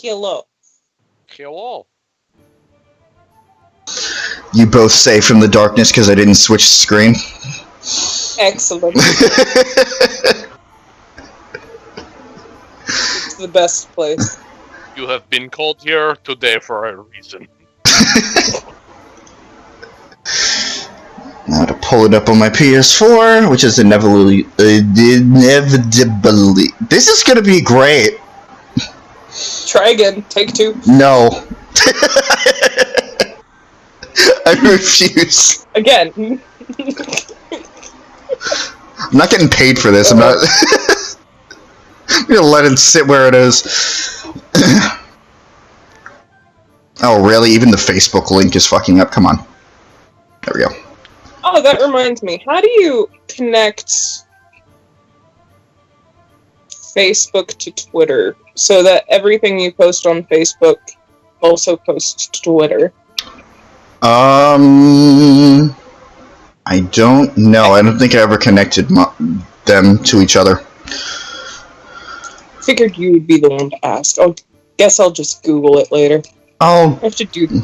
Hello. Hello. You both say from the darkness because I didn't switch the screen. Excellent. It's the best place. You have been called here today for a reason. Now to pull it up on my PS4, which is inevitably... This is gonna be great. Try again. Take 2. No. I refuse. Again. I'm not getting paid for this. I'm not... I'm gonna let it sit where it is. Oh, really? Even the Facebook link is fucking up? Come on. There we go. Oh, that reminds me. How do you connect Facebook to Twitter so that everything you post on Facebook also posts to Twitter? I don't know. I don't think I ever connected them to each other. Figured you would be the one to ask. I guess I'll just Google it later. Oh. I have to do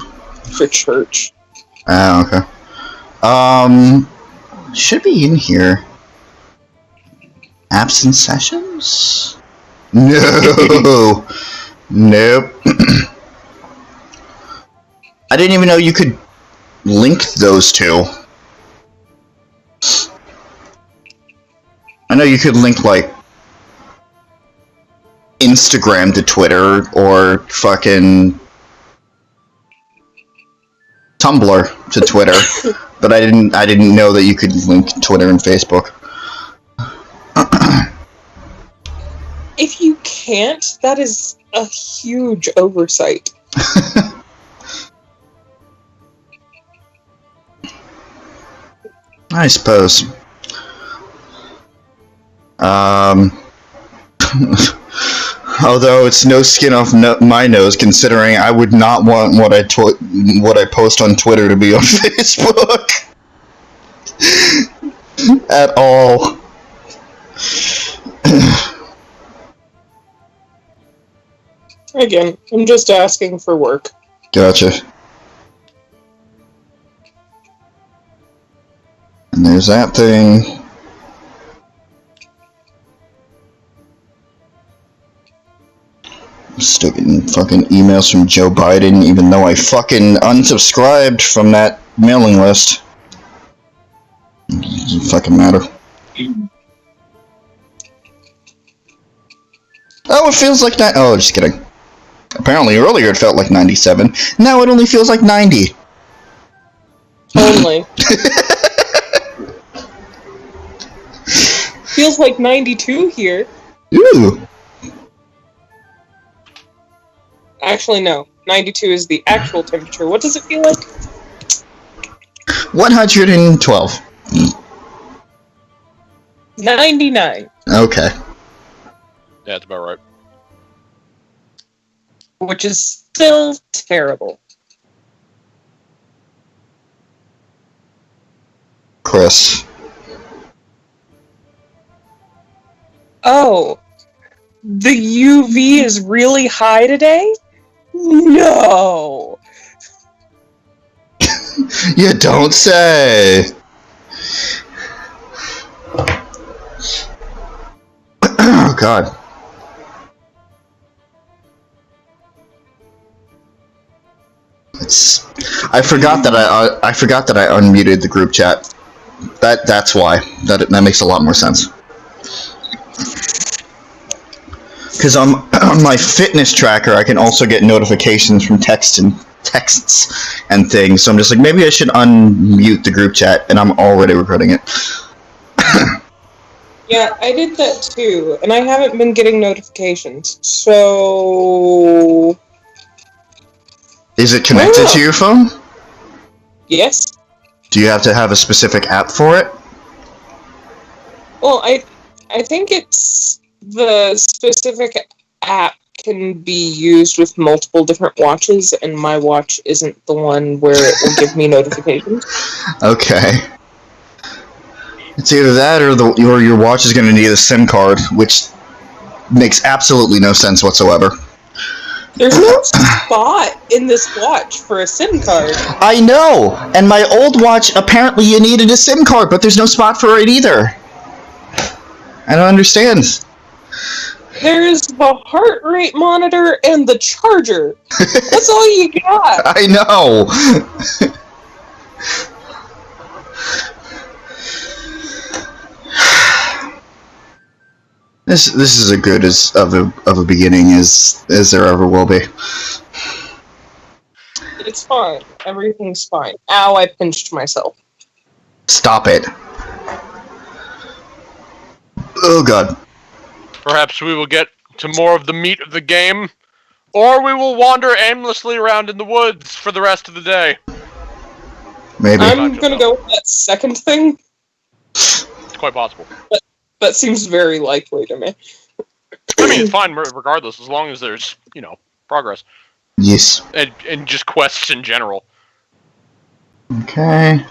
for church. Ah, okay. Should be in here. Apps and sessions? No. Nope. I didn't even know you could link those two. I know you could link, like, Instagram to Twitter, or fucking Tumblr to Twitter, but I didn't know that you could link Twitter and Facebook. If you can't, that is a huge oversight. I suppose. Although it's no skin off my nose, considering I would not want what I post on Twitter to be on Facebook at all. Again, I'm just asking for work. Gotcha. And there's that thing. I'm still getting fucking emails from Joe Biden, even though I fucking unsubscribed from that mailing list. It doesn't fucking matter. Oh, it feels like that. Oh, just kidding. Apparently earlier it felt like 97. Now it only feels like 90. Only. Feels like 92 here. Ooh. Actually, no. 92 is the actual temperature. What does it feel like? 112. 99. Okay. Yeah, that's about right. Which is still terrible. Chris. Oh. The UV is really high today? No! You don't say! Oh god. I forgot that I unmuted the group chat. That's why. That makes a lot more sense. Because on my fitness tracker, I can also get notifications from texts and things. So I'm just like, maybe I should unmute the group chat, and I'm already recording it. Yeah, I did that too, and I haven't been getting notifications. So... Is it connected to your phone? Yes. Do you have to have a specific app for it? Well, I think it's the specific app can be used with multiple different watches, and my watch isn't the one where it will give me notifications. Okay. It's either that or your watch is going to need a SIM card, which makes absolutely no sense whatsoever. There's no spot in this watch for a SIM card. I know! And my old watch, apparently you needed a SIM card, but there's no spot for it either. I don't understand. There's the heart rate monitor and the charger. That's all you got. I know! This is as good of a beginning as there ever will be. It's fine. Everything's fine. Ow, I pinched myself. Stop it. Oh god. Perhaps we will get to more of the meat of the game, or we will wander aimlessly around in the woods for the rest of the day. Maybe. I'm gonna go with that second thing. It's quite possible. But that seems very likely to me. I mean, it's fine regardless, as long as there's, progress. Yes. And just quests in general. Okay.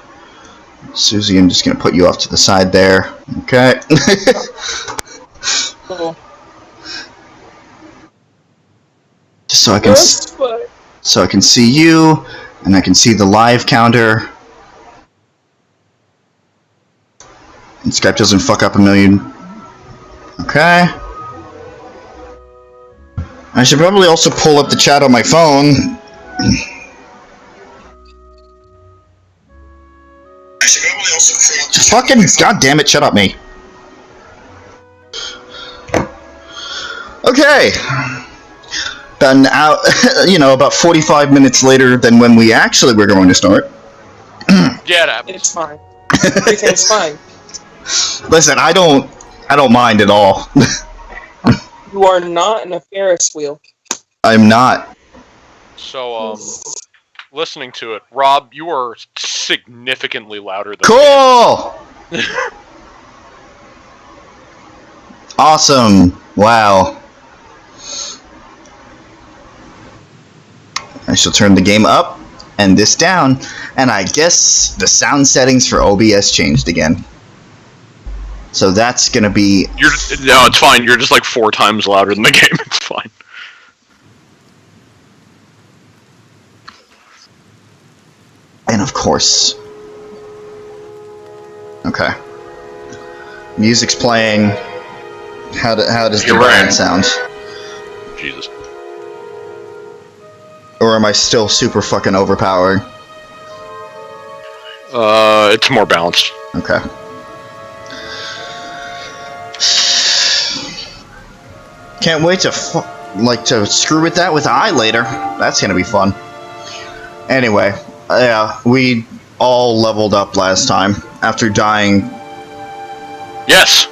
Suzie, I'm just gonna put you off to the side there. Okay. Cool. Just so I can see you, and I can see the live counter. And Skype doesn't fuck up a million. Okay. I should probably also pull up the chat on my phone. Fucking goddamn it! Shut up, me. Okay. About an hour, about 45 minutes later than when we actually were going to start. Yeah, it happens. It's fine. Everything's fine. Listen, I don't mind at all. You are not in a Ferris wheel. I'm not. So, listening to it, Rob, you are significantly louder than Cool! Awesome. Wow. I shall turn the game up and this down, and I guess the sound settings for OBS changed again. So that's gonna be... No, it's fine. You're just like 4 times louder than the game. It's fine. And of course... Okay. Music's playing. How does the band sound? Jesus. Or am I still super fucking overpowering? It's more balanced. Okay. Can't wait to screw with that with I later. That's gonna be fun. Anyway, yeah, we all leveled up last time after dying. Yes.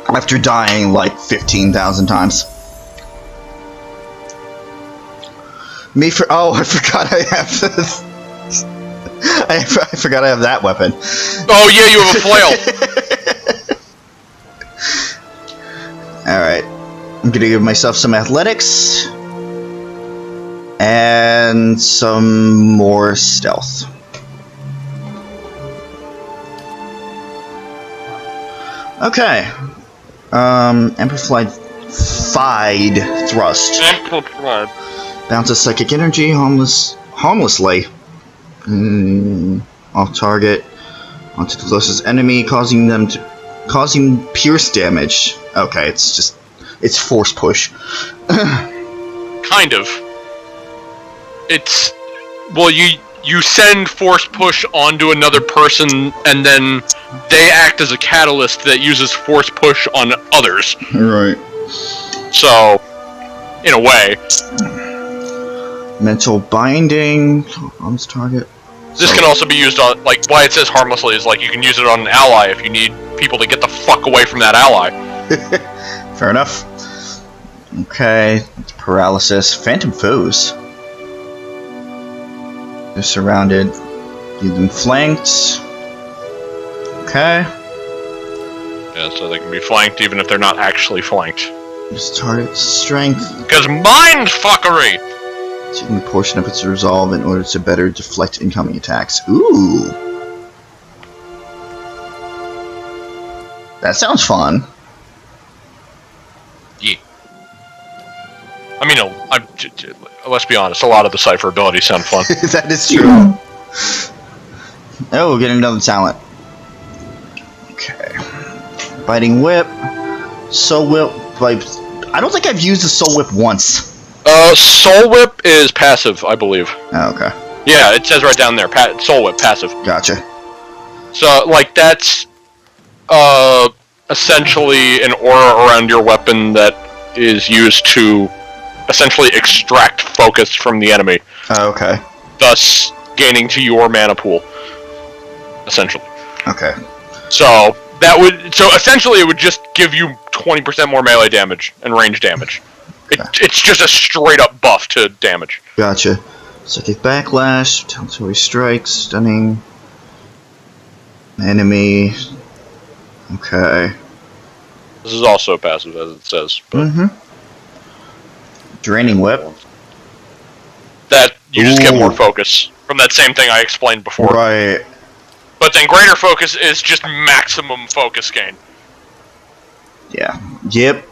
After dying like 15,000 times. I forgot I have this. I forgot I have that weapon. Oh yeah, you have a flail. Alright. I'm gonna give myself some athletics. And some more stealth. Okay. Amplified thrust. Amplified. Bounces psychic energy harmlessly. Off target. Onto the closest enemy, causing pierce damage. Okay, it's force push. Kind of. It's... Well, you send force push onto another person, and then they act as a catalyst that uses force push on others. Right. So, in a way. Mental binding on this target. This can also be used on, like, why it says harmlessly is, like, you can use it on an ally if you need people to get the fuck away from that ally. Fair enough. Okay, it's paralysis. Phantom foes. They're surrounded. Leave them flanked. Okay. Yeah, so they can be flanked even if they're not actually flanked. This target's strength. Because mind fuckery! Taking a portion of its resolve in order to better deflect incoming attacks. Ooh. That sounds fun. Yeah. I mean, let's be honest, a lot of the Cypher abilities sound fun. That is true. Oh, getting another talent. Okay. Biting Whip. Soul Whip. I don't think I've used the Soul Whip once. Soul Whip is passive, I believe. Oh, okay. Yeah, it says right down there, Soul Whip, passive. Gotcha. So, like, that's, essentially an aura around your weapon that is used to essentially extract focus from the enemy. Oh, okay. Thus, gaining to your mana pool. Essentially. Okay. So, essentially it would just give you 20% more melee damage and range damage. It's just a straight up buff to damage. Gotcha. Psychic Backlash, Retaliatory Strike, Stunning, Enemy. Okay. This is also passive, as it says. Mm-hmm. Draining Whip. That, you just get more focus from that same thing I explained before. Right. But then Greater Focus is just maximum focus gain. Yeah. Yep.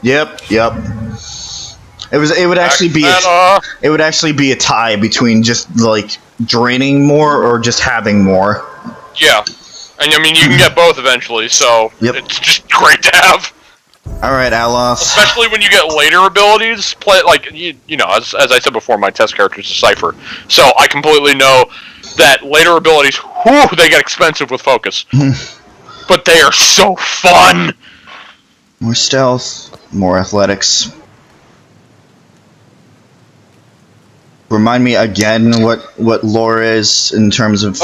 It would actually be it would actually be a tie between just like draining more or just having more. Yeah, and I mean you can get both eventually, so it's just great to have. All right, Aloth. Especially when you get later abilities, like you know, as I said before, my test character is a Cypher, so I completely know that later abilities, they get expensive with focus, but they are so fun. More stealth, more athletics. Remind me again what lore is in terms of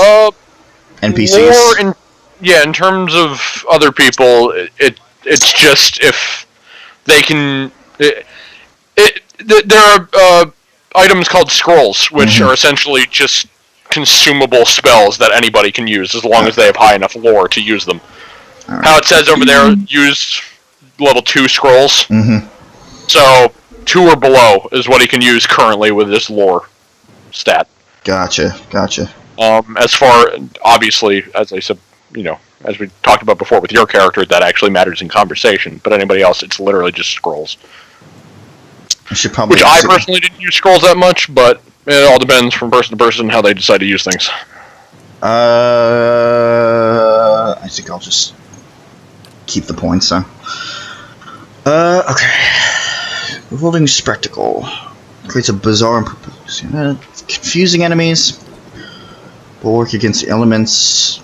NPCs. Lore in terms of other people, it's just if they can. There are items called scrolls, which are essentially just consumable spells that anybody can use as long as they have high enough lore to use them. Right. How it says over there, use level 2 scrolls. So 2 or below is what he can use currently with this lore stat. Gotcha. As far, obviously, as I said, you know, as we talked about before with your character, that actually matters in conversation. But anybody else, it's literally just scrolls. Which I personally didn't use scrolls that much, but it all depends from person to person how they decide to use things. I think I'll just keep the points then. Okay. Revolving Spectacle. Creates a bizarre and confusing enemies. Bulwark against the elements.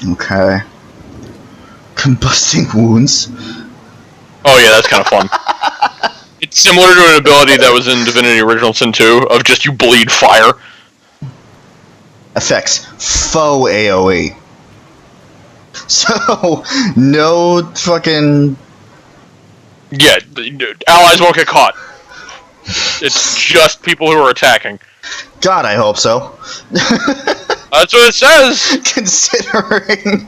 Okay. Combusting Wounds. Oh yeah, that's kind of fun. It's similar to an ability that was in Divinity Original Sin 2, of just you bleed fire. Effects. Faux AoE. So, no fucking... Yeah, allies won't get caught. It's just people who are attacking. God, I hope so. That's what it says! Considering...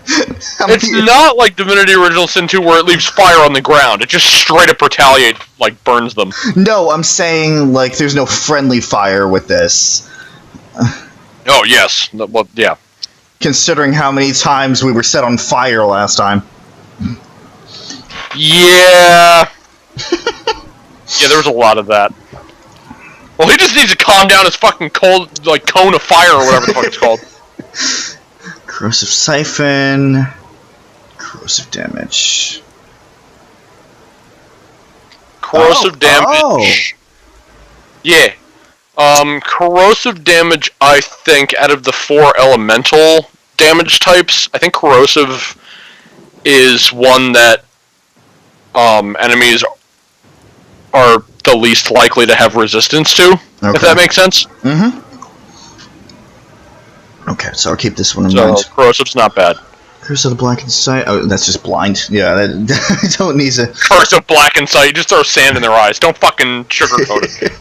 It's not like Divinity Original Sin 2 where it leaves fire on the ground. It just straight up retaliates, like, burns them. No, I'm saying, like, there's no friendly fire with this. Oh, yes. Well, yeah. Considering how many times we were set on fire last time. Yeah. Yeah, there was a lot of that. Well, he just needs to calm down his fucking cold, like, cone of fire or whatever the fuck it's called. Corrosive Siphon. Corrosive Damage. Corrosive damage. Yeah. Corrosive damage, I think, out of the 4 elemental damage types, I think corrosive is one that enemies are the least likely to have resistance to, if that makes sense. Okay, so I'll keep this one in mind. So, corrosive's not bad. Curse of the Blackened Sight. Oh, that's just blind. Yeah, I don't need to... Curse of Blackened Sight. You just throw sand in their eyes. Don't fucking sugarcoat it.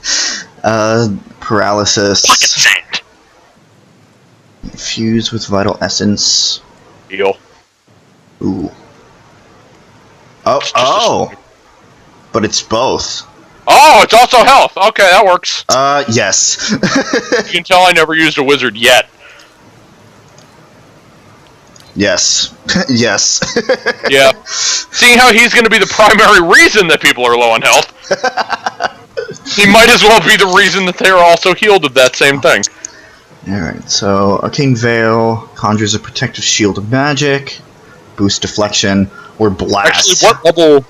Paralysis. Fucking sand. Infused with Vital Essence. Heal. Ooh. Oh! But it's both. Oh, it's also health. Okay, that works. Yes. You can tell I never used a wizard yet. Yes. Yes. Yeah. seeing how he's going to be the primary reason that people are low on health, he might as well be the reason that they're also healed of that same thing. Alright, so Arcane Veil conjures a protective shield of magic, boost deflection, or blast. Actually,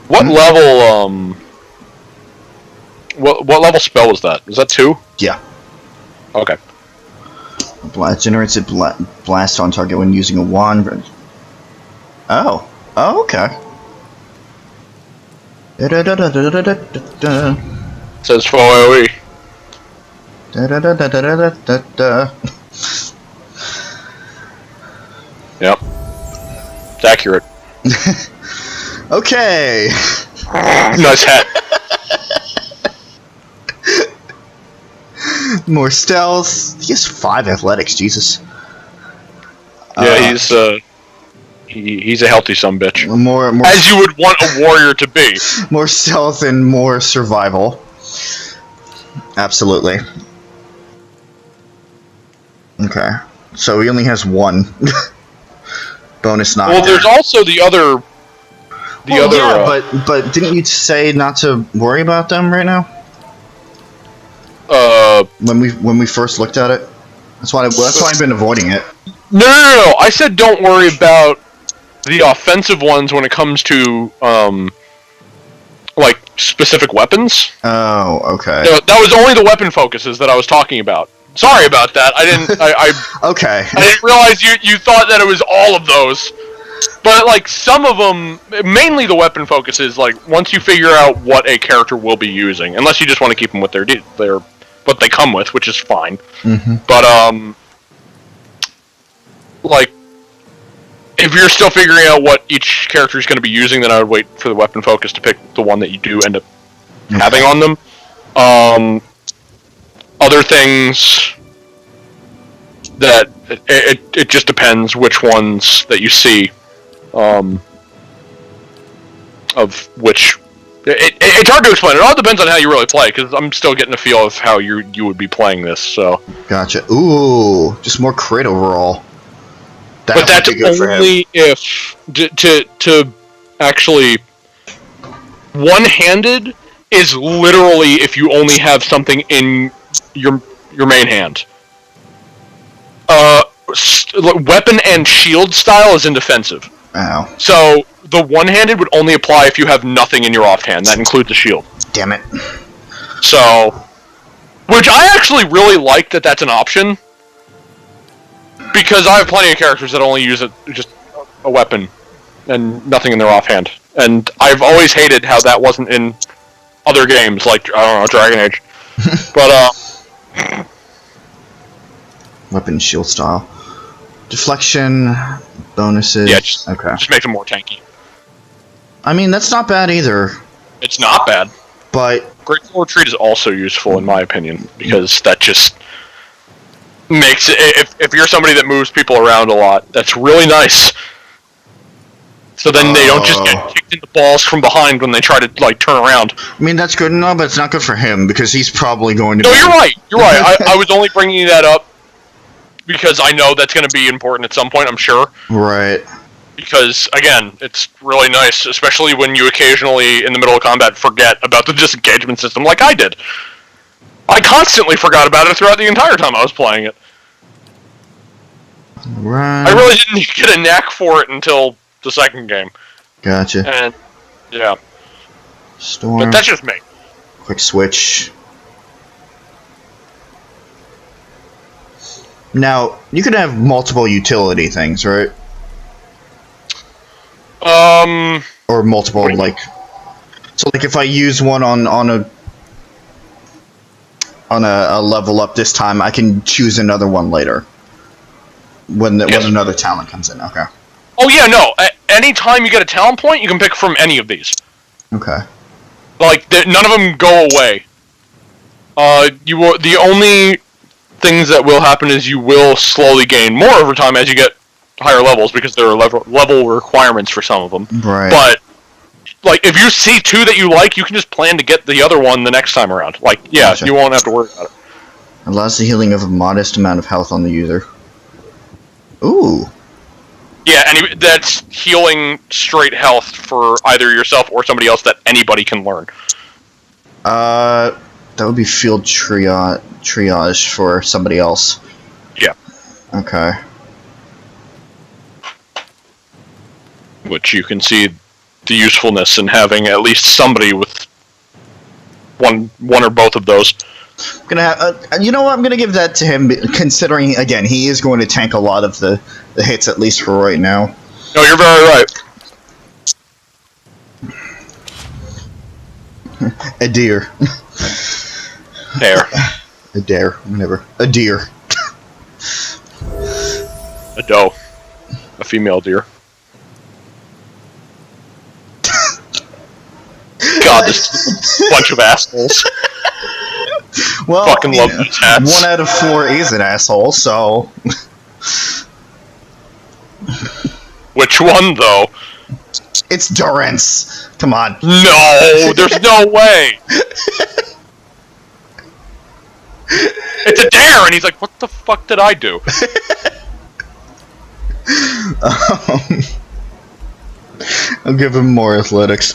what level spell was that? Was that 2? Yeah. Okay. Blast generates a blast on target when using a wand. Oh. Oh, okay. Says for AoE. Yep. It's accurate. Okay. Nice hat. More stealth. He has 5 athletics, Jesus. Yeah, he's a healthy sumbitch. More as you would want a warrior to be. More stealth and more survival. Absolutely. Okay. So he only has 1. Bonus knockdown. Well, there's also the other. Yeah, but didn't you say not to worry about them right now? When we first looked at it, that's why I've been avoiding it. No. I said don't worry about the offensive ones when it comes to like specific weapons. Oh, okay. That was only the weapon focuses that I was talking about. Sorry about that. I didn't. Okay. I didn't realize you thought that it was all of those. But like some of them, mainly the weapon focuses. Like once you figure out what a character will be using, unless you just want to keep them with their what they come with, which is fine. Mm-hmm. But like if you're still figuring out what each character is going to be using, then I would wait for the weapon focus to pick the one that you do end up having on them. Other things that it just depends which ones that you see, of which it's hard to explain. It all depends on how you really play, because I'm still getting a feel of how you would be playing this. So gotcha. Ooh, just more crit overall. But that's only if to actually one-handed is literally if you only have something in your main hand. Weapon and shield style is in defensive. Ow. So the one-handed would only apply if you have nothing in your offhand. That includes the shield. Damn it. So, which I actually really like that that's an option. Because I have plenty of characters that only use just a weapon and nothing in their offhand. And I've always hated how that wasn't in other games, like, I don't know, Dragon Age. But, weapon shield style. Deflection, bonuses. Yeah, just makes them more tanky. I mean, that's not bad either. It's not bad. But Great Floor Retreat is also useful, in my opinion, because that just makes it, if you're somebody that moves people around a lot, that's really nice. So then they don't just get kicked in the balls from behind when they try to, like, turn around. I mean, that's good enough, but it's not good for him, because he's probably going to No, you're right. You're right. I was only bringing that up because I know that's going to be important at some point, I'm sure. Right. Because, again, it's really nice, especially when you occasionally, in the middle of combat, forget about the disengagement system like I did. I constantly forgot about it throughout the entire time I was playing it. Right. I really didn't get a knack for it until the second game. Gotcha. And, yeah. Storm. But that's just me. Quick switch. Now, you could have multiple utility things, right? Or multiple, like... So, like, if I use one on a level up this time, I can choose another one later. When another talent comes in, okay. Oh yeah, no. Anytime you get a talent point, you can pick from any of these. Okay. Like, none of them go away. The only things that will happen is you will slowly gain more over time as you get higher levels, because there are level requirements for some of them. Right. But, like, if you see two that you like, you can just plan to get the other one the next time around. Like, yeah, Gotcha. You won't have to worry about it. Allows the healing of a modest amount of health on the user. Ooh. Yeah, that's healing straight health for either yourself or somebody else that anybody can learn. That would be field triage for somebody else. Yeah. Okay. Which you can see the usefulness in having at least somebody with one or both of those. I'm gonna have, you know what? I'm gonna give that to him, considering again he is going to tank a lot of the hits, at least for right now. No, you're very right. A deer. There. A dare, whatever. A deer. A doe. A female deer. God, this bunch of assholes. Well, fucking love these hats. 1 out of 4 is an asshole, so. Which one, though? It's Durance. Come on. No, there's no way. It's a dare, and he's like, "What the fuck did I do?" I'll give him more athletics.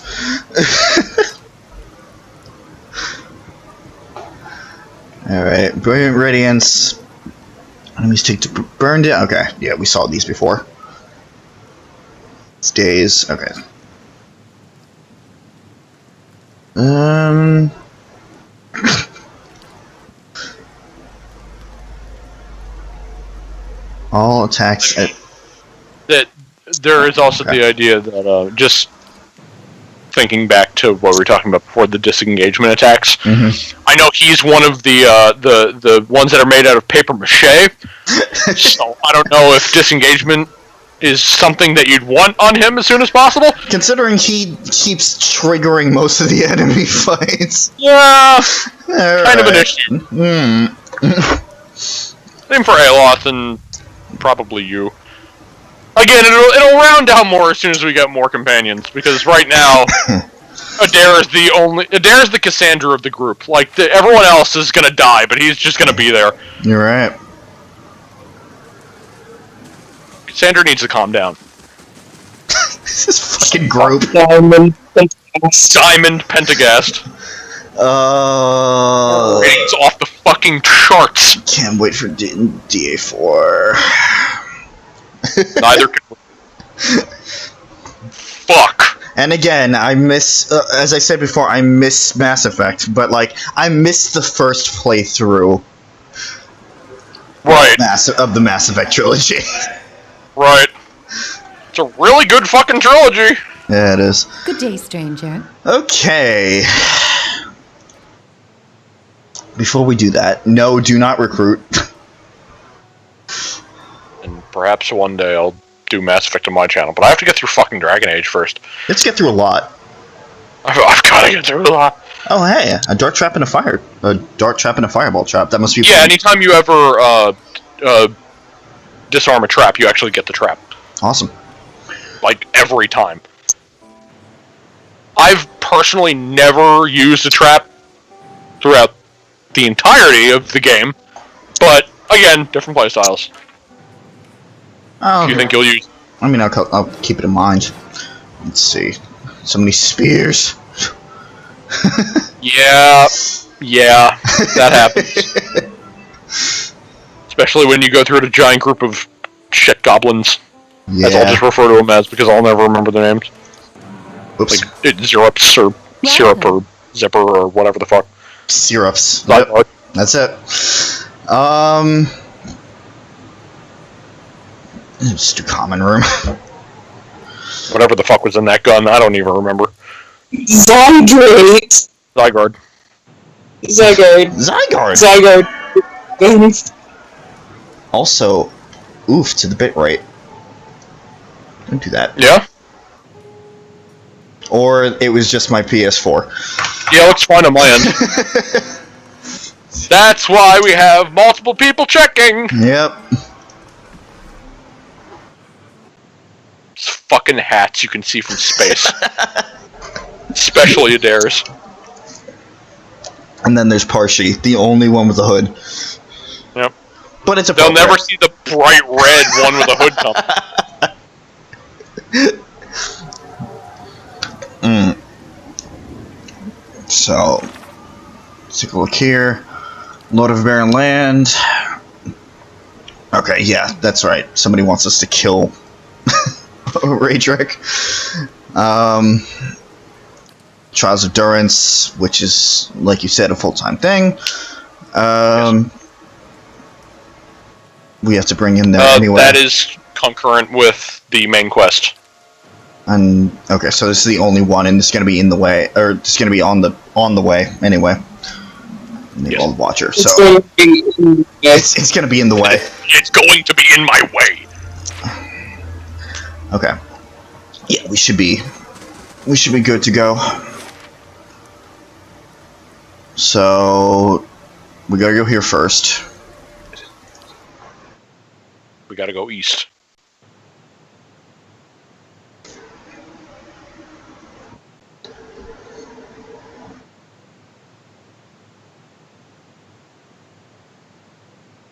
Alright, Brilliant Radiance. Enemies take to burned it. Okay, yeah, we saw these before. Stays. Okay. All attacks at... That there is also the idea that just thinking back to what we were talking about before, the disengagement attacks. Mm-hmm. I know he's one of the ones that are made out of paper mache. So I don't know if disengagement is something that you'd want on him as soon as possible. Considering he keeps triggering most of the enemy fights. Yeah, All kind of an right. issue. Mm. Same for Aloth and probably you. Again, it'll round down more as soon as we get more companions, because right now, Adair is the Cassandra of the group. Like, everyone else is gonna die, but he's just gonna be there. You're right. Cassandra needs to calm down. This is fucking group. Diamond. Diamond Pentagast. Ratings off the fucking charts. Can't wait for DA4. Neither can we. Fuck. And again, I miss, as I said before, I miss Mass Effect, but like, I miss the first playthrough Right. of the Mass Effect trilogy. Right. It's a really good fucking trilogy. Yeah, it is. Good day, stranger. Okay. Before we do that, no, do not recruit. And perhaps one day I'll do Mass Effect on my channel, but I have to get through fucking Dragon Age first. Let's get through a lot. I've gotta get through a lot. Oh, hey, a dart trap and a fireball trap. That must be Yeah, fun. anytime you ever disarm a trap, you actually get the trap. Awesome. Like, every time. I've personally never used a trap throughout the entirety of the game, but, again, different playstyles. Oh, If you think you'll use... I mean, I'll keep it in mind. Let's see. So many spears. Yeah, that happens. Especially when you go through a giant group of shit goblins. Yeah. As I'll just refer to them as, because I'll never remember their names. Oops. Like, Zerups, or Syrup, or Zipper, or whatever the fuck. Syrups. Yep. Yep. That's it. Just do common room. Whatever the fuck was in that gun, I don't even remember. Zygrate. Zygarde. Zygarde. Also, oof to the bit rate. Don't do that. Yeah? Or it was just my PS4. Yeah, looks fine on my end. That's why we have multiple people checking! Yep. It's fucking hats you can see from space. Especially Adair's. And then there's Parshi, the only one with a hood. Yep. But it's a They'll never see the bright red one with a hood come. So, let's take a look here. Lord of Barren Land. Okay, yeah, that's right. Somebody wants us to kill Raydrek. Trials of Durance, which is, like you said, a full-time thing. We have to bring him there anyway. That is concurrent with the main quest. And okay, so this is the only one, and it's going to be in the way, or it's going to be on the way anyway. The Old Watcher. So it's going to be in the way. It's going to be in my way. Okay. Yeah, we should be good to go. So we gotta go here first. We gotta go east.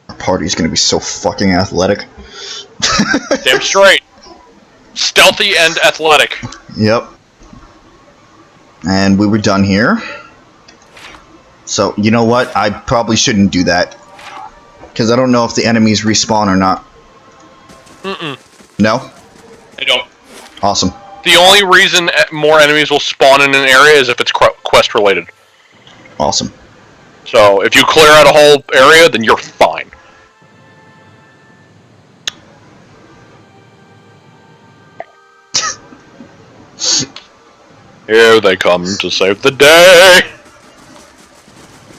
Our party's gonna be so fucking athletic. Damn straight. Stealthy and athletic. Yep. And we were done here. So, you know what? I probably shouldn't do that. Because I don't know if the enemies respawn or not. No? I don't. Awesome. The only reason more enemies will spawn in an area is if it's quest related. Awesome. So, if you clear out a whole area, then you're fine. Here they come to save the day!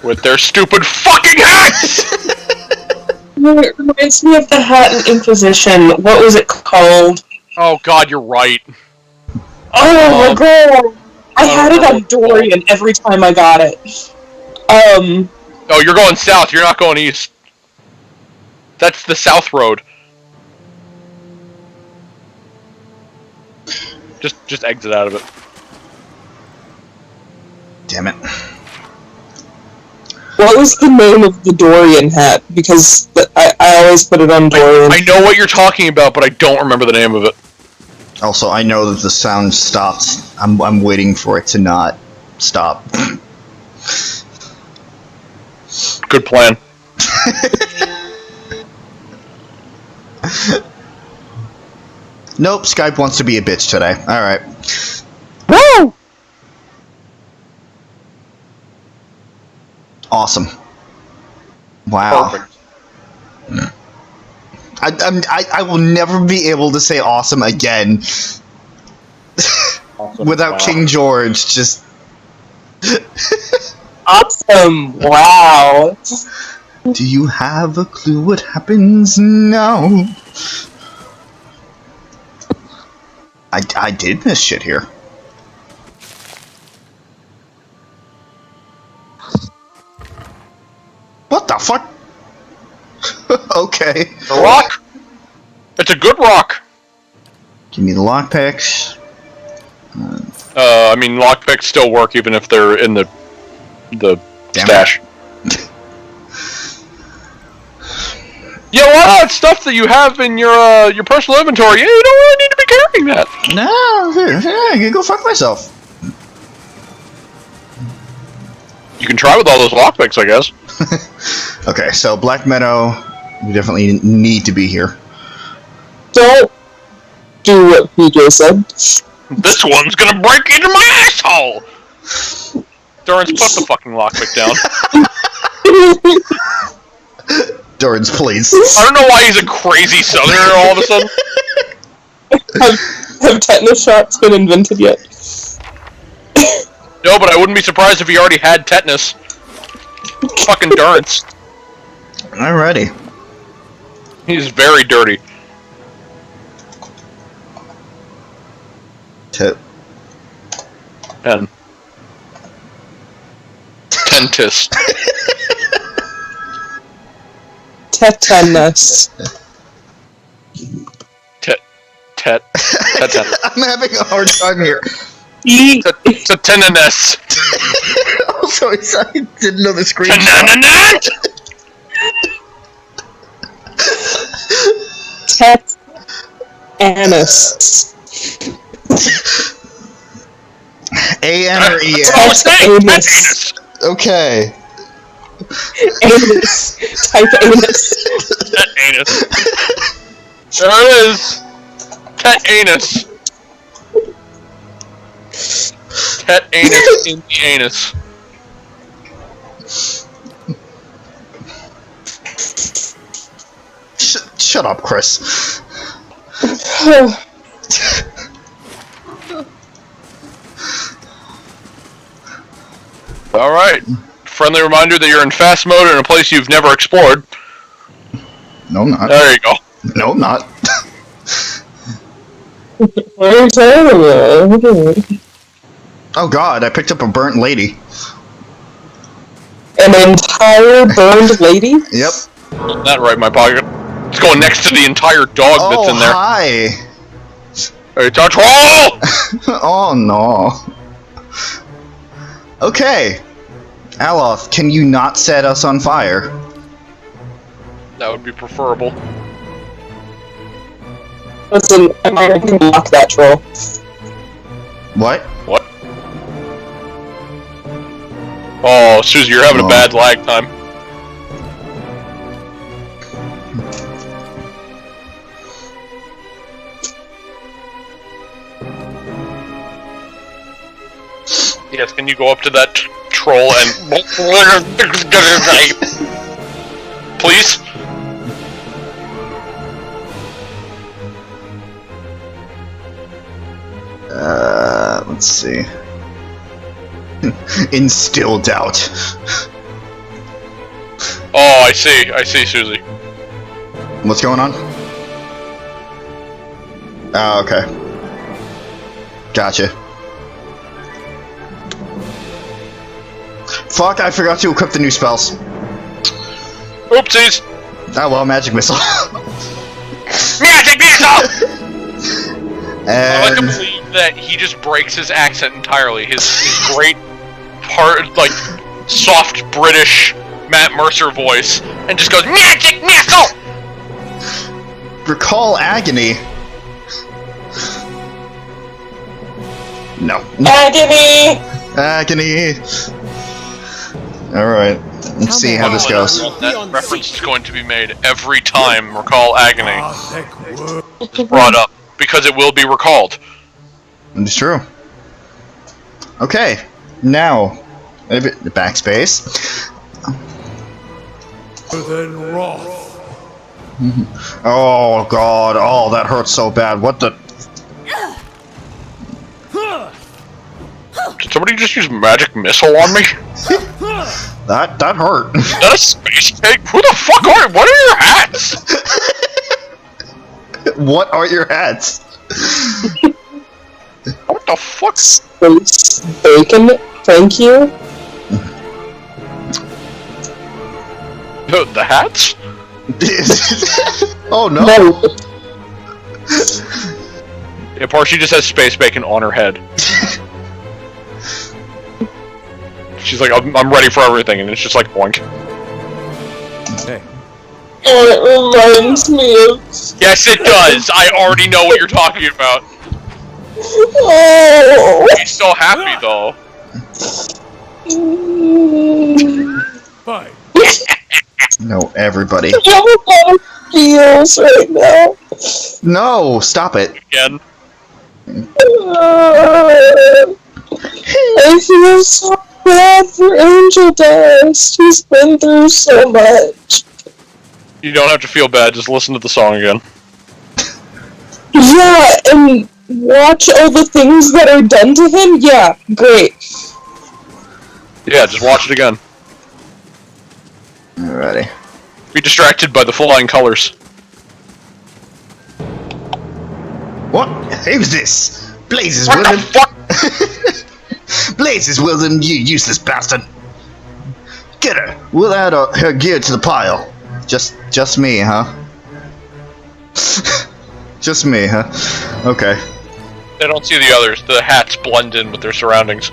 With their stupid fucking hats! It reminds me of the hat in Inquisition. What was it called? Oh god, you're right. Oh my god! I had it on Dorian every time I got it. Oh, you're going south, you're not going east. That's the south road. Just exit out of it. Damn it. What was the name of the Dorian hat? Because I always put it on Dorian. I know what you're talking about, but I don't remember the name of it. Also, I know that the sound stops. I'm waiting for it to not stop. Good plan. Nope, Skype wants to be a bitch today. Alright. Woo! Awesome. Wow. Perfect. I will never be able to say awesome again Awesome. without Wow. King George just... Awesome! Wow! Do you have a clue what happens now? I did miss shit here. What the fuck? Okay. A rock? It's a good rock. Give me the lockpicks. I mean, lockpicks still work even if they're in the Damn stash. Yeah, a lot of that stuff that you have in your personal inventory, yeah, you don't really need to be carrying that. No, I can go fuck myself. You can try with all those lockpicks, I guess. Okay, so Black Meadow, we definitely need to be here. Don't do what PJ said. This one's gonna break into my asshole! Durance, put the fucking lockpick down. Durance, please. I don't know why he's a crazy southerner all of a sudden. Have tetanus shots been invented yet? No, but I wouldn't be surprised if he already had tetanus. Fucking Durance. Alrighty. He's very dirty. And Tentis. Tetanus. I'm having a hard time here. Tetanus. Also, I didn't know the screen. Tetanus. A-N or E-N? Anus. Okay. Anus. Type anus. Pet anus. There it is. Pet anus. Pet anus in the anus. Shut up, Chris. Alright. Friendly reminder that you're in fast mode in a place you've never explored. No, I'm not. There you go. No, I'm not. What are you talking about? Oh god, I picked up a burnt lady. An entire burned lady? Yep. Put that right in my pocket. It's going next to the entire dog that's in there. Hi! Hey, touch roll! Oh no. Okay. Aloth, can you not set us on fire? That would be preferable. Listen, I'm not gonna block that troll. What? What? Oh, Suzie, you're having a bad lag time. Yes, can you go up to that troll and... Please? Let's see. Instill doubt. Oh, I see, Suzie. What's going on? Oh, okay. Gotcha. Fuck, I forgot to equip the new spells. Oopsies! Oh well, magic missile. Magic missile! I like to And believe that he just breaks his accent entirely. His great, hard, like, soft British Matt Mercer voice, and just goes, Magic missile! recall agony. No. Agony! Agony. Alright, let's see how this goes. That reference is going to be made every time Recall Agony is brought up, because it will be recalled. It's true. Okay, now, backspace. Then wrath. Oh god, oh that hurts so bad. What the? Did somebody just use magic missile on me? That hurt. Is that a space cake? Who the fuck are you? What are your hats? What are your hats? What the fuck? Space bacon, thank you. The hats? Oh no. No. Yeah, Parshi just has space bacon on her head. She's like, I'm ready for everything, and it's just like, boink. Hey. Oh, it reminds me of... Yes, it does! I already know what you're talking about. Oh. He's so happy, though. Fine. No, everybody. I have a lot of feels right now. No, stop it. Again. I feel so bad for Angel Dust. He's been through so much. You don't have to feel bad, just listen to the song again. Yeah, and watch all the things that are done to him? Yeah, great. Yeah, just watch it again. Alrighty. Be distracted by the flying colors. What? Who's this? Blazes What the William. fuck? Blazes William, you useless bastard. Get her. We'll add her gear to the pile. Just me, huh? Just me, huh? Okay. They don't see the others. The hats blend in with their surroundings.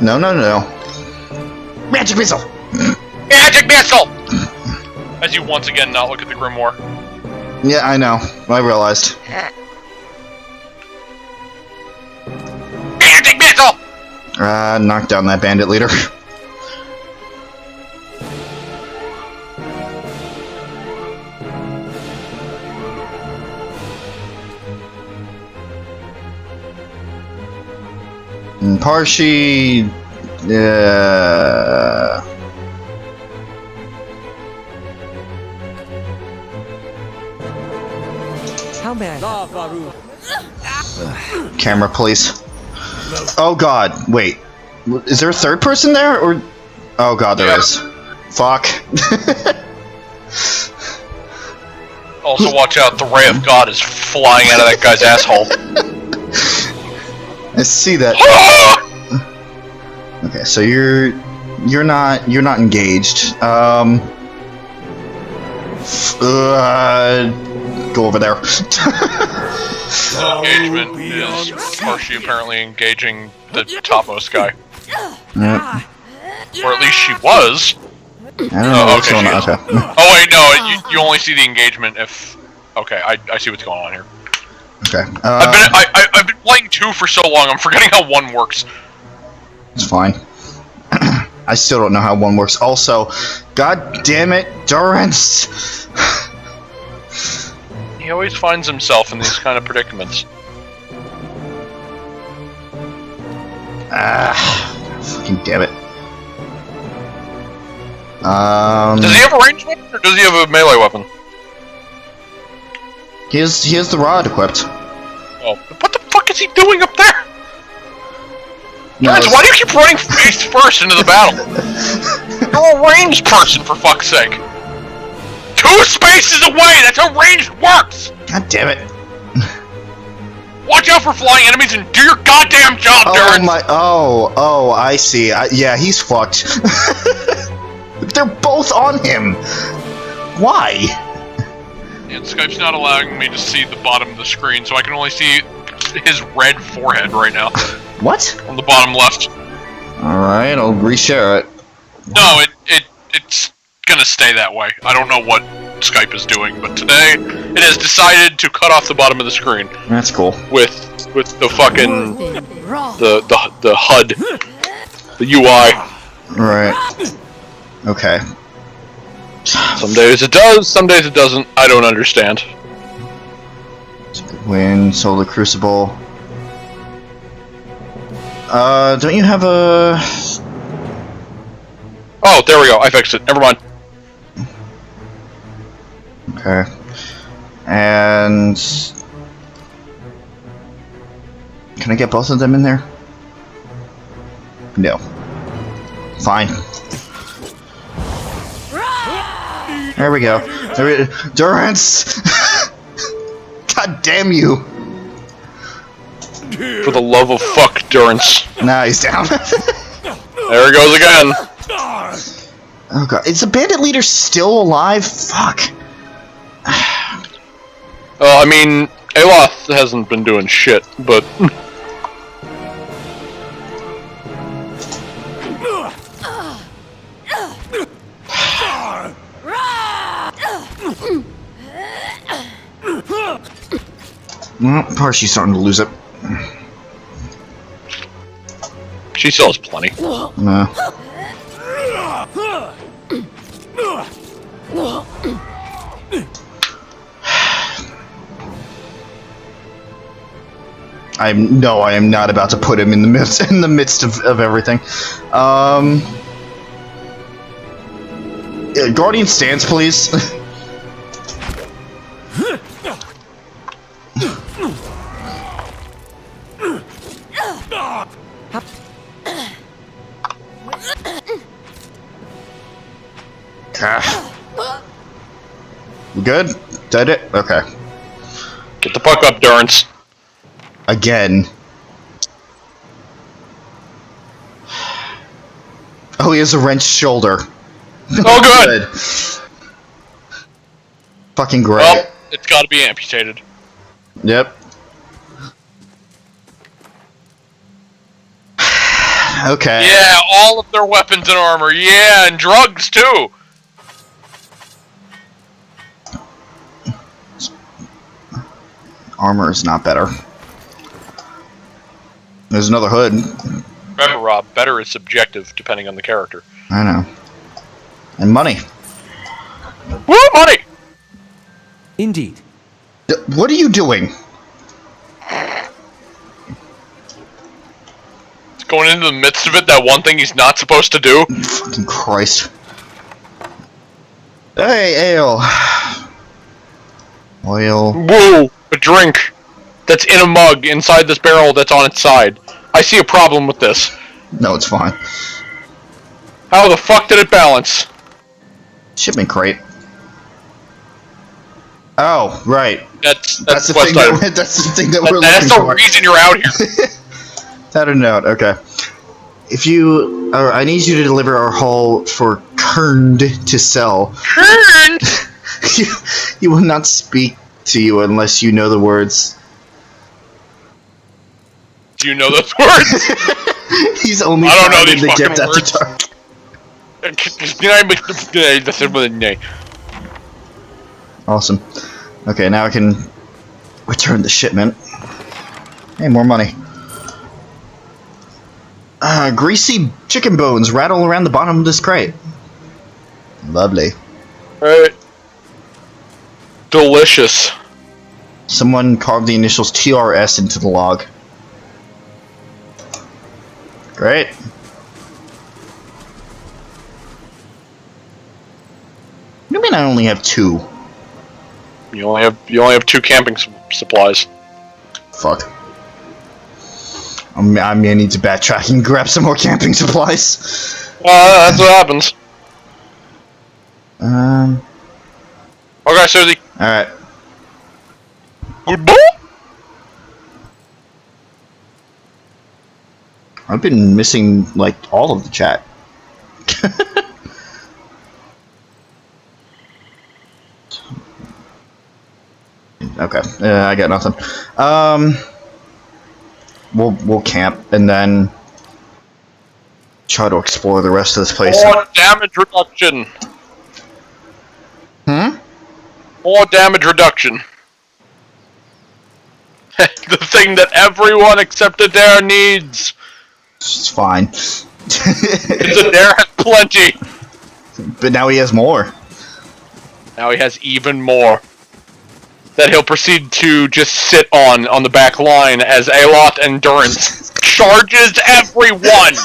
No. Magic missile! Magic missile! As you once again not look at the grimoire. Yeah, I know. I realized. Bandit missile! Knock down that bandit leader. And Parshi... Yeah... How may I? Camera, please. Oh god, wait. Is there a third person there, or... Oh god, there is. Fuck. Also, watch out, the Ray of God is flying out of that guy's asshole. I see that. Okay, so you're not engaged. Go over there. Engagement is partially apparently engaging the topmost guy. Yep. Or at least she was. I don't know what's okay, going on. Okay. Oh wait, no, you only see the engagement if... Okay, I see what's going on here. Okay. I've been playing 2 for so long, I'm forgetting how 1 works. It's fine. I still don't know how 1 works. Also, god damn it, Durance! He always finds himself in these kind of predicaments. Fucking damn it. Does he have a ranged weapon, or does he have a melee weapon? He has the rod equipped. Oh, what the fuck is he doing up there? No, Durance, why do you keep running face first into the battle? You're a ranged person, for fuck's sake. 2 spaces away! That's how ranged works! God damn it. Watch out for flying enemies and do your goddamn job, Durance! Oh, I see. Yeah, he's fucked. They're both on him. Why? And Skype's not allowing me to see the bottom of the screen, so I can only see his red forehead right now. What? On the bottom left. Alright, I'll reshare it. No, it's gonna stay that way. I don't know what Skype is doing, but today it has decided to cut off the bottom of the screen. That's cool. With the fucking the HUD, the UI. Right. Okay. Some days it does, some days it doesn't. I don't understand. Win, Solar Crucible. Don't you have a... Oh, there we go. I fixed it. Never mind. Okay. And... Can I get both of them in there? No. Fine. There we go. Durance! God damn you! For the love of fuck, Durance. Nah, he's down. There he goes again. Oh god, is the bandit leader still alive? Fuck. I mean, Aloth hasn't been doing shit, but... Well, Parshi's starting to lose it. She still has plenty. No. I am not about to put him in the midst of everything. Guardian stance, please. Good? Did it? Okay. Get the fuck up, Durance. Again. Oh, he has a wrenched shoulder. Oh, good! Fucking great. Well, it's gotta be amputated. Yep. Okay. Yeah, all of their weapons and armor. Yeah, and drugs, too! Armor is not better. There's another hood. Remember, Rob, better is subjective depending on the character. I know. And money. Woo, money! Indeed. What are you doing? It's going into the midst of it, that one thing he's not supposed to do. Fucking Christ. Hey, ale. Oil. Whoa! A drink that's in a mug inside this barrel that's on its side. I see a problem with this. No, it's fine. How the fuck did it balance? Shipment crate. Oh, right. That's the thing that, that's the thing that we're looking That's the for. reason you're out here. That a note, okay. If you... I need you to deliver our hull for Kerned to sell. Kerned? He will not speak to you unless you know the words. Do you know those words? He's only I don't know found in these the fucking Get After words. Dark. Awesome. Okay, now I can return the shipment. Hey, more money. Greasy chicken bones rattle around the bottom of this crate. Lovely. Right. Delicious. Someone carved the initials TRS into the log. Great. What do you mean I only have 2? You only have 2 camping supplies. Fuck. I'm gonna need to backtrack and grab some more camping supplies. That's what happens. Okay, Suzie. Alright. Goodbye. I've been missing, like, all of the chat. Okay, I got nothing. We'll camp and then try to explore the rest of this place. More damage reduction. Hmm? More damage reduction. The thing that everyone except Adair needs. It's fine. Adair has plenty. But now he has more. Now he has even more. That he'll proceed to just sit on the back line as Alot Endurance charges everyone!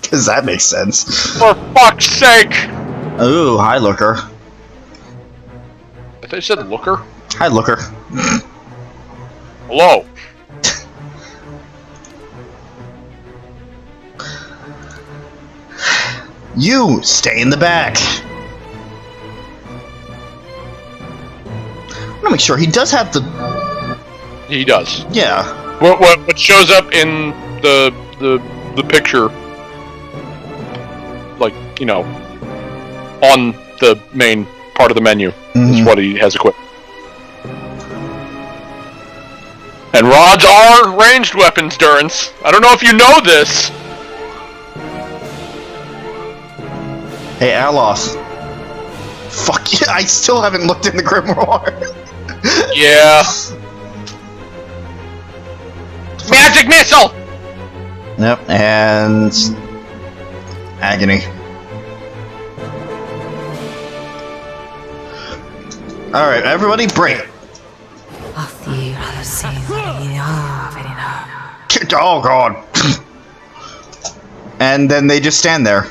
Because that makes sense. For fuck's sake! Ooh, hi, Looker. I thought you said Looker? Hi, Looker. Hello. You stay in the back. I want to make sure he does have the. He does. Yeah. What shows up in the picture, like, you know, on the main part of the menu is what he has equipped. And rods are ranged weapons, Durance. I don't know if you know this. Hey, Aloth. Fuck yeah! I still haven't looked in the grimoire. Yeah. Magic missile. Yep, and agony. All right, everybody, break. Oh god. And then they just stand there.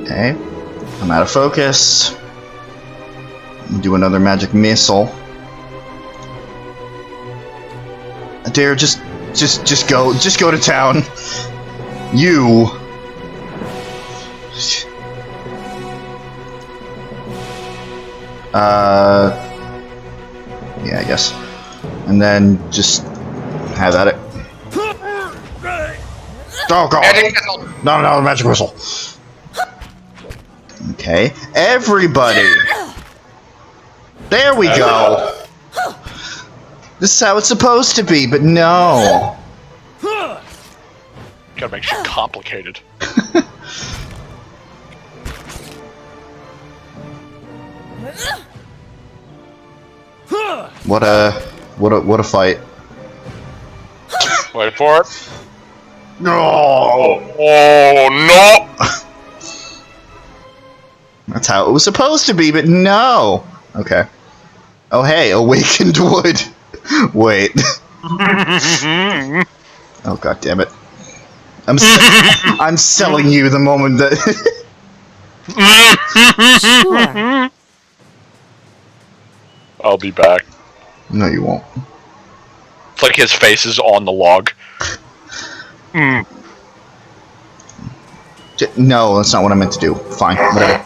Okay, I'm out of focus. Do another magic missile. Dare, just go to town. You. Yeah, I guess. And then just have at it. Oh god! Not another magic missile. Okay, everybody. There we go. This is how it's supposed to be, but no. Gotta make shit complicated. What a fight. Wait for it. No! Oh, no! That's how it was supposed to be, but no! Okay. Oh, hey, awakened wood. Wait. Oh, god damn it. I'm selling you the moment that... Sure. I'll be back. No, you won't. It's like his face is on the log. No, that's not what I meant to do. Fine, whatever.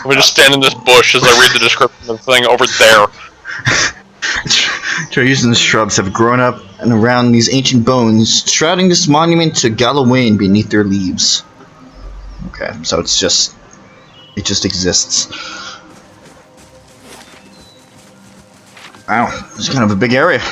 I'm just stand in this bush as I read the description of the thing over there. Trees and shrubs have grown up and around these ancient bones, shrouding this monument to Gallowayne beneath their leaves. Okay, so it just exists. Wow, it's kind of a big area.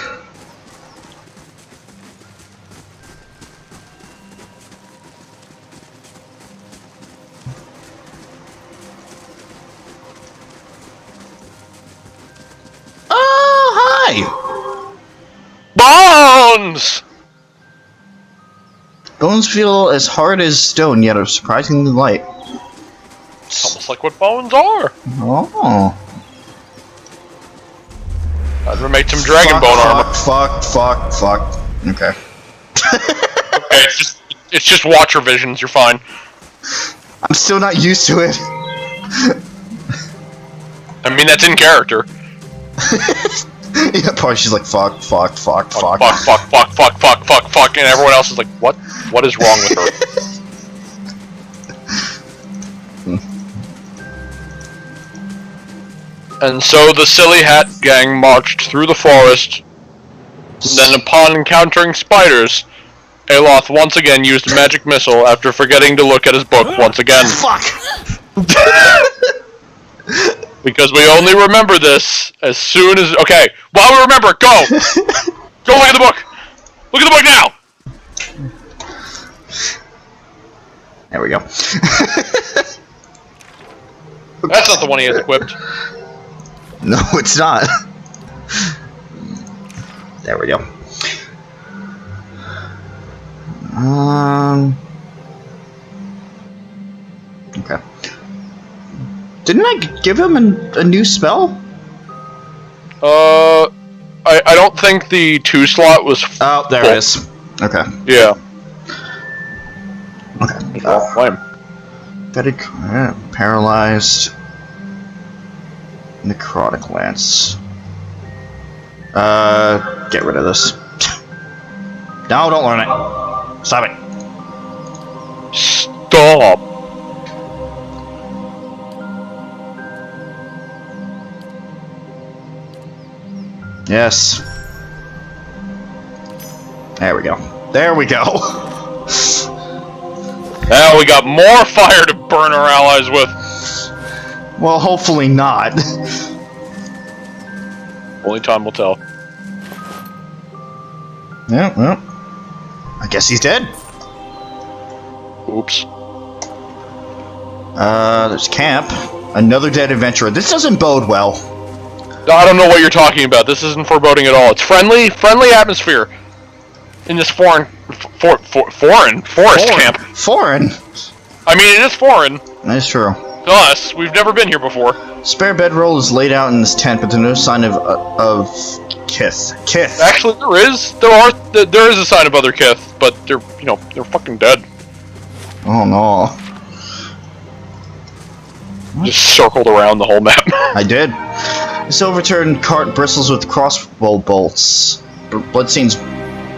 Oh, hi! Bones! Bones feel as hard as stone, yet are surprisingly light. It's almost like what bones are. Oh. I'd make some dragon bone armor. Fuck. Okay. Okay, it's just Watcher visions. You're fine. I'm still not used to it. I mean, that's in character. Yeah, probably she's like fuck, Fuck, and everyone else is like, what? What is wrong with her? And so the Silly Hat gang marched through the forest. Then, upon encountering spiders, Aloth once again used a magic missile after forgetting to look at his book once again. Fuck! Because we only remember this as soon as... Okay, while we remember it, go! Go look at the book! Look at the book now! There we go. That's not the one he has equipped. No, it's not. There we go. Okay. Didn't I give him a new spell? I don't think the 2 slot was... Oh, there it is. Okay. Yeah. Okay. Flame. Paralyzed. Necrotic Lance. Get rid of this. No, don't learn it. Stop it. Stop. Yes. There we go. There we go. Now we got more fire to burn our allies with. Well, hopefully not. Only time will tell. Yeah, well. I guess he's dead. Oops. There's camp. Another dead adventurer. This doesn't bode well. I don't know what you're talking about. This isn't foreboding at all. It's friendly atmosphere in this foreign forest camp. Foreign? I mean, it is foreign That's true. to us. We've never been here before. Spare bedroll is laid out in this tent, but there's no sign of kith. Kith. Actually, there is a sign of other kith, but they're fucking dead. Oh no. Just circled around the whole map. I did. This overturned cart bristles with crossbow bolts. Bloodstains.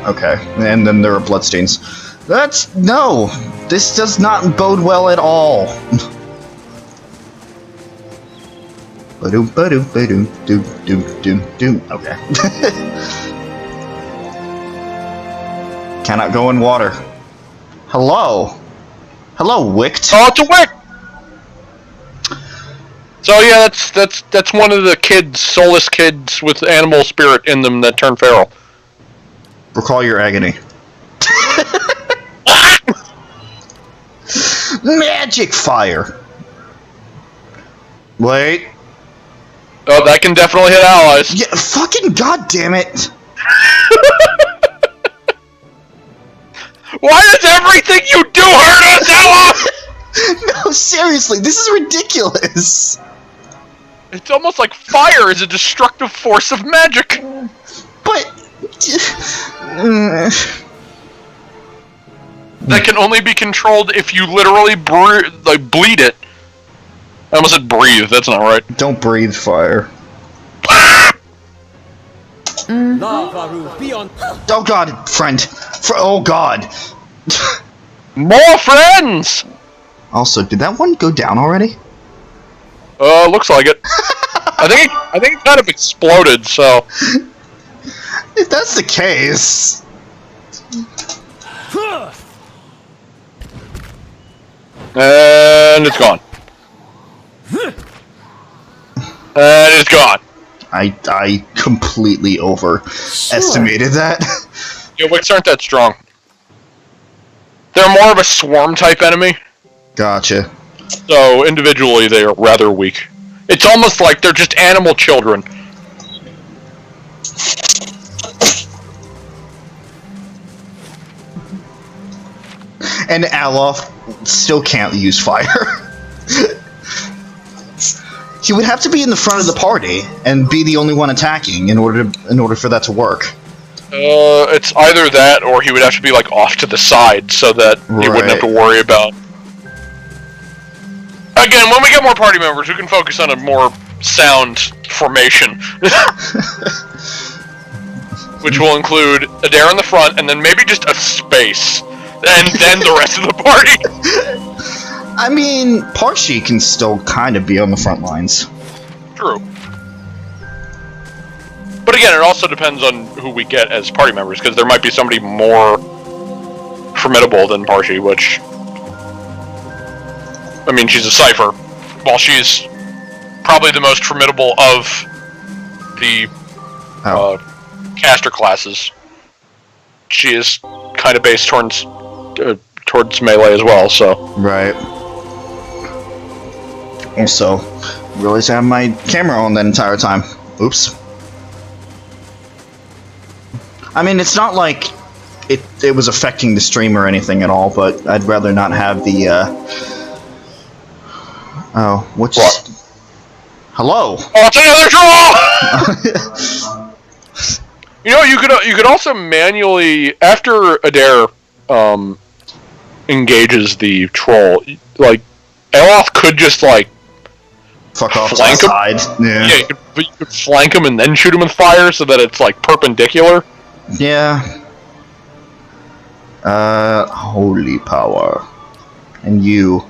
Okay, and then there are bloodstains. No! This does not bode well at all. Ba-doom, ba-doom, ba-doom, doom, doom, doom, doom. Okay. Cannot go in water. Hello? Hello, Wicked. Oh, it's a wick! So yeah, that's one of the kids, soulless kids with animal spirit in them that turn feral. Recall your agony. Magic fire. Wait. Oh, that can definitely hit allies. Yeah, fucking goddamn it! Why does everything you do hurt us, Ella? No, seriously, this is ridiculous. It's almost like fire is a destructive force of magic. But... That can only be controlled if you literally bleed it. I almost said breathe, that's not right. Don't breathe fire. Oh god, friend. Oh god. More friends! Also, did that one go down already? Looks like it. I think it kind of exploded, so... If that's the case... And it's gone. And it's gone. I completely overestimated that. Yeah, wicks aren't that strong. They're more of a swarm-type enemy, Gotcha. so individually they are rather weak. It's almost like they're just animal children. And Alof still can't use fire. He would have to be in the front of the party and be the only one attacking in order for that to work. It's either that, or he would have to be, like, off to the side, so that you wouldn't have to worry about... Again, when we get more party members, we can focus on a more sound formation. Which will include Adair in the front, and then maybe just a space. And then the rest of the party! I mean, Parshi can still kind of be on the front lines. True. But again, it also depends on who we get as party members, because there might be somebody more formidable than Parshi, which... I mean, she's a Cypher. While she's probably the most formidable of the caster classes, she is kind of based towards melee as well, so... Right. Also, realized I have my camera on that entire time. Oops. I mean, it's not like it was affecting the stream or anything at all, but I'd rather not have the, Oh, what? Hello? Oh, it's another draw! You know, you could also manually, after Adair, engages the troll, like, Eloth could just, like, fuck off flank to him. the side. Yeah. Yeah, you could flank him and then shoot him with fire so that it's, like, perpendicular. Yeah. Holy power. And you.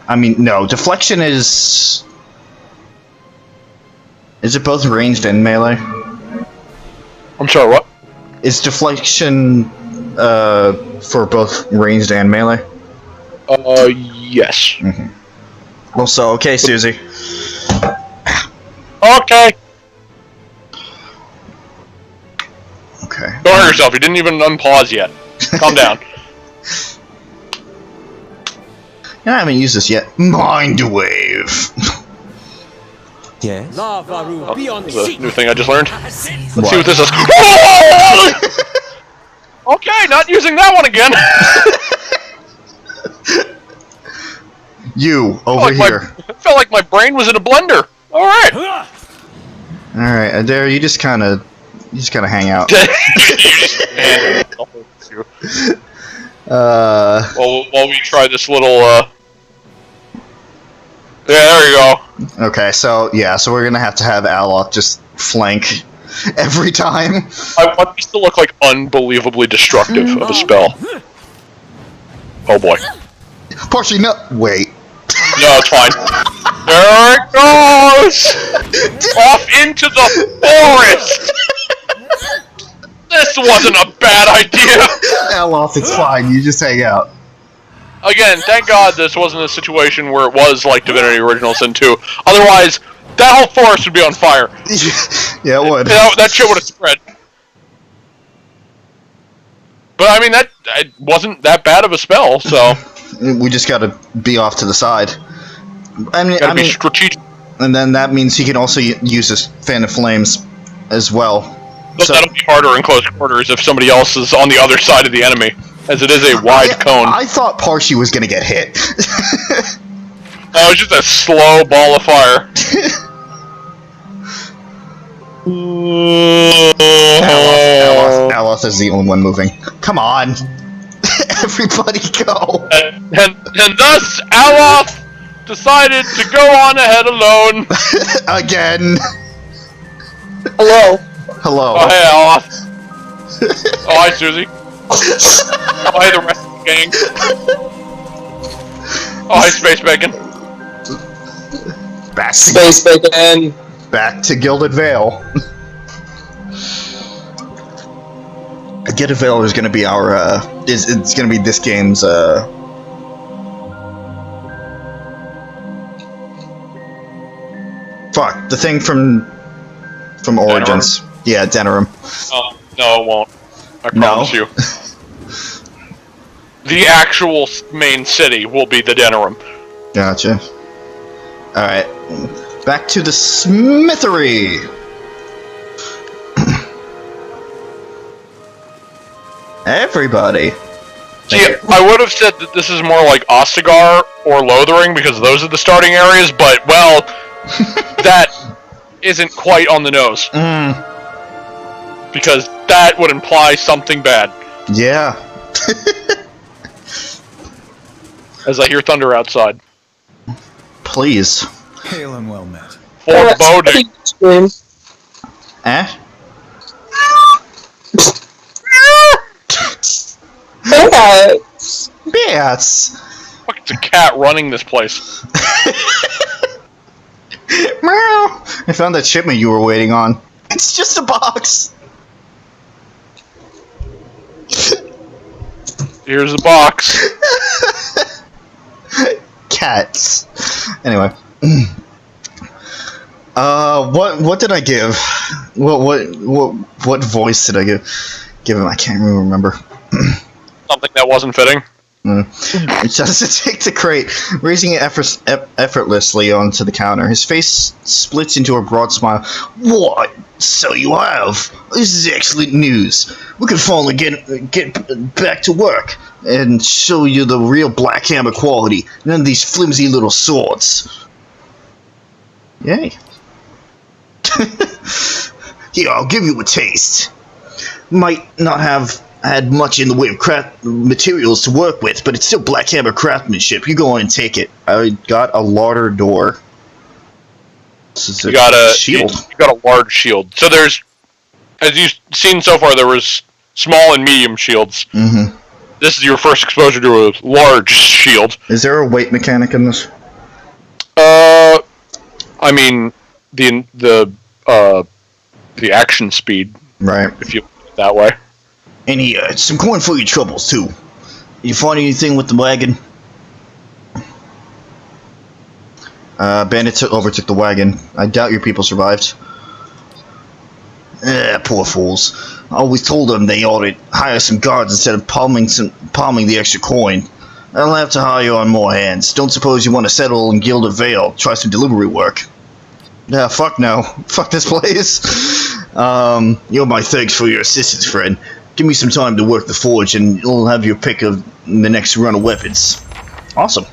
I mean, no, deflection is... Is it both ranged and melee? I'm sorry, what? Is deflection, for both ranged and melee? Yes. Mm-hmm. Also, okay, Suzie. Okay. Okay. Don't hurt yourself, you didn't even unpause yet. Calm down. I haven't used this yet. Mind Wave! Yes? Oh, this is a new thing I just learned. Let's see what this is. Okay, not using that one again. You, over here. I felt like my brain was in a blender. Alright. Alright, Adair, you just kinda hang out. While we try this little, yeah, there you go. Okay, so we're gonna have to have Aloth just flank every time. I want this to look like unbelievably destructive of a spell. Oh boy. Partially, no. Wait. No, it's fine. There it goes! Off into the forest! This wasn't a bad idea! Aloth, it's fine. You just hang out. Again, thank God this wasn't a situation where it was like Divinity Original Sin 2. Otherwise, that whole forest would be on fire. Yeah, it would. That shit would have spread. But But I mean, that it wasn't that bad of a spell, so We just gotta be off to the side. gotta be strategic. And then that means he can also use his fan of flames as well. But that'll be harder in close quarters if somebody else is on the other side of the enemy, as it is a wide cone. I thought Parshi was gonna get hit. Oh, it's just a slow ball of fire. Aloth is the only one moving. Come on! Everybody go! And thus, Aloth decided to go on ahead alone. Again! Hello. Hello. Oh, hey, Aloth. Oh, hi, Suzie. Oh, hi, the rest of the gang. Oh, hi, Space Bacon. Space Bacon. Back to Gilded Vale. Gilded Vale is gonna be our, it's gonna be this game's, fuck, the thing from Origins. Yeah, Denerim. Oh, no, it won't. I promise you. The actual main city will be the Denerim. Gotcha. Alright. Back to the smithery! Everybody! See, I would have said that this is more like Ostagar or Lothering, because those are the starting areas, but, well, that isn't quite on the nose. Because that would imply something bad. Yeah. As I hear thunder outside. Please. Hail and well met. Foreboding. Eh? Bats. Bats! Fuck, it's a cat running this place. Meow! I found that shipment you were waiting on. It's just a box! Here's the box. Cats. Anyway. What did I give? What voice did I give him? I can't really remember. Something that wasn't fitting. Just to take the crate, raising it effortlessly onto the counter. His face splits into a broad smile. What? So you have? This is excellent news. We can finally get back to work and show you the real Black Hammer quality. None of these flimsy little swords. Yay. Here, I'll give you a taste. Might not have had much in the way of craft materials to work with, but it's still Black Hammer craftsmanship. You go on and take it. I got a larder door. This is You got a shield. You got a large shield. So there's, as you've seen so far, there was small and medium shields. Mm-hmm. This is your first exposure to a large shield. Is there a weight mechanic in this? I mean, the action speed, Right. if you put it that way. And some coin for your troubles too. You find anything with the wagon? Bandits overtook the wagon. I doubt your people survived. Poor fools. I always told them they ought to hire some guards instead of palming the extra coin. I'll have to hire you on more hands. Don't suppose you want to settle in Gilded Vale, try some delivery work. Yeah, fuck no. Fuck this place. You're my thanks for your assistance, friend. Give me some time to work the forge and you'll have your pick of the next run of weapons. Awesome.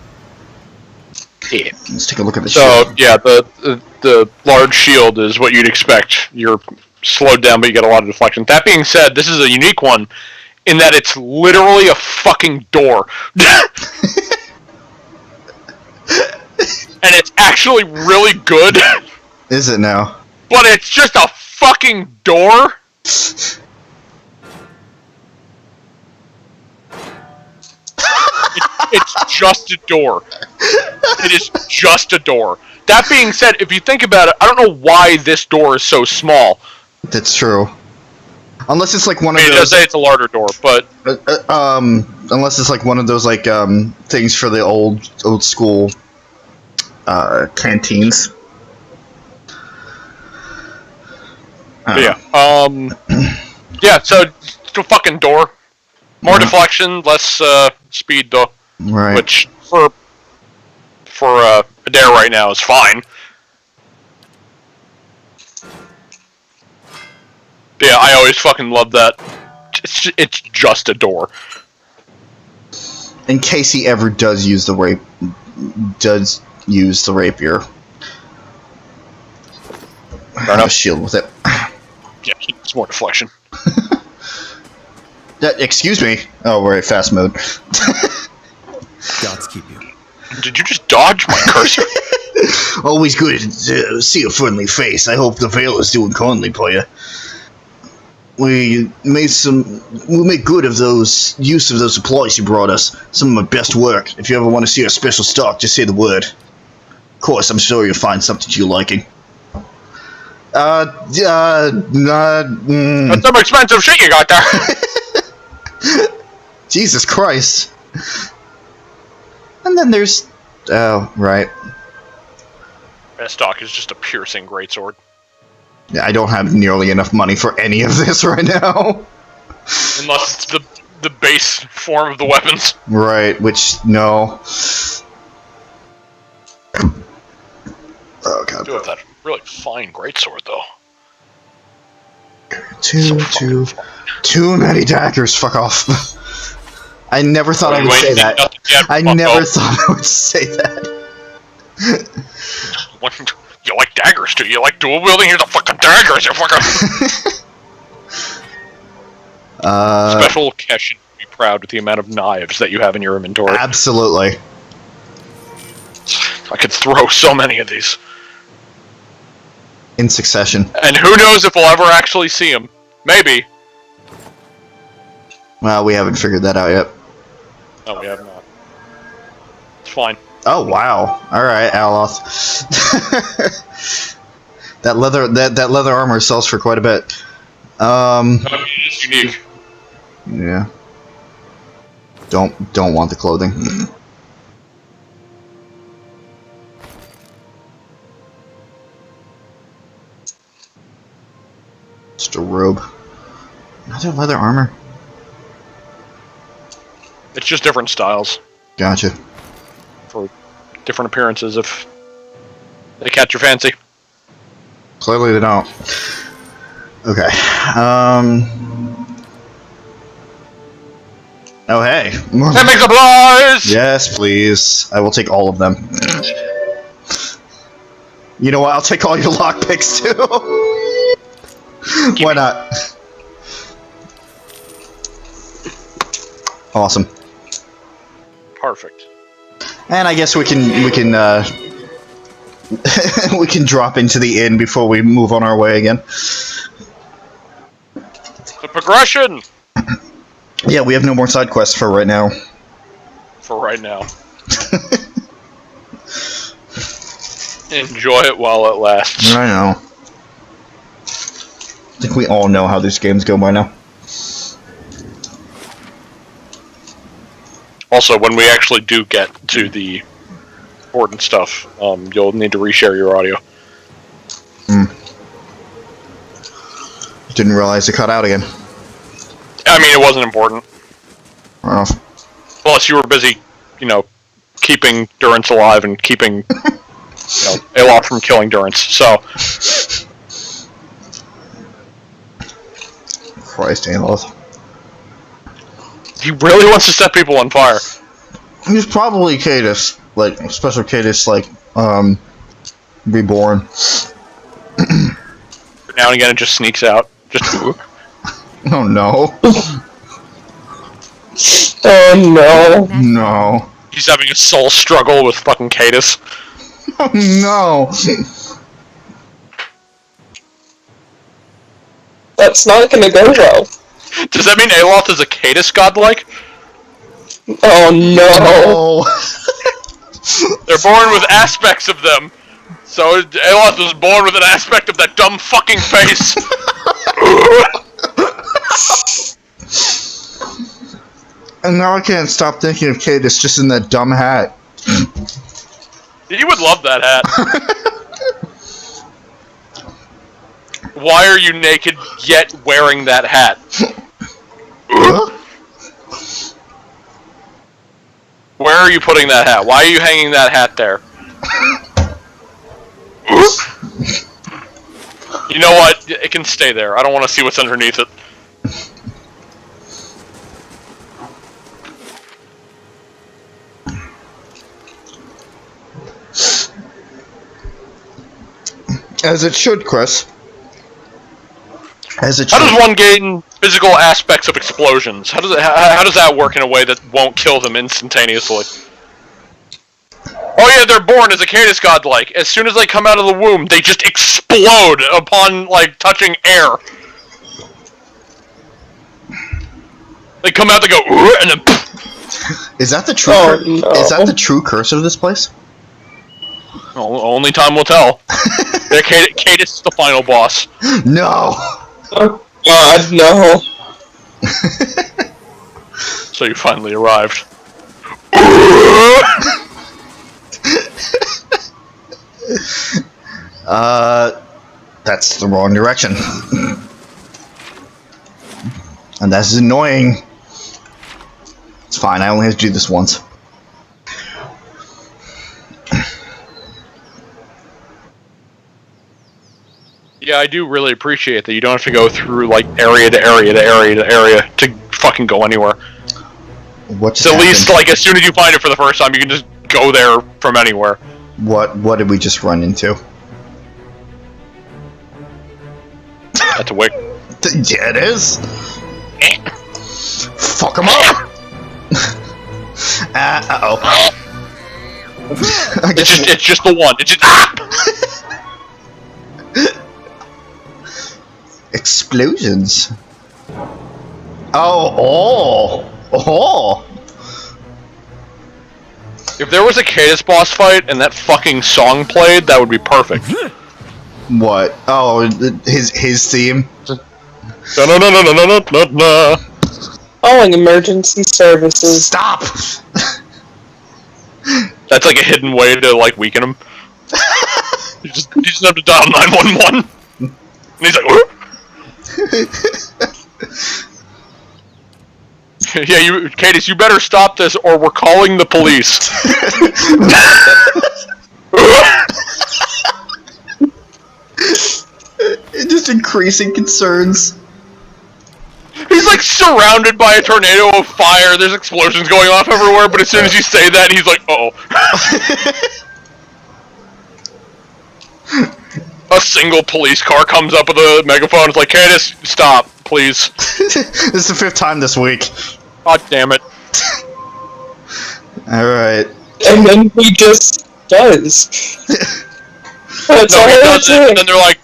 Yeah. Let's take a look at the So shield. yeah, the large shield is what you'd expect. You're slowed down, but you get a lot of deflection. That being said, this is a unique one in that it's literally a fucking door. And it's actually really good. Is it now? But it's just a fucking door. It's just a door. It is just a door. That being said, if you think about it, I don't know why this door is so small. That's true. Unless it's like one of It those. does say it's a larder door, but Unless it's like one of those like things for the old school canteens. yeah. Yeah, so it's a fucking door. More deflection, less speed though. Right. Which for Adair right now is fine. Yeah, I always fucking love that. It's just a door. In case he ever does use the rapier. Fair enough. Shield with it. Yeah, it's more deflection. Excuse me. Oh, we're at fast mode. Gods keep you. Did you just dodge my cursor? Always good to see a friendly face. I hope the Veil is doing kindly for you. We made good of use of those supplies you brought us. Some of my best work. If you ever want to see our special stock, just say the word. Of course, I'm sure you'll find something to your liking. That's some expensive shit you got there. Jesus Christ. And then there's... Oh, right. That stock is just a piercing greatsword. Yeah, I don't have nearly enough money for any of this right now. Unless it's the base form of the weapons. Right, which, no. Oh, God. Do have that really fine greatsword, though. Too many daggers, fuck off. I never thought I would say that. I never thought I would say that. You like daggers, do you? Like dual wielding? Here's a fucking daggers, you fucker! Special Kesh should be proud with the amount of knives that you have in your inventory. Absolutely. I could throw so many of these. In succession. And who knows if we'll ever actually see them. Maybe. Well, we haven't figured that out yet. No, we have not. It's fine. Oh wow! All right, Aloth. that leather armor sells for quite a bit. It's unique. Yeah. Don't want the clothing. Just a robe. Another leather armor. It's just different styles. Gotcha. For different appearances if they catch your fancy. Clearly they don't. Okay. Oh hey. Chemical supplies! Yes, please. I will take all of them. You know what? I'll take all your lockpicks too. Why not? Awesome. Perfect. And I guess we can we can drop into the inn before we move on our way again. The progression! Yeah, we have no more side quests for right now. For right now. Enjoy it while it lasts. I know. I think we all know how these games go by now. Also, when we actually do get to the important stuff, you'll need to reshare your audio. Didn't realize it cut out again. I mean, it wasn't important. Well, Plus, you were busy, keeping Durance alive and keeping, Aloth from killing Durance, so... Christ, Aloth. He really wants to set people on fire. He's probably Cadus, like, special Cadus, like, reborn. Now and again, it just sneaks out. Just... Oh no. Oh no. No. He's having a soul struggle with fucking Cadus. Oh no. That's not gonna go well. Does that mean Aloth is a Cadus godlike? Oh no. They're born with aspects of them. So Aloth was born with an aspect of that dumb fucking face. And now I can't stop thinking of Cadus just in that dumb hat. You would love that hat. Why are you naked yet wearing that hat? Where are you putting that hat? Why are you hanging that hat there? You know what? It can stay there. I don't want to see what's underneath it. As it should, Chris. As it should. How does one gain physical aspects of explosions? How does that work in a way that won't kill them instantaneously? Oh yeah, they're born as a Cadus godlike. As soon as they come out of the womb, they just explode upon, like, touching air. They come out, they go, "Ooh," and then poof. Is that the true? No. Is that the true curse of this place? Only time will tell. Cadus is the final boss. No. Oh God, no. So you finally arrived. That's the wrong direction. And that's annoying. It's fine, I only have to do this once. Yeah, I do really appreciate that you don't have to go through, like, area to area to area to area to fucking go anywhere. What's So at least, like, as soon as you find it for the first time, you can just go there from anywhere. What did we just run into? That's a wick. Yeah, it is. Fuck him up. Uh-oh. I guess It's just the one. It's just explosions. Oh. If there was a Cadus boss fight and that fucking song played, that would be perfect. What? Oh, his theme. Da-na-na-na-na-na-na. Calling emergency services. Stop. That's like a hidden way to, like, weaken him. You just have to dial 911. And he's like, "Whoop." Yeah, Cadus, you better stop this or we're calling the police. Just increasing concerns. He's like surrounded by a tornado of fire, there's explosions going off everywhere, but as soon as you say that, he's like, uh-oh. A single police car comes up with a megaphone, it's like, Cadus, stop, please. This is the 5th time this week. God damn it. Alright. And then he just does. That's No, all he I does it, do. and then they're like,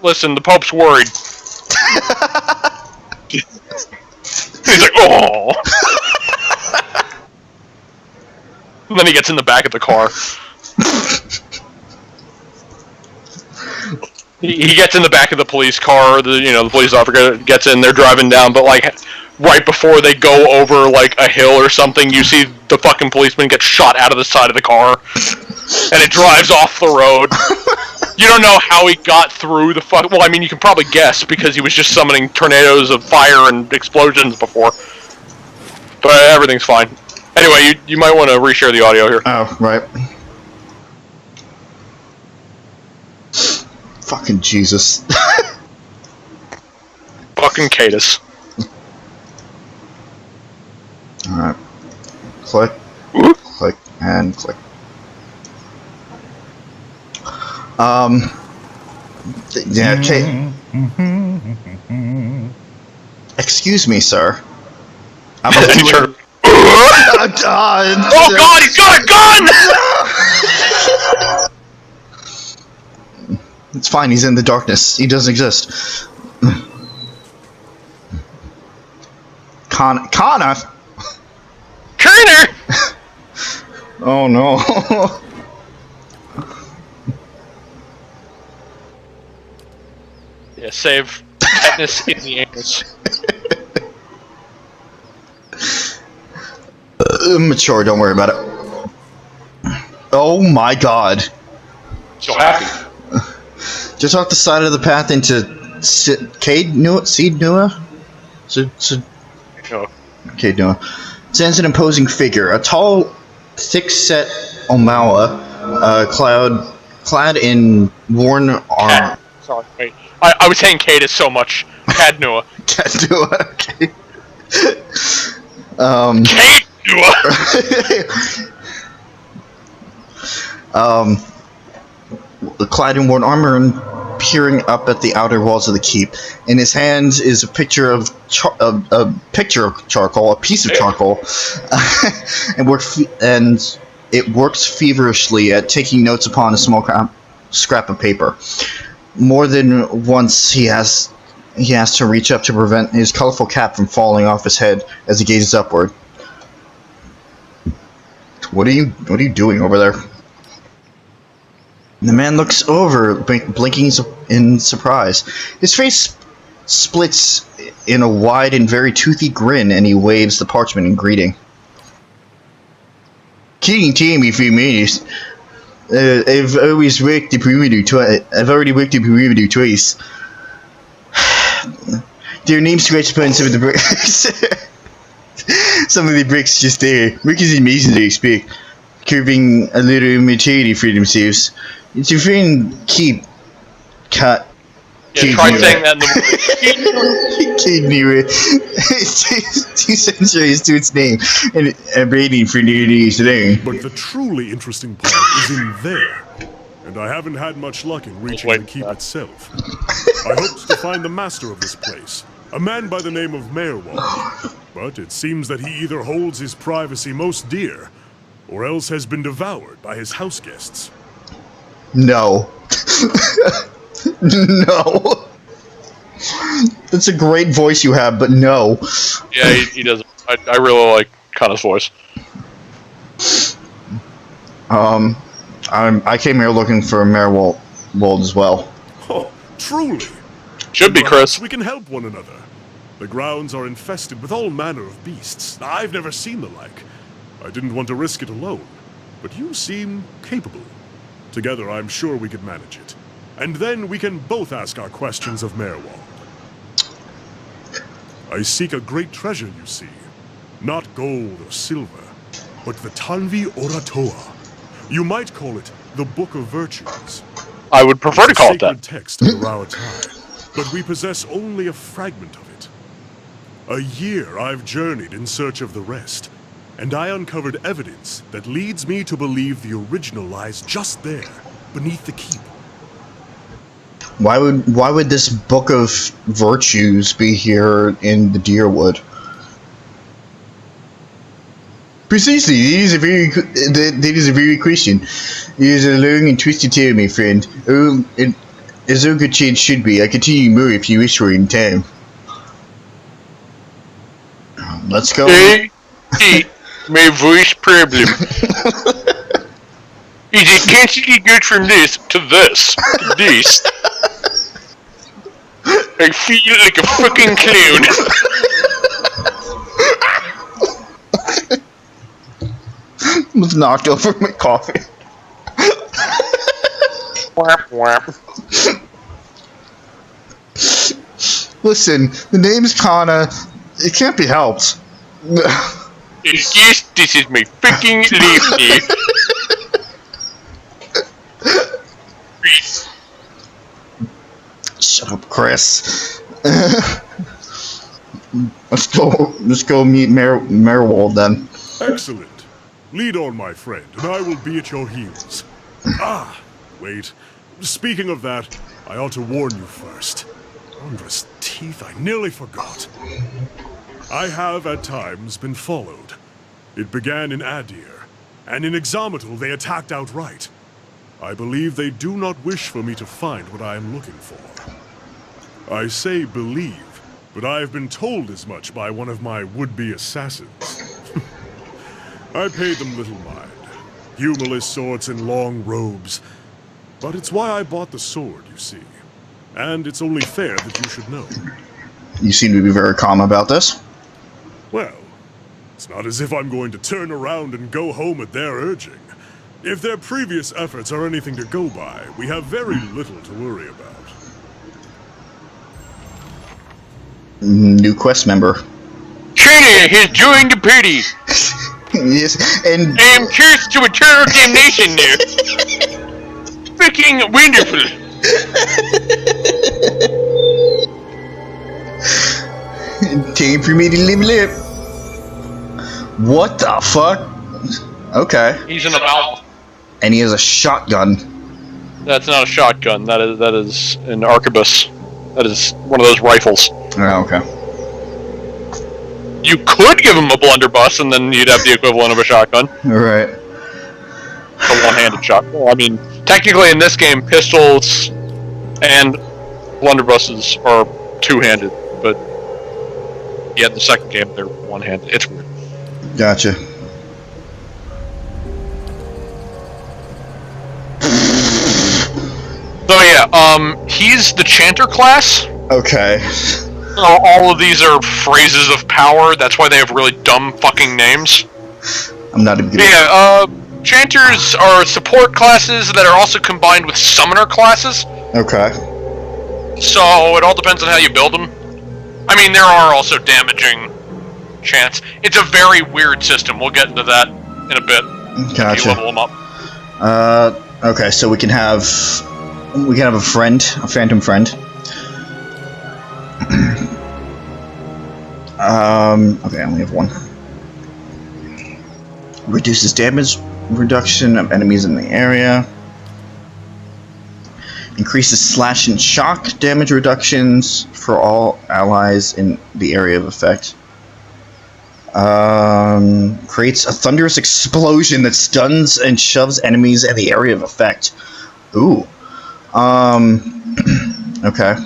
listen, the Pope's worried. He's like, oh. And then he gets in the back of the car. He gets in the back of the police car. The police officer gets in. They're driving down, but like right before they go over like a hill or something, you see the fucking policeman get shot out of the side of the car, and it drives off the road. You don't know how he got through the fuck. Well, I mean, you can probably guess because he was just summoning tornadoes of fire and explosions before. But everything's fine. Anyway, you might want to reshare the audio here. Oh, right. Fucking Jesus. Fucking Cadus. Alright. Click. Click. And click. Yeah, okay. Excuse me, sir. I'm And he turned- oh God, he's got a gun! It's fine, he's in the darkness. He doesn't exist. Connor! Kerner! Oh no. Yeah, save tetanus in the anus. Mature, don't worry about it. Oh my god. So happy. Just off the side of the path into Cade Nua? Oh. Cade Nua. Stands an imposing figure. A tall thick-set Omawa, clad in worn armor. Sorry, wait. I was saying Cadus so much. Cadnua. Cadnua, okay. Clad in worn armor and peering up at the outer walls of the keep. In his hands is a picture of charcoal, a piece of charcoal, and it works feverishly at taking notes upon a small scrap of paper. More than once, he has to reach up to prevent his colorful cap from falling off his head as he gazes upward. What are you doing over there? The man looks over, blinking in surprise. His face splits in a wide and very toothy grin, and he waves the parchment in greeting. King Tammy for minutes. I've already worked the perimeter twice. Their names scratched upon some of the bricks. Some of the bricks just there. Workers and masons, I expect, curving a little maturity for themselves. It's your friend Keep Cut. Yeah, try saying that in the movie. 2 centuries to its name, and rating for nearly today. But the truly interesting part is in there, and I haven't had much luck in reaching the keep itself. I hoped to find the master of this place, a man by the name of Merwald, but it seems that he either holds his privacy most dear, or else has been devoured by his house guests. No. No. That's a great voice you have, but no. Yeah, he does. I really like Kana's voice. I came here looking for Merwald as well. Oh, truly. Should be, Chris. We can help one another. The grounds are infested with all manner of beasts. I've never seen the like. I didn't want to risk it alone, but you seem capable. Together, I'm sure we could manage it. And then we can both ask our questions of Merwald. I seek a great treasure, you see. Not gold or silver, but the Tanvi Oratoa. You might call it the Book of Virtues. I would prefer to call it that. Sacred text of our time, but we possess only a fragment of it. A year I've journeyed in search of the rest, and I uncovered evidence that leads me to believe the original lies just there, beneath the keep. Why would this Book of Virtues be here in the Deerwood? Precisely, that is a very question. It is a long and twisted tale, my friend. As all good chance should be. I can tell you more if you wish for in time. Let's go. My voice problem. Is it constantly good from this to this to this? I feel like a fucking clown. Was knocked over my coffee. Whap whap. Listen, the name's Kana. It can't be helped. Yes, this is my fucking leaf. Shut up, Chris. Let's go meet Merwald then. Excellent. Lead on, my friend, and I will be at your heels. Ah, wait. Speaking of that, I ought to warn you first. Wondrous teeth, I nearly forgot. I have, at times, been followed. It began in Adir, and in Exometal they attacked outright. I believe they do not wish for me to find what I am looking for. I say believe, but I have been told as much by one of my would-be assassins. I paid them little mind. Humorless sorts in long robes. But it's why I bought the sword, you see. And it's only fair that you should know. You seem to be very calm about this. Well, it's not as if I'm going to turn around and go home at their urging. If their previous efforts are anything to go by, we have very little to worry about. New quest member. Trina has joined the party. Yes, and I am cursed to eternal damnation there. Freaking wonderful. time for me to live. What the fuck? Okay. He's in a mouth. And he has a shotgun. That's not a shotgun. That is an arquebus. That is one of those rifles. Oh, okay. You could give him a blunderbuss, and then you'd have the equivalent of a shotgun. Alright. A one-handed shotgun. Well, I mean, technically in this game, pistols and blunderbusses are two-handed, but yeah, in the second game they're one-handed. It's weird. Gotcha. So yeah, he's the chanter class. Okay. All of these are phrases of power. That's why they have really dumb fucking names. I'm not even good. Yeah, chanters are support classes that are also combined with summoner classes. Okay. So it all depends on how you build them. I mean, there are also damaging chants. It's a very weird system. We'll get into that in a bit. Gotcha. You level them up. Okay, so we can have a friend, a phantom friend. Okay, I only have one. Reduces damage reduction of enemies in the area. Increases slash and shock damage reductions for all allies in the area of effect. Creates a thunderous explosion that stuns and shoves enemies in the area of effect. Ooh. Okay.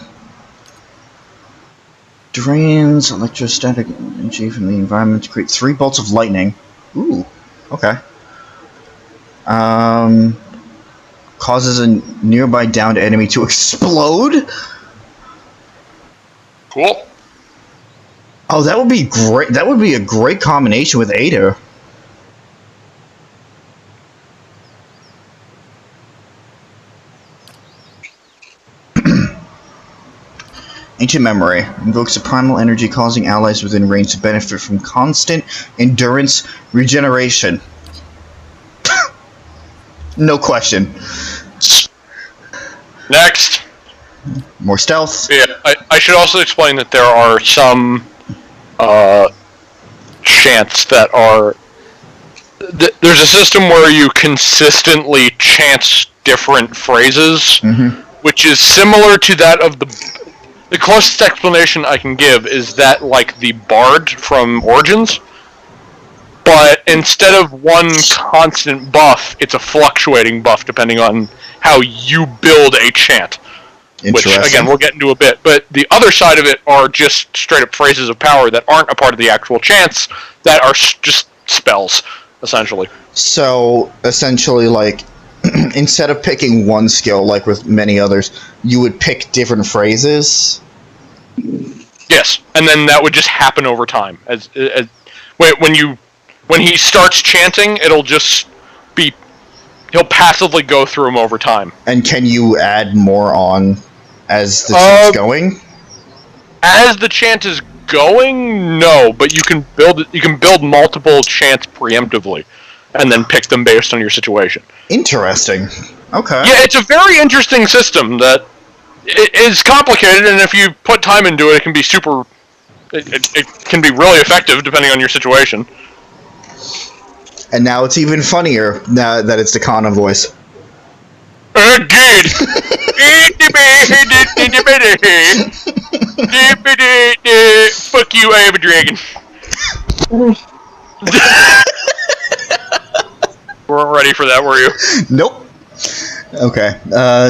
Drains electrostatic energy from the environment to create 3 bolts of lightning. Ooh. Okay. Causes a nearby downed enemy to explode? Cool. Oh, that would be great. That would be a great combination with Ada. Ancient Memory. Invokes a primal energy causing allies within range to benefit from constant endurance regeneration. No question. Next. More stealth. Yeah, I should also explain that there are some chants that are... There's a system where you consistently chant different phrases, which is similar to that of the closest explanation I can give is that like the Bard from Origins, but instead of one constant buff, it's a fluctuating buff depending on how you build a chant. Which, again, we'll get into a bit. But the other side of it are just straight-up phrases of power that aren't a part of the actual chants, that are just spells, essentially. So, essentially, like, instead of picking one skill, like with many others, you would pick different phrases? Yes, and then that would just happen over time. When he starts chanting, it'll just be... He'll passively go through them over time. And can you add more on as the chant's going? As the chant is going, no, but you can build multiple chants preemptively, and then pick them based on your situation. Interesting. Okay. Yeah, it's a very interesting system that is complicated, and if you put time into it, it can be super... It can be really effective, depending on your situation. And now it's even funnier now that it's the Kana voice. Good. Fuck you, I am a dragon. Weren't ready for that, were you? Nope. Okay.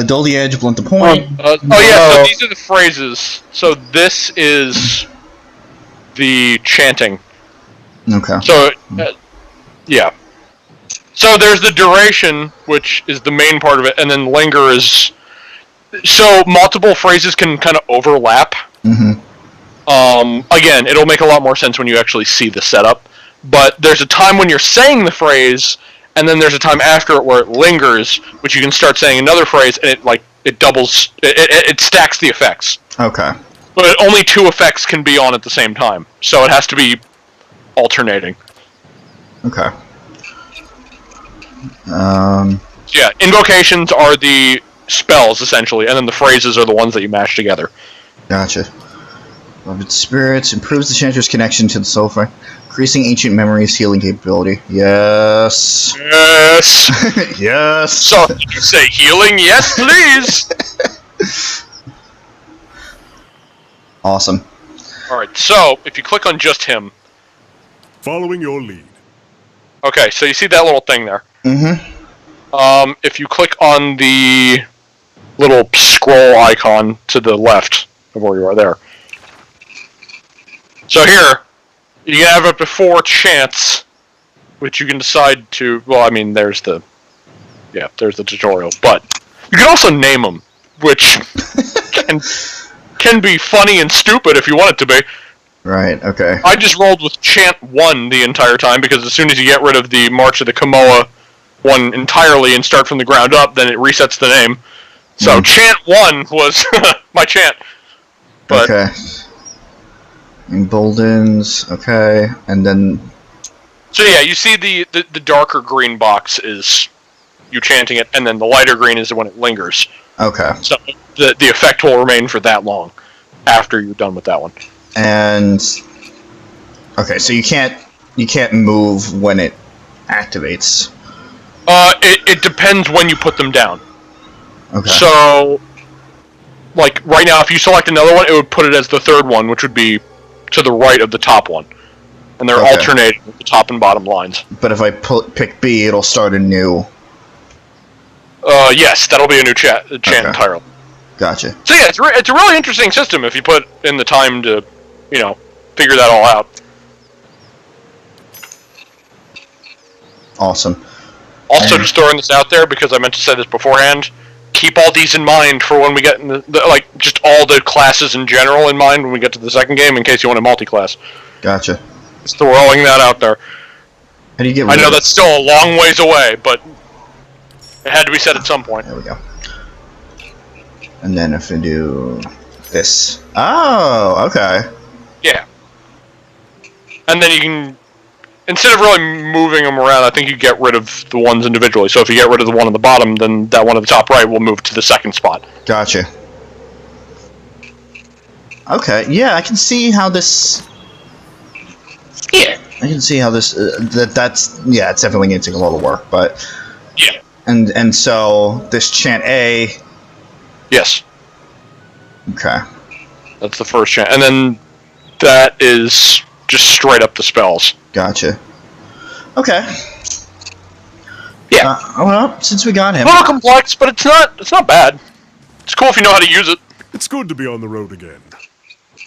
Dull the edge, blunt the point. So these are the phrases. So this is the chanting. Okay. So... yeah. So there's the duration, which is the main part of it, and then linger is... So multiple phrases can kind of overlap. Again, it'll make a lot more sense when you actually see the setup. But there's a time when you're saying the phrase, and then there's a time after it where it lingers, which you can start saying another phrase, and it doubles... It stacks the effects. Okay. But only 2 effects can be on at the same time, so it has to be alternating. Okay. Yeah, invocations are the spells, essentially, and then the phrases are the ones that you mash together. Gotcha. Beloved Spirits improves the Chanter's connection to the soul fire, increasing ancient memories healing capability. Yes. Yes! Yes. So, did you say healing? Yes, please! Awesome. Alright, so, if you click on just him... Following your lead. Okay, so you see that little thing there. Mm-hmm. If you click on the little scroll icon to the left of where you are there. So here, you can have up to 4 chants, which you can decide to, well, I mean, there's the tutorial, but you can also name them, which can be funny and stupid if you want it to be. Right, okay. I just rolled with chant 1 the entire time, because as soon as you get rid of the March of the Kamoa one entirely and start from the ground up, then it resets the name. So chant 1 was my chant. But, okay. Emboldens, okay, and then... So yeah, you see the darker green box is you chanting it, and then the lighter green is when it lingers. Okay. So the effect will remain for that long after you're done with that one. And... Okay, so you can't move when it activates. It depends when you put them down. Okay. So, like, right now, if you select another one, it would put it as the third one, which would be to the right of the top one. And they're alternating with the top and bottom lines. But if I pick B, it'll start a new... Yes, that'll be a new chant entirely. Gotcha. So yeah, it's a really interesting system if you put in the time to, figure that all out. Awesome. Also, just throwing this out there, because I meant to say this beforehand, keep all these in mind for when we get in just all the classes in general in mind when we get to the second game, in case you want a multi-class. Gotcha. Just throwing that out there. How do you get I know that's still a long ways away, but it had to be said at some point. There we go. And then if I do this... Oh, okay. Yeah. And then you can... Instead of really moving them around, I think you get rid of the ones individually. So if you get rid of the one on the bottom, then that one at the top right will move to the second spot. Gotcha. Okay, yeah, I can see how this... Yeah. I can see how this... that's... Yeah, it's definitely going to take a lot of work, but... Yeah. And so, this chant A... Yes. Okay. That's the first chant. And then that is just straight up the spells. Gotcha. Okay. Yeah. Well, since we got him... A little complex, but it's not bad. It's cool if you know how to use it. It's good to be on the road again.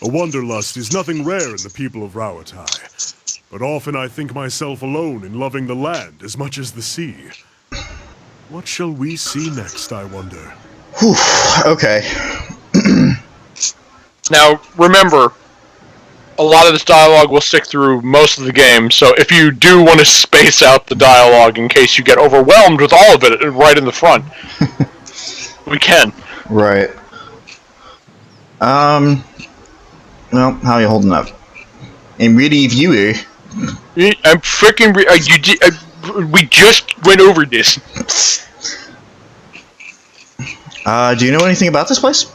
A wanderlust is nothing rare in the people of Rawatai, but often I think myself alone in loving the land as much as the sea. What shall we see next, I wonder? Whew, okay. Now, remember, a lot of this dialogue will stick through most of the game, so if you do want to space out the dialogue in case you get overwhelmed with all of it right in the front, we can. Right. Well, how are you holding up? I'm ready, viewer. I'm freaking. We just went over this. Do you know anything about this place?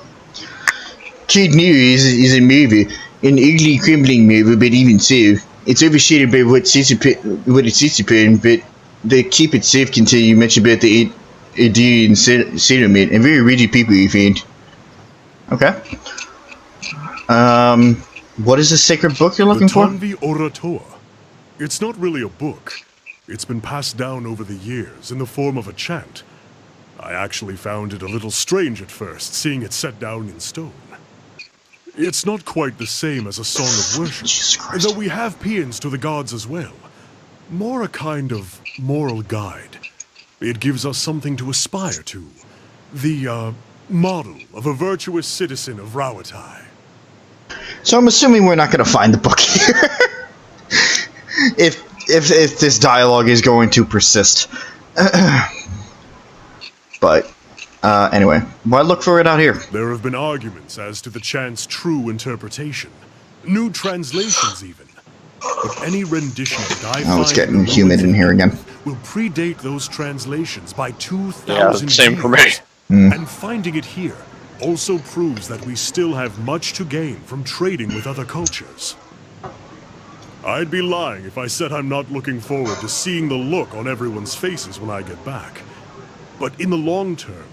Kid New is a movie, an ugly, crumbling movie, but even so, it's overshadowed by what it sits upon, but the keep it safe continue much about the Adrian settlement, and very rigid people you find. Okay. What is this sacred book you're looking for? The Tanvi Oratoa. It's not really a book. It's been passed down over the years in the form of a chant. I actually found it a little strange at first, seeing it set down in stone. It's not quite the same as a song of worship, though we have paeans to the gods as well. More a kind of moral guide. It gives us something to aspire to. The, model of a virtuous citizen of Rawatai. So I'm assuming we're not going to find the book here. if this dialogue is going to persist. But, anyway, why look for it out here? There have been arguments as to the chant's true interpretation. New translations, even. But any rendition that I Oh, it's find getting in the humid in here again. will predate those translations by 2,000 Yeah, same for me. years. And finding it here also proves that we still have much to gain from trading with other cultures. I'd be lying if I said I'm not looking forward to seeing the look on everyone's faces when I get back. But in the long term,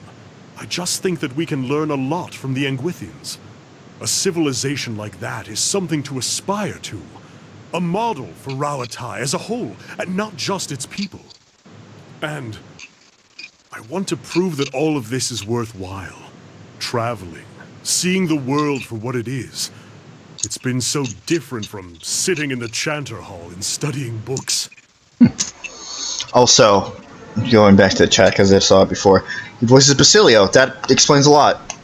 I just think that we can learn a lot from the Engwithians. A civilization like that is something to aspire to. A model for Rauatai as a whole, and not just its people. And I want to prove that all of this is worthwhile. Traveling, seeing the world for what it is. It's been so different from sitting in the Chanter Hall and studying books. Also, going back to the chat because I saw it before, your voice is Basilio. That explains a lot.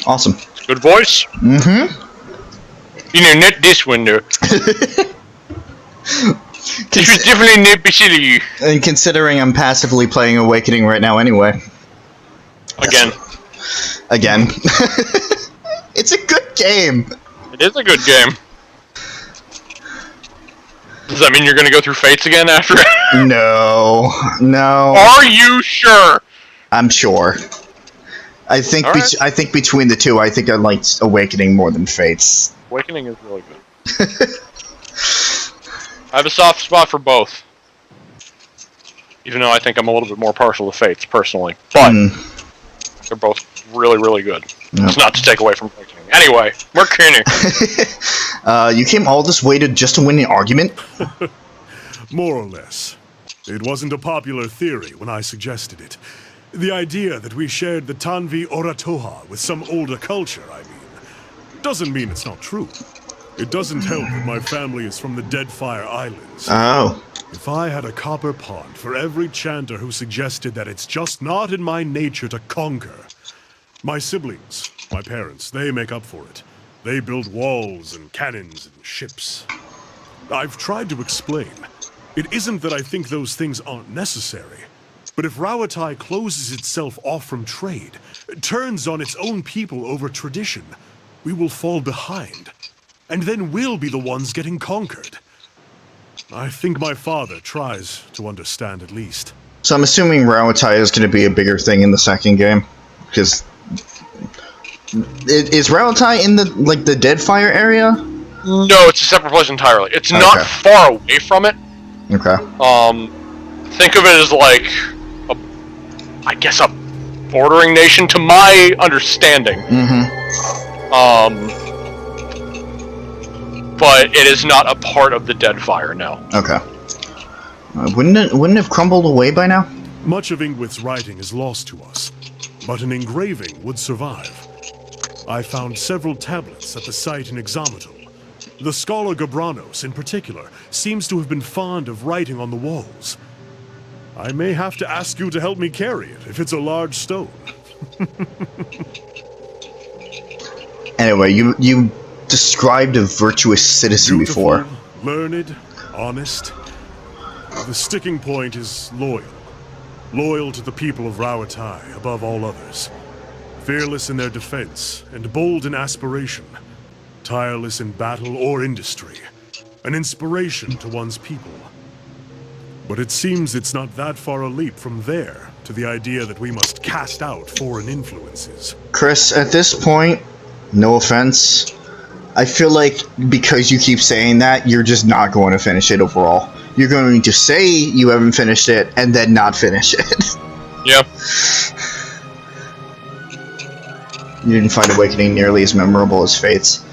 Awesome. Good voice. Mm-hmm. You know, not this one though. This was definitely not Basilio. And considering I'm passively playing Awakening right now anyway. Again. Again. It's a good game. It is a good game. Does that mean you're gonna go through Fates again after it? No. Are you sure? I'm sure. I think Alright. I think between the two, I think I like Awakening more than Fates. Awakening is really good. I have a soft spot for both. Even though I think I'm a little bit more partial to Fates, personally. But they're both really, really good. Yep. It's not to take away from Awakening. Anyway, we're kidding. You came all this way just to win the argument? More or less. It wasn't a popular theory when I suggested it. The idea that we shared the Tanvi Oratoha with some older culture, I mean, doesn't mean it's not true. It doesn't help that my family is from the Deadfire Islands. Oh. If I had a copper pond for every chanter who suggested that it's just not in my nature to conquer, my siblings, my parents, they make up for it. They build walls and cannons and ships. I've tried to explain. It isn't that I think those things aren't necessary. But if Rauatai closes itself off from trade, turns on its own people over tradition, we will fall behind. And then we'll be the ones getting conquered. I think my father tries to understand at least. So I'm assuming Rauatai is going to be a bigger thing in the second game, because is Rauatai in the Deadfire area? No, it's a separate place entirely. It's not Okay. far away from it. Okay. Think of it as like, I guess a bordering nation, to my understanding. But it is not a part of the Deadfire, no. Okay. Wouldn't it have crumbled away by now? Much of Ingwith's writing is lost to us, but an engraving would survive. I found several tablets at the site in Exometal. The scholar Gabranos, in particular, seems to have been fond of writing on the walls. I may have to ask you to help me carry it, if it's a large stone. Anyway, you described a virtuous citizen Beautiful, before. learned, honest. The sticking point is loyal. Loyal to the people of Rauatai above all others. Fearless in their defense, and bold in aspiration. Tireless in battle or industry. An inspiration to one's people. But it seems it's not that far a leap from there to the idea that we must cast out foreign influences. Chris, at this point, no offense, I feel like because you keep saying that, you're just not going to finish it overall. You're going to say you haven't finished it, and then not finish it. Yep. You didn't find Awakening nearly as memorable as Fates.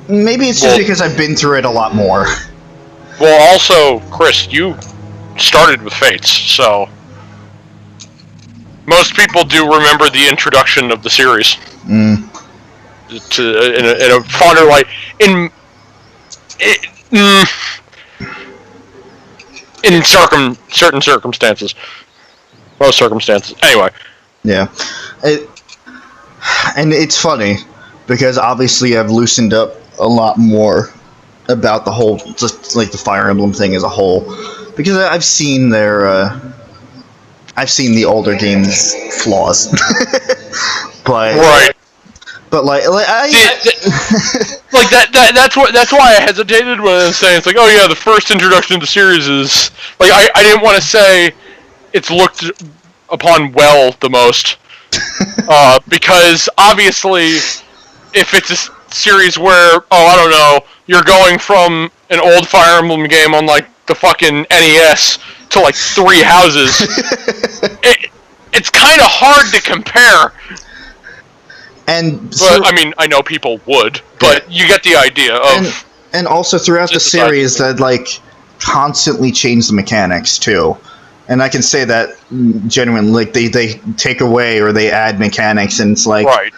Maybe it's just because I've been through it a lot more. Well, also, Chris, you started with Fates, so most people do remember the introduction of the series. In a fonder light. In certain circumstances. Most circumstances. Anyway. Yeah. And it's funny, because obviously I've loosened up a lot more about the whole, just like the Fire Emblem thing as a whole, because I've seen I've seen the older games' flaws. But But like that's why I hesitated when I was saying it's like, oh yeah, the first introduction to the series is like I didn't want to say it's looked upon well the most, because obviously if it's a series where I don't know, you're going from an old Fire Emblem game on like the fucking NES to like Three Houses, it's kind of hard to compare. But I mean, I know people would, but you get the idea of. And also throughout the series, that like constantly change the mechanics too, and I can say that genuinely, like they take away or they add mechanics, and it's like right.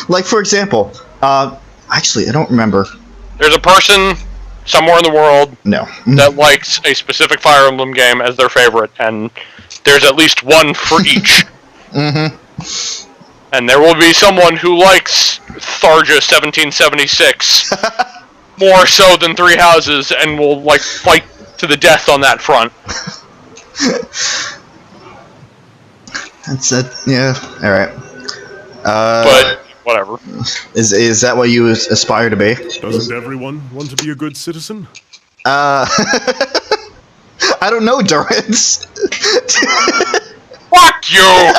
Like for example, actually I don't remember. There's a person somewhere in the world that Mm-hmm. likes a specific Fire Emblem game as their favorite, and there's at least one for each. Mm-hmm. And there will be someone who likes Tharja 1776 more so than Three Houses, and will like fight to the death on that front. That's it. Yeah. All right. But whatever. Is that what you aspire to be? Doesn't everyone want to be a good citizen? I don't know, Dorrance. Fuck you!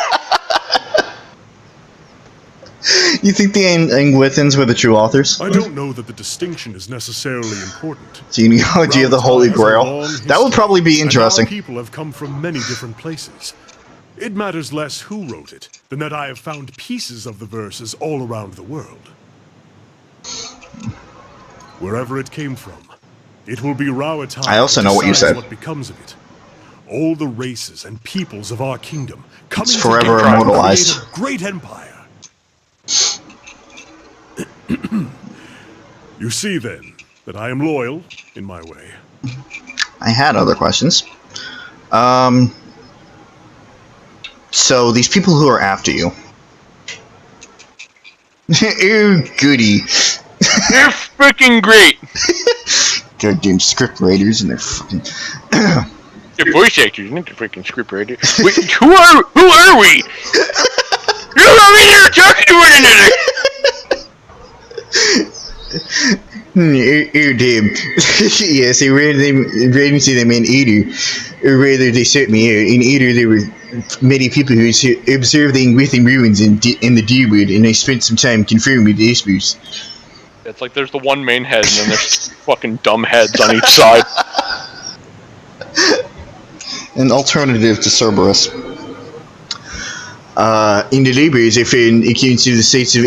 You think the Angwithans were the true authors? I don't know that the distinction is necessarily important. Do you have the Holy Grail? That would probably be interesting. And our people have come from many different places. It matters less who wrote it than that I have found pieces of the verses all around the world. Wherever it came from, it will be Rauatai. I also know what you said. What becomes of it. All the races and peoples of our kingdom coming It's forever together to immortalized. create a great empire. You see, then, that I am loyal in my way. I had other questions. So these people who are after you. Ew, goody. They're freaking great. Goddamn script writers and they're fucking. They're voice actors, not the freaking script writer. Wait, who are we? You're over here talking to one another. Oh damn. Yes, I ran into them in Edu. Or rather, they sent me out. In Edu, there were many people who observed the Ingwithan ruins in the Deerwood, and I spent some time confirming the disputes. It's like there's the one main head, and then there's fucking dumb heads on each side. An alternative to Cerberus. In the libraries, I found it came to the states of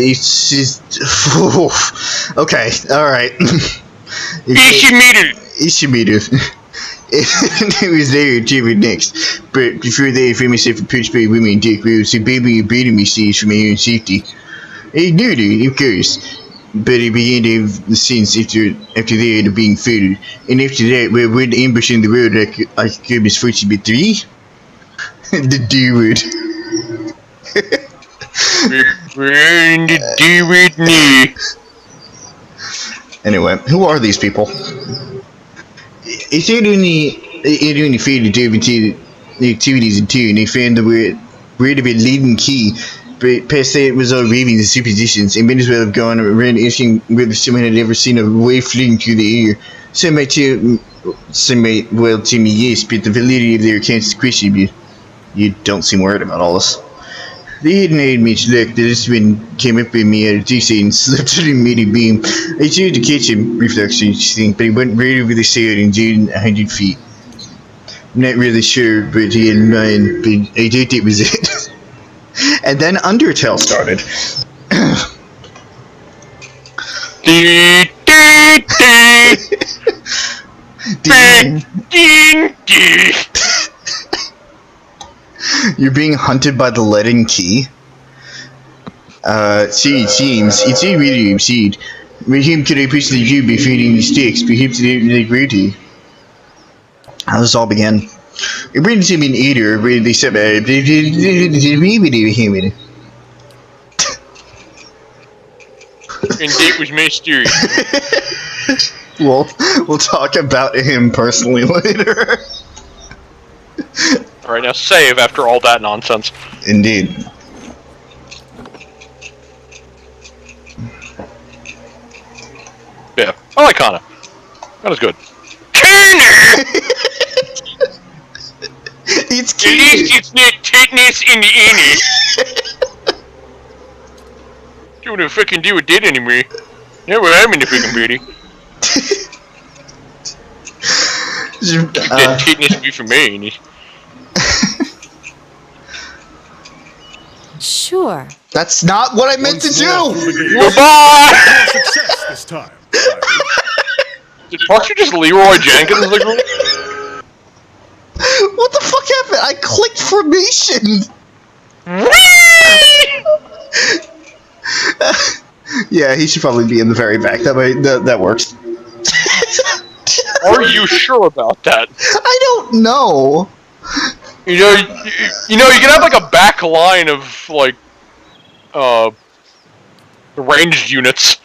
okay, alright. Ishimiru. It was there David next, but before that I found myself approached by a woman in dark robes who begged me abandon my stage for my own safety. I ignored her, of course, but I began to have the sense after that of being furthered, and after that, well, one ambush in the road I could grab his fortune with 3? The D-word. We're in the D with me. Anyway, who are these people? If they're only afraid to dive into the activities in town, they found the word of a leading key, but past that it was all ravings and superstitions, and might as well have gone around asking whether someone had ever seen a wave flying through the air. Some might well tell me yes, but the validity of their accounts is questionable. You don't seem worried about all this. They hadn't had much luck. The husband came up with me out of distance and slipped through the middle beam. I tried to catch him, reflex thing, but he went right over the side and down 100 feet. I'm not really sure, but he had in mind, but I thought it was it. And then Undertale started. You're being hunted by the leaden key? See, it seems. It's really absurd. With him could I possibly do by feeding mistakes, perhaps they don't like rarity. How does this all begin? It brings him an eater, where they said, and it was mysterious. We'll talk about him personally later. Alright, now save after all that nonsense. Indeed. I like Kana. Kana's good. Kana! It's At least cute. it's not tetanus in the innie. Don't fucking deal with that anymore. Never I'm in the freaking beauty. That tetanus be for me, ain't it? Sure. That's not what I meant to Once more through do. the gates. Goodbye! Success this time. I hope. Did Parker just Leroy Jenkins the group? What the fuck happened? I clicked formation. Yeah, he should probably be in the very back. That works. Are you sure about that? I don't know. You know, you can have like a back line of like, ranged units.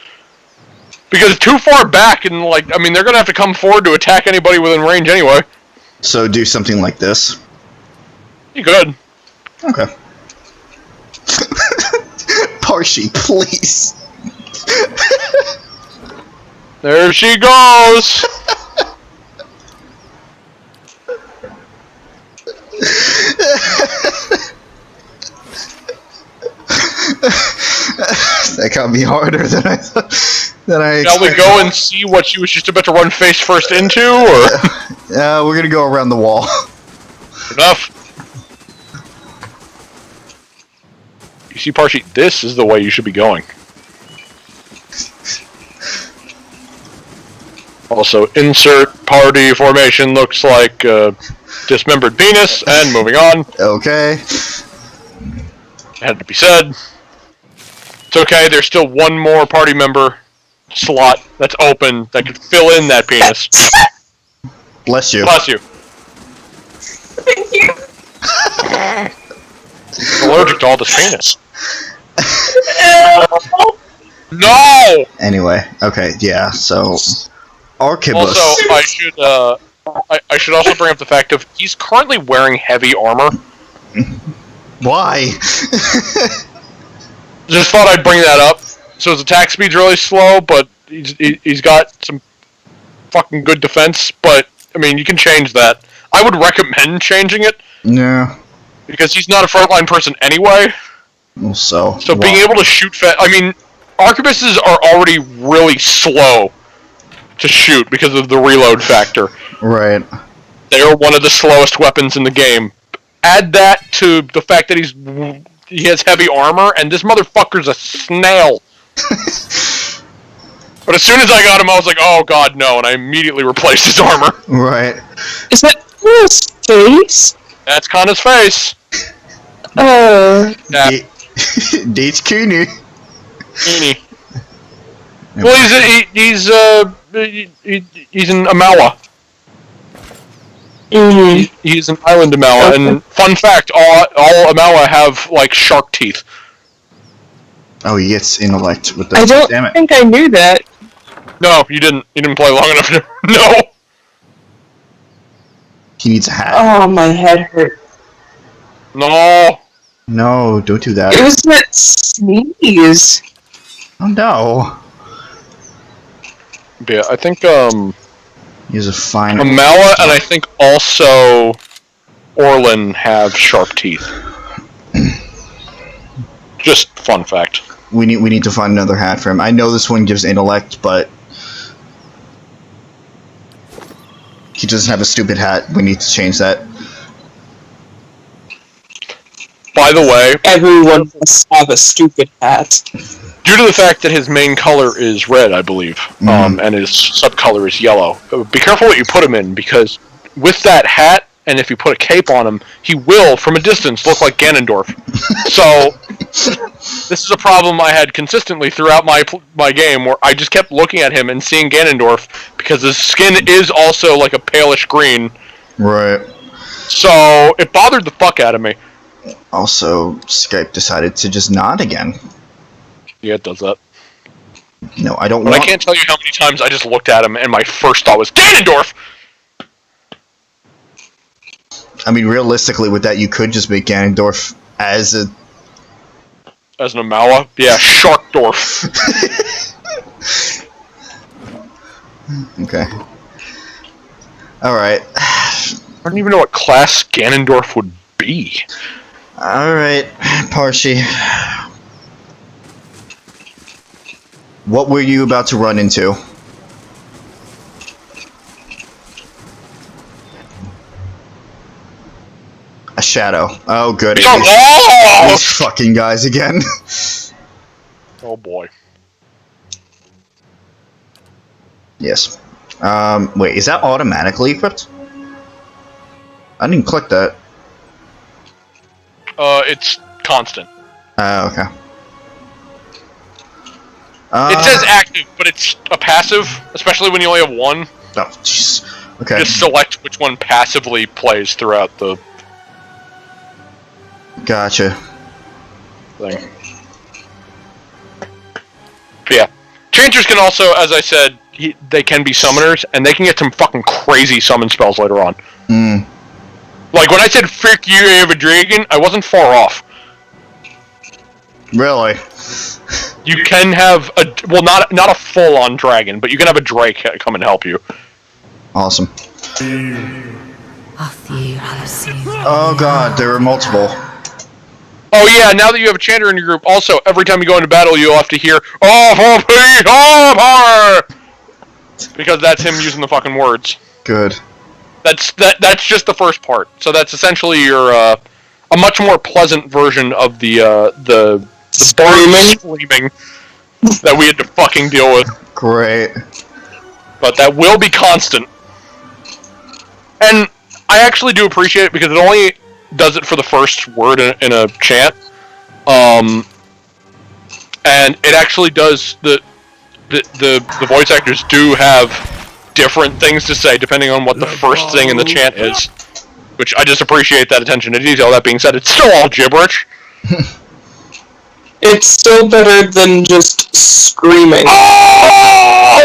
Because too far back, and like, I mean, they're gonna have to come forward to attack anybody within range anyway. So do something like this. You could. Okay. Parshi, please. There she goes. That got me harder than I thought. Shall we go and see what she was just about to run face first into, or? We're gonna go around the wall. Enough. You see, Parshi, this is the way you should be going. Also, insert party formation looks like dismembered penis, and moving on. Okay. Had to be said. It's okay, there's still one more party member slot that's open that could fill in that penis. Bless you. Bless you. Thank you. Allergic to all this penis. No! Anyway, okay, yeah, so... Archibus. Also, I should also bring up the fact of he's currently wearing heavy armor. Why? Just thought I'd bring that up. So his attack speed's really slow, but he's got some fucking good defense. But, I mean, you can change that. I would recommend changing it. Yeah. Because he's not a frontline person anyway. Well, so Being able to shoot I mean, arquebuses are already really slow to shoot because of the reload factor. Right. They are one of the slowest weapons in the game. Add that to the fact that he has heavy armor, and this motherfucker's a snail. But as soon as I got him, I was like, oh god, no, and I immediately replaced his armor. Right. Is that his face? That's Kana's face. Oh. Yeah. Dates Cooney. Heaney. Well, he's an Amawa. He's an island Amawa, and fun fact, all Amawa have, like, shark teeth. Oh, he gets intellect with the... I don't Damn it. think I knew that. No, you didn't. You didn't play long enough to... No! He needs a hat. Oh, my head hurt. No! No, don't do that. It was that sneeze. Oh, no. Yeah, I think, He has a fine... Amawa and I think also Orlin have sharp teeth. Just fun fact. We need to find another hat for him. I know this one gives intellect, but... He doesn't have a stupid hat. We need to change that. By the way, Everyone must have a stupid hat. due to the fact that his main color is red, I believe, and his subcolor is yellow, be careful what you put him in, because with that hat, and if you put a cape on him, he will, from a distance, look like Ganondorf. So, this is a problem I had consistently throughout my game, where I just kept looking at him and seeing Ganondorf, because his skin is also like a palish green. Right. So, it bothered the fuck out of me. Also, Skype decided to just nod again. Yeah, it does that. No, I don't But want... I can't tell you how many times I just looked at him and my first thought was, Ganondorf! I mean, realistically, with that, you could just make Ganondorf as a... As an Amawa? Yeah, Sharkdorf. Okay. Alright. I don't even know what class Ganondorf would be. Alright, Parshi. What were you about to run into? A shadow. Oh, good. Oh! These fucking guys again. Oh boy. Yes. Wait, is that automatically equipped? I didn't click that. It's constant. Okay. It says active, but it's a passive, especially when you only have one. Oh, jeez. Okay. Just select which one passively plays throughout the Gotcha. thing. But yeah. Chanters can also, as I said, they can be summoners, and they can get some fucking crazy summon spells later on. Mm. Like, when I said, frick you, I have a dragon, I wasn't far off. Really? You can have a, well, not a full-on dragon, but you can have a drake come and help you. Awesome. Oh god, there are multiple. Oh yeah, now that you have a chanter in your group, also, every time you go into battle, you'll have to hear, oh, because that's him using the fucking words. Good. That's just the first part. So that's essentially your, a much more pleasant version of the screaming that we had to fucking deal with. Great. But that will be constant. And I actually do appreciate it because it only does it for the first word in a chant. And it actually does the voice actors do have different things to say depending on what the first thing in the chant is. Which I just appreciate that attention to detail. That being said, it's still all gibberish. It's still better than just screaming. Oh!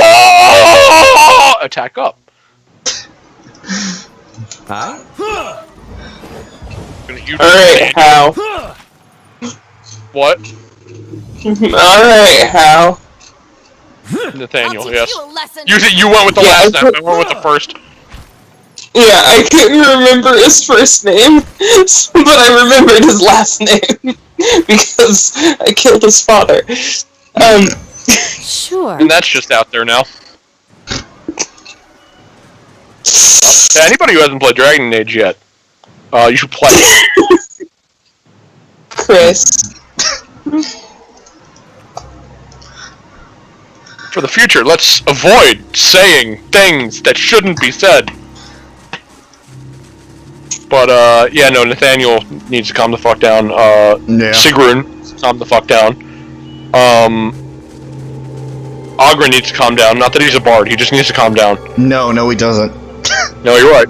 Attack up. Huh? Alright, How? What? Alright, How? Nathaniel, yes. You went with the Yeah, last name, I went with the first. Yeah, I couldn't remember his first name, but I remembered his last name because I killed his father. Sure. And that's just out there now. Yeah, anybody who hasn't played Dragon Age yet, you should play it. Chris. For the future, let's avoid saying things that shouldn't be said. But, yeah, no, Nathaniel needs to calm the fuck down. Yeah. Sigrun needs to calm the fuck down. Agra needs to calm down. Not that he's a bard, he just needs to calm down. No, he doesn't. No, you're right.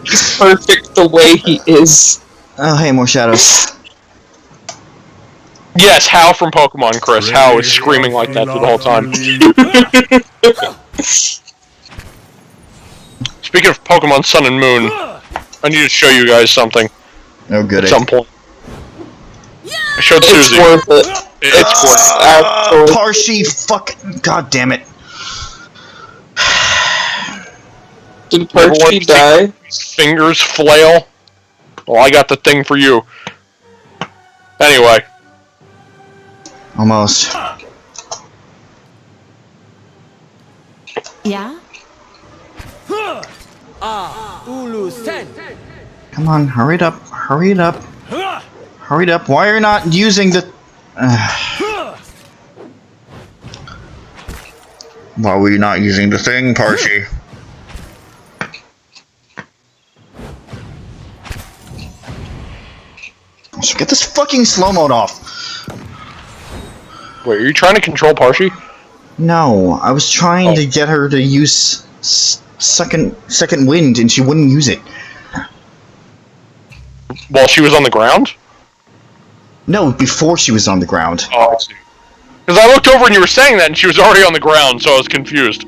He's perfect the way he is. Oh, hey, more shadows. Yes, Hal from Pokemon, Chris. Hal is screaming like that through the whole time. Speaking of Pokemon Sun and Moon, I need to show you guys something Oh, good. at some point. I showed It's Suzie. worth it. It's worth it. Absolutely. Parshi, fucking. God damn it. Did Everyone Percy take die? his fingers flail? Well, I got the thing for you. Anyway. Almost. Yeah? Ulu Sen. Come on, hurry it up. Hurry it up. Hurry it up. Why are you not using the... Why were you not using the thing, Parshi? So get this fucking slow mode off. Wait, are you trying to control Parshi? No, I was trying to get her to use second wind, and she wouldn't use it. While she was on the ground? No, before she was on the ground. Oh, I see. Because I looked over and you were saying that, and she was already on the ground, so I was confused.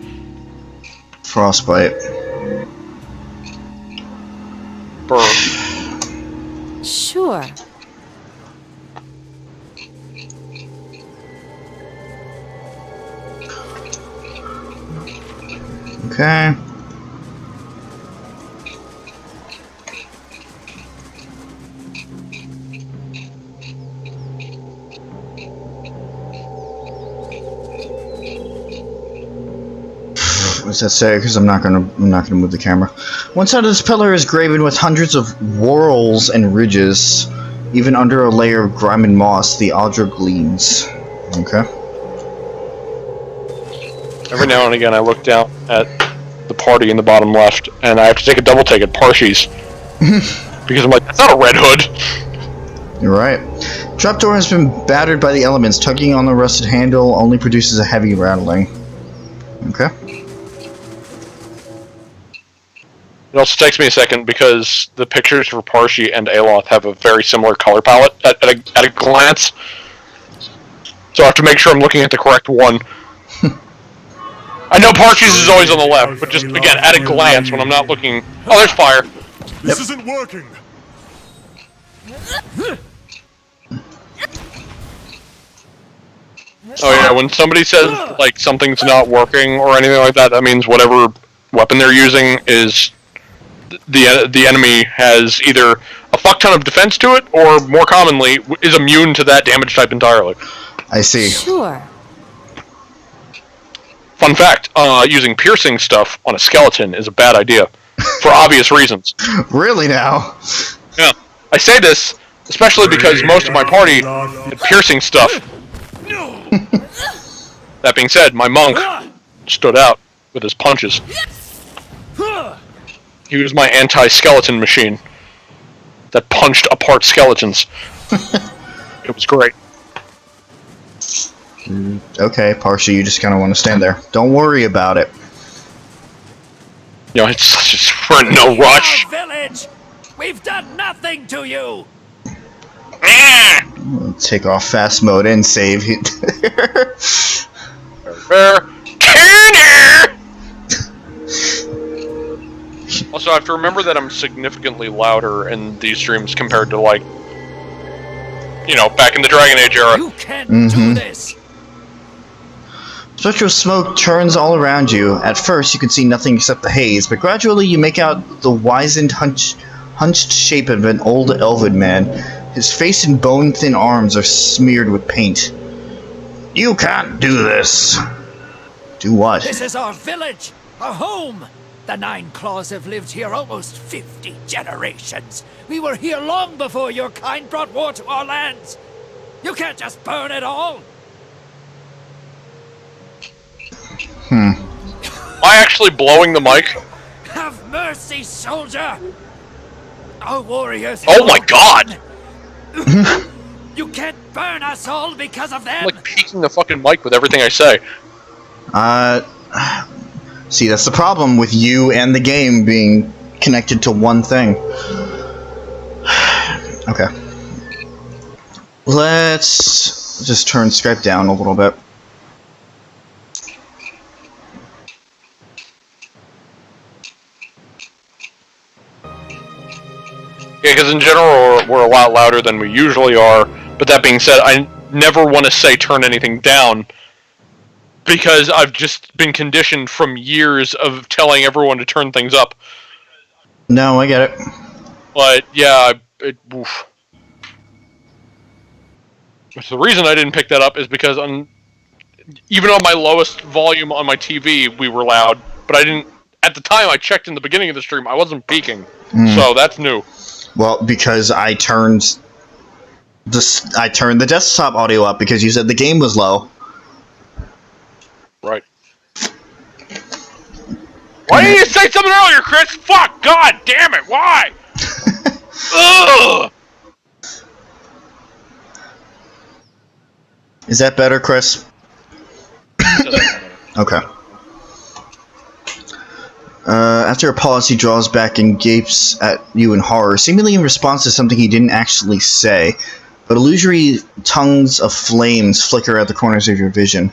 Frostbite. Burn. Sure. Okay. What's that say? Because I'm not gonna move the camera. One side of this pillar is graven with hundreds of whorls and ridges. Even under a layer of grime and moss, the Audra gleams. Okay. Every now and again, I look down at the party in the bottom left, and I have to take a double take at Parshi's. Because I'm like, that's not a Red Hood! You're right. Trapdoor has been battered by the elements. Tugging on the rusted handle only produces a heavy rattling. Okay. It also takes me a second because the pictures for Parshi and Aloth have a very similar color palette at a glance. So I have to make sure I'm looking at the correct one. I know Parshi's is always on the left, but just, again, at a glance when I'm not looking... Oh, there's fire! This isn't working! Oh yeah, when somebody says, like, something's not working or anything like that, that means whatever weapon they're using is... The enemy has either a fuck ton of defense to it, or more commonly, is immune to that damage type entirely. I see. Sure. Fun fact, using piercing stuff on a skeleton is a bad idea. For obvious reasons. Really now? Yeah. I say this, especially because most of my party had piercing stuff. That being said, my monk stood out with his punches. He was my anti-skeleton machine that punched apart skeletons. It was great. Okay, Parsha, you just kind of want to stand there. Don't worry about it. You know, it's such a sprint, no rush. Village! We've done nothing to you! Take off fast mode and save. Also, I have to remember that I'm significantly louder in these streams compared to, like, you know, back in the Dragon Age era. You can't do this! Spectral smoke turns all around you. At first, you can see nothing except the haze, but gradually you make out the wizened, hunched shape of an old elven man. His face and bone-thin arms are smeared with paint. You can't do this! Do what? This is our village! Our home! The Nine Claws have lived here almost 50 generations. We were here long before your kind brought war to our lands. You can't just burn it all! Am I actually blowing the mic? Have mercy, soldier! Our warriors... Oh my god! You can't burn us all because of them! I'm like peeking the fucking mic with everything I say. See, that's the problem with you and the game being connected to one thing. Okay. Let's just turn Skype down a little bit. Yeah, because in general, we're a lot louder than we usually are. But that being said, I never want to say turn anything down, because I've just been conditioned from years of telling everyone to turn things up. No, I get it. But, yeah, oof. So the reason I didn't pick that up is because even on my lowest volume on my TV, we were loud. But I didn't... At the time I checked in the beginning of the stream, I wasn't peaking. So that's new. Well, because I turned the desktop audio up because you said the game was low. Right. Why didn't you say something earlier, Chris? Fuck! God damn it! Why? Ugh! Is that better, Chris? Okay. After a pause, he draws back and gapes at you in horror, seemingly in response to something he didn't actually say, but illusory tongues of flames flicker at the corners of your vision.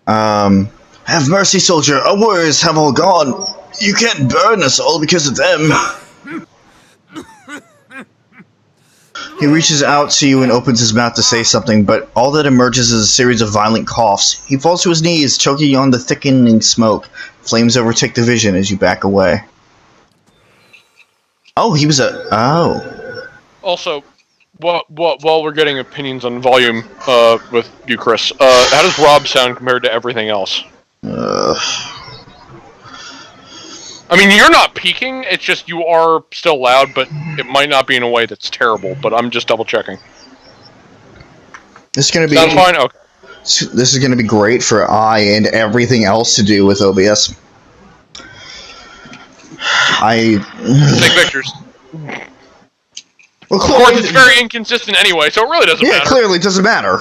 Have mercy, soldier. Our warriors have all gone. You can't burn us all because of them. He reaches out to you and opens his mouth to say something, but all that emerges is a series of violent coughs. He falls to his knees, choking on the thickening smoke. Flames overtake the vision as you back away. Oh, he was a... Oh. Also, while we're getting opinions on volume with you, Chris, how does Rob sound compared to everything else? I mean, you're not peaking, it's just you are still loud, but it might not be in a way that's terrible, but I'm just double checking. This is gonna be... Sounds fine? Okay. This is gonna be great for I and everything else to do with OBS. Take pictures. Well, of course, it's very inconsistent anyway, so it really doesn't matter. Yeah, clearly it doesn't matter.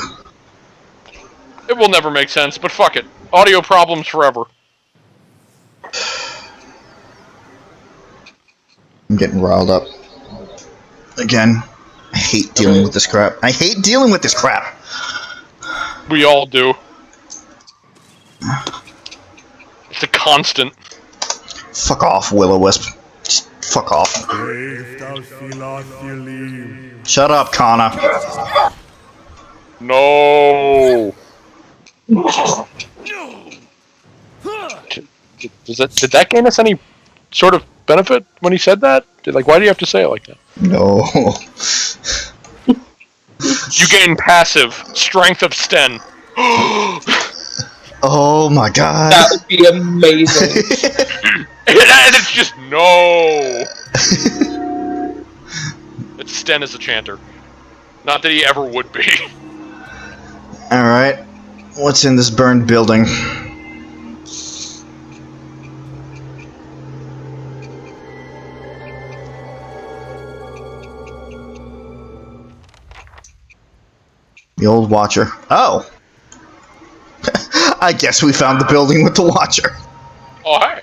It will never make sense, but fuck it. Audio problems forever. I'm getting riled up. Again, I hate dealing with this crap. I hate dealing with this crap! We all do. It's a constant. Fuck off, Will-O-Wisp. Just fuck off. Shut up, Kana. No. Did that gain us any sort of benefit when he said that? Why do you have to say it like that? No. You gain passive strength of Sten. Oh my god. That would be amazing. And it's just no. It's Sten as a chanter. Not that he ever would be. Alright. What's in this burned building? The old Watcher. Oh! I guess we found the building with the Watcher. Oh, hey.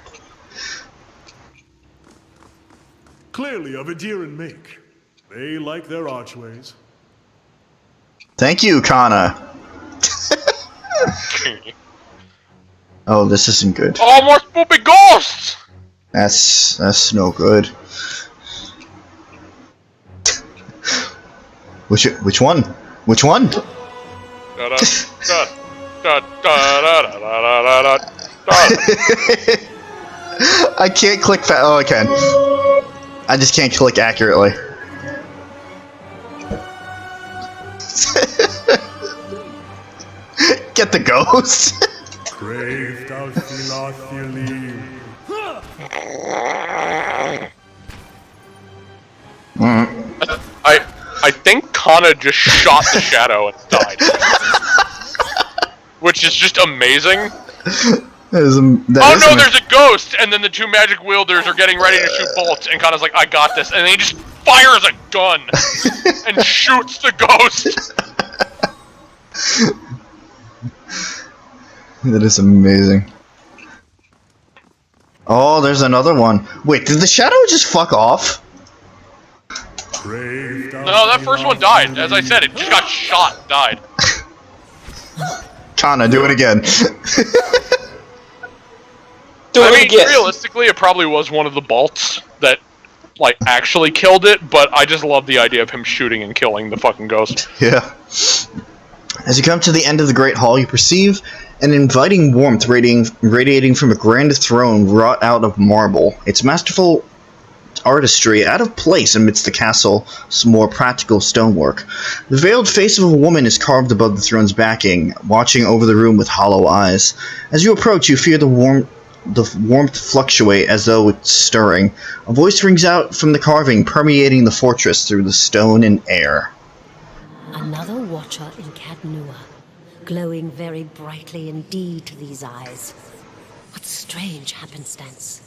Clearly of Adiran make. They like their archways. Thank you, Kana. Oh, this isn't good. Oh, more spoopy ghosts! That's no good. Which one? Which one? I can't click oh, I can. I just can't click accurately. Get the ghost. I think Kana just shot the shadow and died. Which is just amazing. There's a ghost! And then the two magic wielders are getting ready to shoot bolts, and Kana's like, I got this. And then he just fires a gun and shoots the ghost. That is amazing. Oh, there's another one. Wait, did the shadow just fuck off? No, that first one died. As I said, it just got shot, died. Kana, do it again. Realistically, it probably was one of the bolts that, actually killed it, but I just love the idea of him shooting and killing the fucking ghost. Yeah. As you come to the end of the Great Hall, you perceive an inviting warmth radiating from a grand throne wrought out of marble. Its masterful artistry out of place amidst the castle's more practical stonework. The veiled face of a woman is carved above the throne's backing, watching over the room with hollow eyes. As you approach, you feel the warmth fluctuate as though it's stirring. A voice rings out from the carving, permeating the fortress through the stone and air. Another watcher in Cadnua, glowing very brightly indeed to these eyes. What strange happenstance.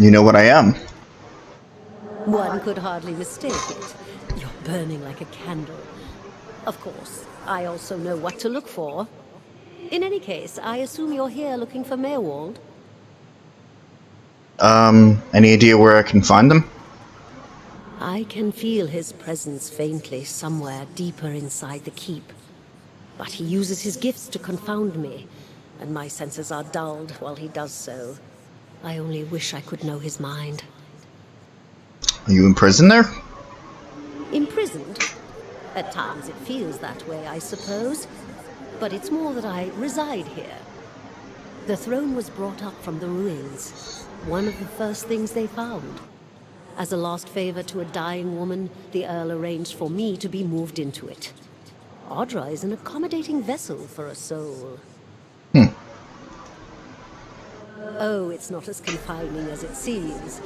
You know what I am. One could hardly mistake it. You're burning like a candle. Of course, I also know what to look for. In any case, I assume you're here looking for Maywald? Any idea where I can find them? I can feel his presence faintly somewhere deeper inside the keep. But he uses his gifts to confound me, and my senses are dulled while he does so. I only wish I could know his mind. Are you imprisoned there? Imprisoned? At times it feels that way, I suppose. But it's more that I reside here. The throne was brought up from the ruins, one of the first things they found. As a last favor to a dying woman, the Earl arranged for me to be moved into it. Audra is an accommodating vessel for a soul. Oh, it's not as confining as it seems.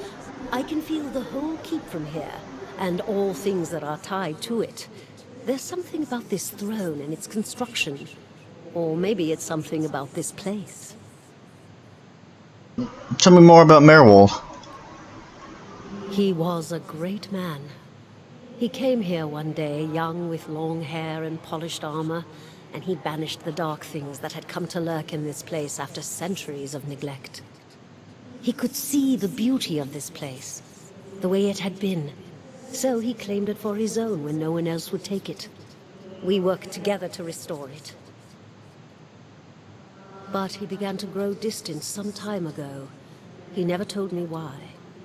I can feel the whole keep from here, and all things that are tied to it. There's something about this throne and its construction. Or maybe it's something about this place. Tell me more about Merwold. He was a great man. He came here one day, young with long hair and polished armor, and he banished the dark things that had come to lurk in this place after centuries of neglect. He could see the beauty of this place, the way it had been, so he claimed it for his own when no one else would take it. We worked together to restore it. But he began to grow distant some time ago. He never told me why.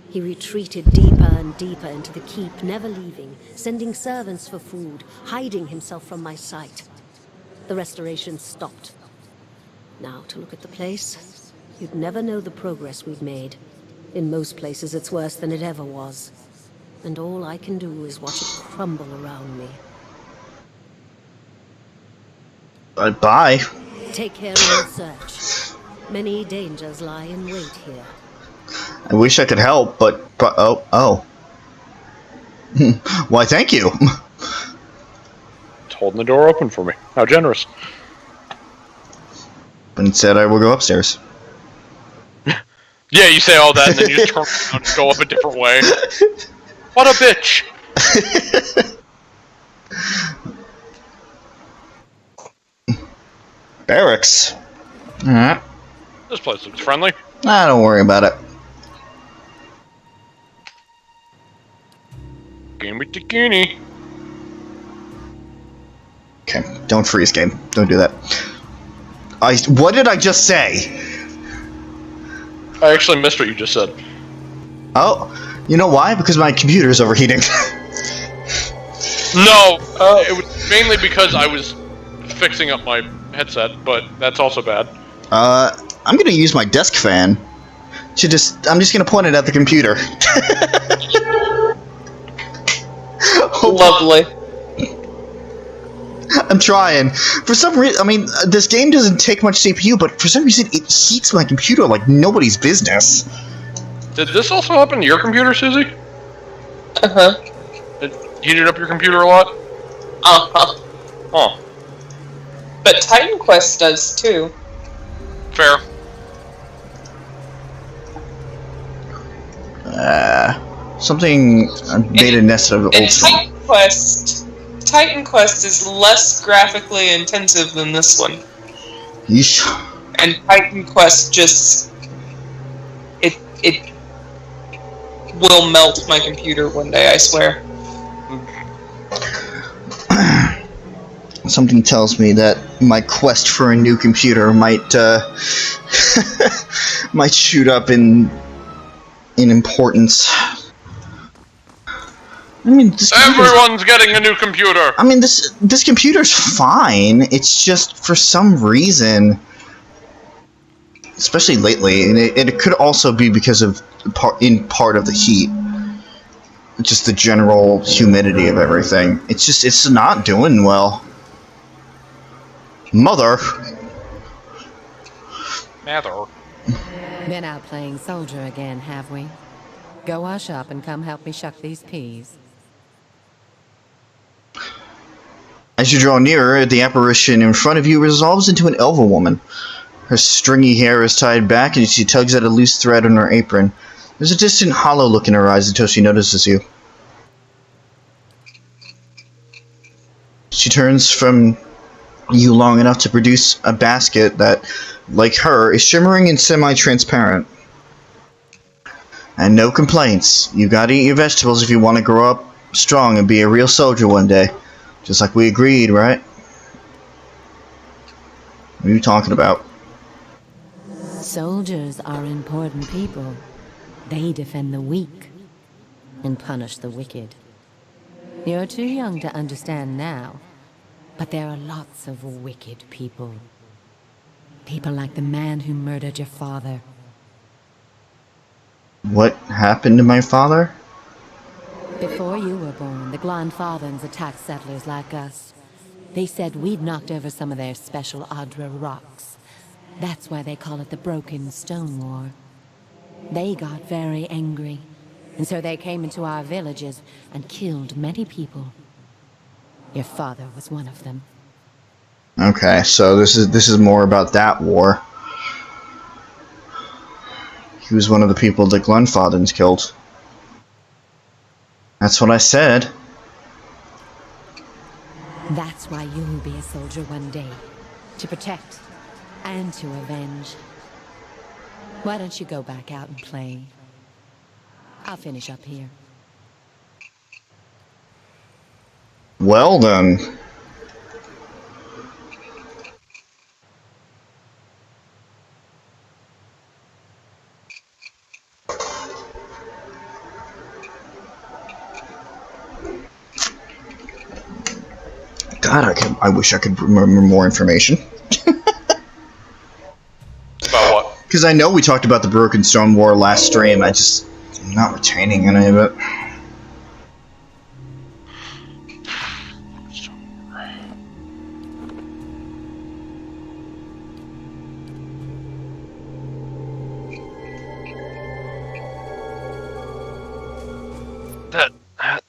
He retreated deeper and deeper into the keep, never leaving, sending servants for food, hiding himself from my sight. The restoration stopped. Now, to look at the place, you'd never know the progress we've made. In most places, it's worse than it ever was. And all I can do is watch it crumble around me. Bye. Take care in your search. Many dangers lie in wait here. I wish I could help, but oh. Why, thank you. It's holding the door open for me. How generous. But instead, I will go upstairs. Yeah, you say all that, and then you turn around and go up a different way. What a bitch! Barracks. Alright. This place looks friendly. Don't worry about it. Gimme Tikini. Okay, don't freeze game. Don't do that. What did I just say? I actually missed what you just said. Oh, you know why? Because my computer's overheating. No, it was mainly because I was fixing up my headset, but that's also bad. I'm gonna use my desk fan. I'm just gonna point it at the computer. Lovely. I'm trying. For some reason, I mean, this game doesn't take much CPU, but for some reason it heats my computer like nobody's business. Did this also happen to your computer, Suzie? Uh-huh. It heated up your computer a lot? Uh-huh. Huh. But Titan Quest does, too. Fair. Something beta nested of the old stuff. Titan Quest is less graphically intensive than this one. Yeesh. And Titan Quest just... It will melt my computer one day, I swear. Something tells me that my quest for a new computer might might shoot up in importance. I mean, everyone's getting a new computer. I mean, this computer's fine. It's just for some reason, especially lately, and it could also be because of part of the heat, just the general humidity of everything. It's not doing well. Mother. Been out playing soldier again, have we? Go wash up and come help me shuck these peas. As you draw nearer, the apparition in front of you resolves into an elven woman. Her stringy hair is tied back and she tugs at a loose thread on her apron. There's a distant hollow look in her eyes until she notices you. She turns from you long enough to produce a basket that, like her, is shimmering and semi-transparent. And no complaints. You gotta eat your vegetables if you want to grow up strong and be a real soldier one day. Just like we agreed, right? What are you talking about? Soldiers are important people. They defend the weak and punish the wicked. You're too young to understand now, but there are lots of wicked people. People like the man who murdered your father. What happened to my father? Before you were born, the Glanfathans attacked settlers like us. They said we'd knocked over some of their special Adra rocks. That's why they call it the Broken Stone War. They got very angry, and so they came into our villages and killed many people. Your father was one of them. Okay, so this is more about that war. He was one of the people that Glenfathens killed. That's what I said. That's why you'll be a soldier one day. To protect and to avenge. Why don't you go back out and play? I'll finish up here. Well then. God, I wish I could remember more information. About what? Because I know we talked about the Broken Stone War last stream, I'm not retaining any of it.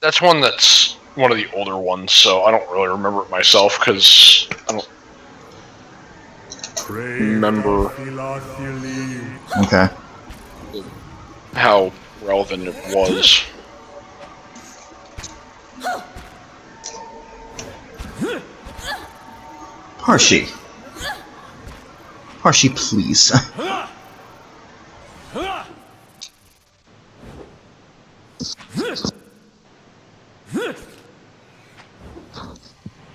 That's one of the older ones, so I don't really remember it myself, because I don't remember Okay. how relevant it was. Harshy. Harshy, please.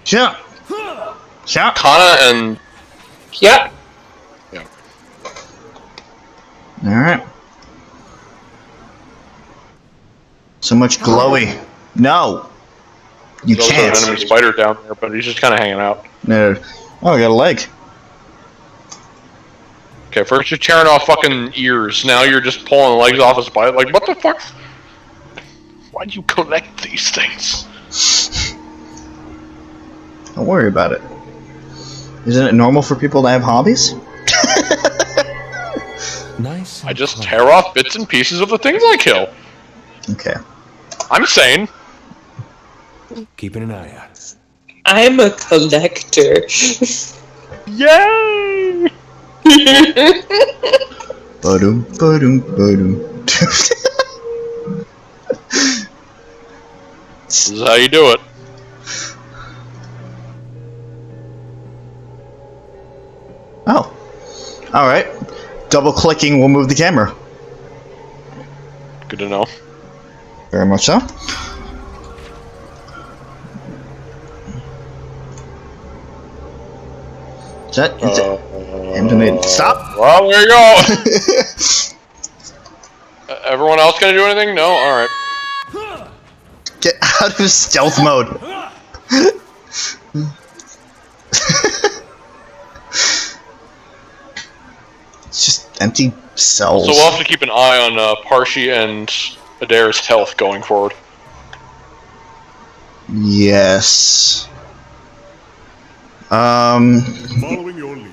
Shut up. Shut up. Kana and... Yeah. Yeah. Alright. So much glowy. No! You There's also can't. an enemy spider down there, but he's just kind of hanging out. No. Oh, I got a leg. Okay, first you're tearing off fucking ears, now you're just pulling legs off a spider. Like, what the fuck? Why'd you collect these things? Don't worry about it. Isn't it normal for people to have hobbies? Nice. I just tear off bits and pieces of the things I kill. Okay. I'm sane. Keeping an eye out. I'm a collector. Yay! Ba-dum, ba-dum, ba-dum. This is how you do it. Oh. Alright. Double clicking will move the camera. Good to know. Very much so. Is that animated? Stop! Well, there you go. Everyone else gonna do anything? No? Alright. Get out of stealth mode. It's just empty cells. So we'll have to keep an eye on Parshi and Adair's health going forward. Yes. Following your lead.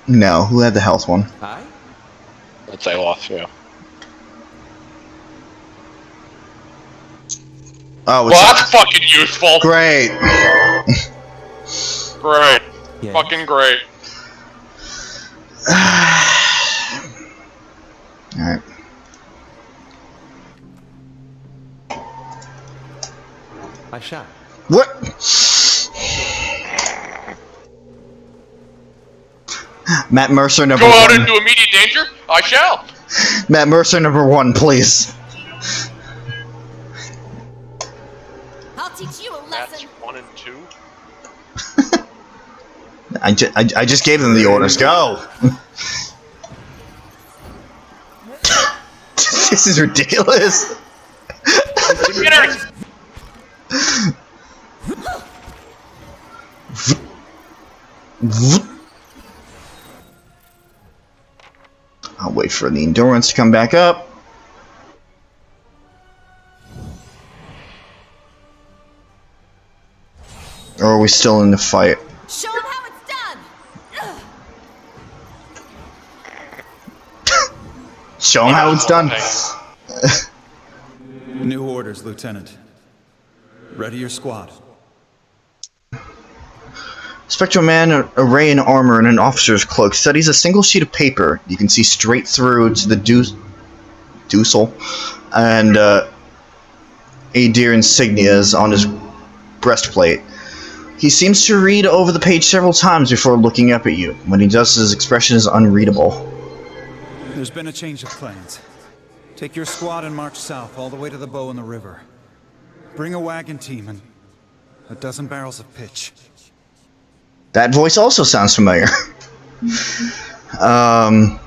No, who had the health one? Aye? That's Aloth, yeah. Oh, it's Well, that's fucking useful! great. Great. Yes. Fucking great. Alright. I shall. What? Matt Mercer number Go out one. into immediate danger? I shall! Matt Mercer number one, please. I'll teach you a That's lesson. 1 and 2. I just gave them the orders. Go. This is ridiculous. Get her! I'll wait for the endurance to come back up. Or are we still in the fight? Show him how it's done! Show him how it's done. New orders, Lieutenant. Ready your squad. Spectral man, array in armor and an officer's cloak, studies a single sheet of paper. You can see straight through to the doosel and Adir insignias on his breastplate. He seems to read over the page several times before looking up at you. When he does, his expression is unreadable. There's been a change of plans. Take your squad and march south all the way to the bow in the river. Bring a wagon team and a dozen barrels of pitch. That voice also sounds familiar.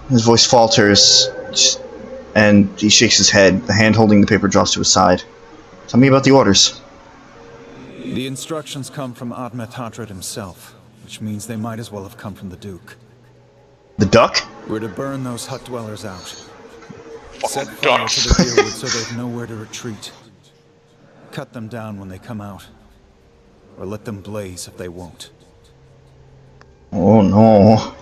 His voice falters, and he shakes his head. The hand holding the paper drops to his side. Tell me about the orders. The instructions come from Admet Hadred himself, which means they might as well have come from the Duke. The duck? We're to burn those hut dwellers out. Set Fucking fire ducks. to the deerwood so they've nowhere to retreat. Cut them down when they come out. Or let them blaze if they won't. Oh no.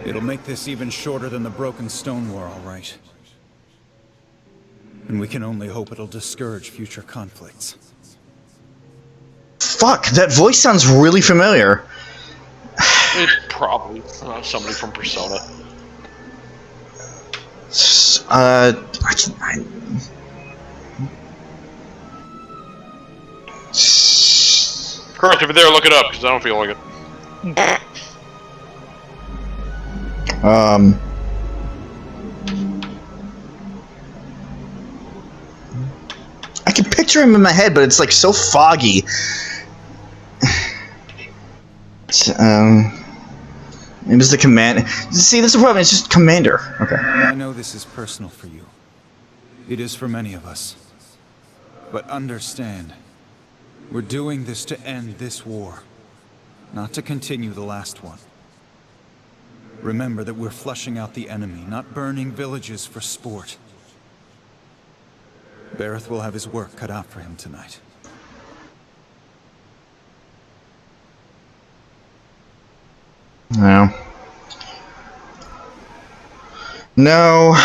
It'll make this even shorter than the broken stone war, all right. And we can only hope it'll discourage future conflicts. Fuck, that voice sounds really familiar. It's probably somebody from Persona. Correct, if you're there, look it up, because I don't feel like it. I can picture him in my head, but it's like so foggy. It was the command. See, this is the problem. It's just commander. Okay. I know this is personal for you. It is for many of us. But understand, we're doing this to end this war, not to continue the last one. Remember that we're flushing out the enemy, not burning villages for sport. Bareth will have his work cut out for him tonight. No. No.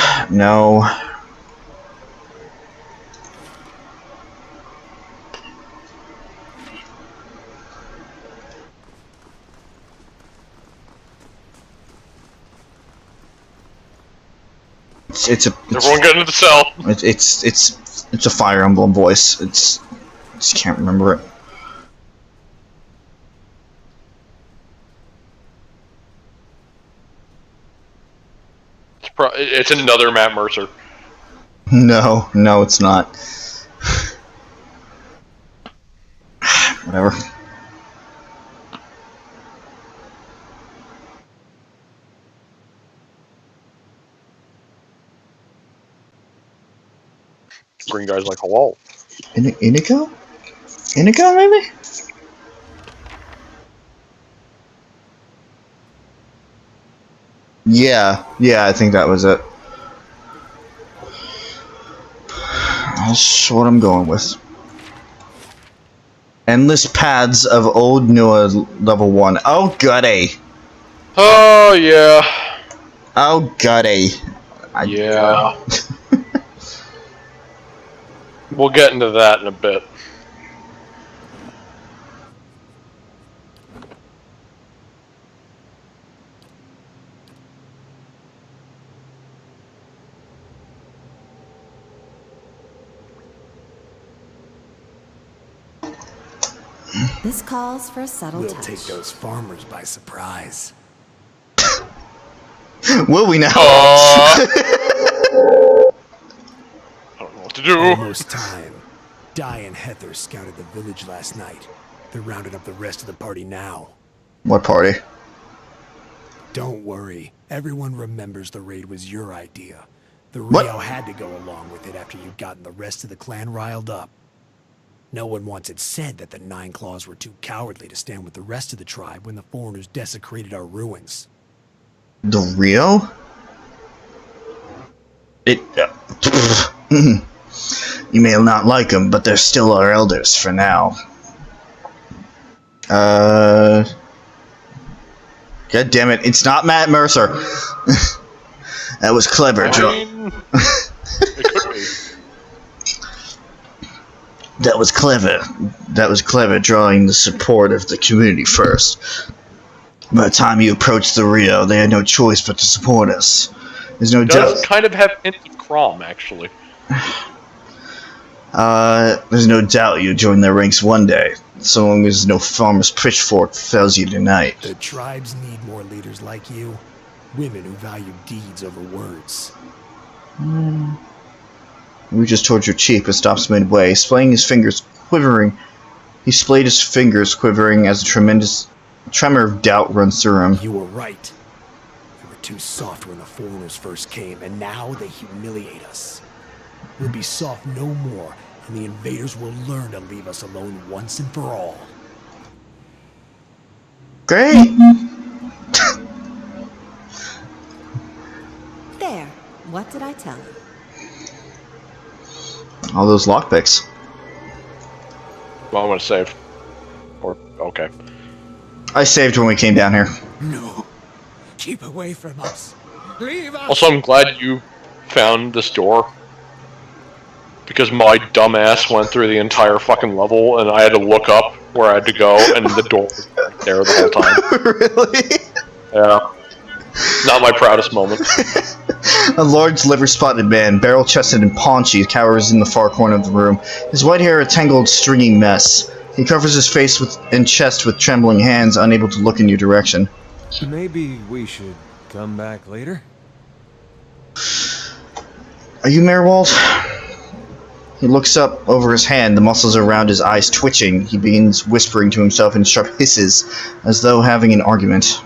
It's Everyone get into the cell. it's a Fire Emblem voice. I just can't remember it. It's another Matt Mercer. No, it's not. Whatever. Green guy's like, hello. Inigo? Inigo, maybe? Yeah, I think that was it. That's what I'm going with. Endless paths of Old Nua level 1. Oh, goody. Oh, yeah. Oh, goody. Yeah. We'll get into that in a bit. This calls for a subtle We'll touch. take those farmers by surprise. Will we now? I don't know what to do. Almost time. Di and Heather scouted the village last night. They're rounding up the rest of the party now. What party? Don't worry. Everyone remembers the raid was your idea. The What? Rio had to go along with it after you'd gotten the rest of the clan riled up. No one once had said that the Nine Claws were too cowardly to stand with the rest of the tribe when the foreigners desecrated our ruins. The Rio? You may not like them, but they're still our elders for now. God damn it, it's not Matt Mercer. That was clever, It could be. That was clever. That was clever, drawing the support of the community first. By the time you approached the Rio, they had no choice but to support us. There's no doubt. Does kind of have hints of Crom, actually. There's no doubt you'll join their ranks one day, so long as no farmer's pitchfork fells you tonight. The tribes need more leaders like you. Women who value deeds over words. We just told your chief and stops midway, splaying his fingers quivering. He splayed his fingers quivering as a tremendous tremor of doubt runs through him. You were right. We were too soft when the foreigners first came, and now they humiliate us. We'll be soft no more, and the invaders will learn to leave us alone once and for all. Great! There. What did I tell you? All those lockpicks. Well, I'm gonna save. Or, okay. I saved when we came down here. No. Keep away from us. Leave us! Also, I'm glad you found this door. Because my dumbass went through the entire fucking level, and I had to look up where I had to go, and the door was right there the whole time. Really? Yeah. Not my proudest moment. A large liver-spotted man, barrel-chested and paunchy, cowers in the far corner of the room. His white hair a tangled, stringy mess. He covers his face and chest with trembling hands, unable to look in your direction. Maybe we should come back later? Are you Merwald? He looks up over his hand, the muscles around his eyes twitching. He begins whispering to himself in sharp hisses, as though having an argument.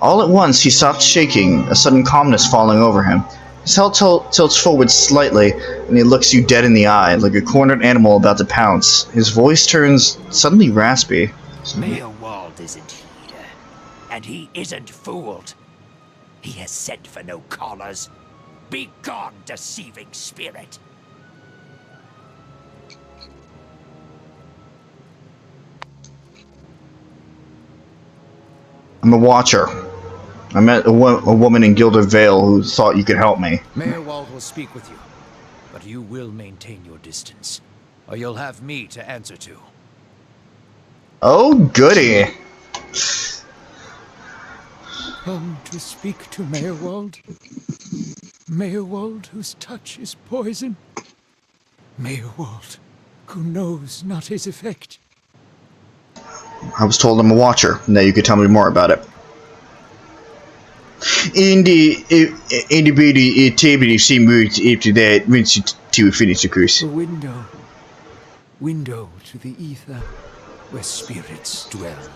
All at once, he stops shaking, a sudden calmness falling over him. His head tilts forward slightly, and he looks you dead in the eye, like a cornered animal about to pounce. His voice turns suddenly raspy. Merwald isn't here, and he isn't fooled. He has sent for no callers. Be gone, deceiving spirit. I'm a watcher. I met a woman in Gilded Vale who thought you could help me. Merwald will speak with you, but you will maintain your distance, or you'll have me to answer to. Oh, goody. Come to speak to Merwald. Merwald whose touch is poison. Merwald who knows not his effect. I was told I'm a watcher. Now you could tell me more about it. Indeed, she moved after that when she to finish the course. A window to the ether where spirits dwell.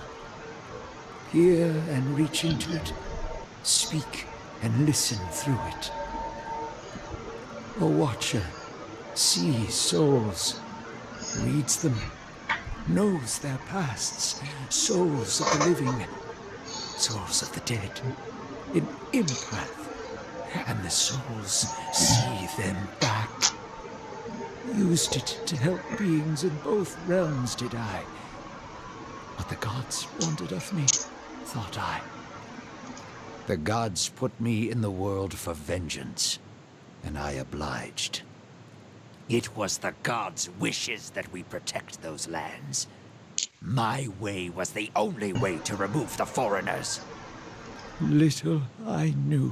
Hear and reach into it. Speak and listen through it. A watcher sees souls, reads them, knows their pasts, souls of the living, souls of the dead, in impreth, and the souls see them back. Used it to help beings in both realms, did I. What the gods wanted of me, thought I. The gods put me in the world for vengeance, and I obliged. It was the gods' wishes that we protect those lands. My way was the only way to remove the foreigners. Little I knew.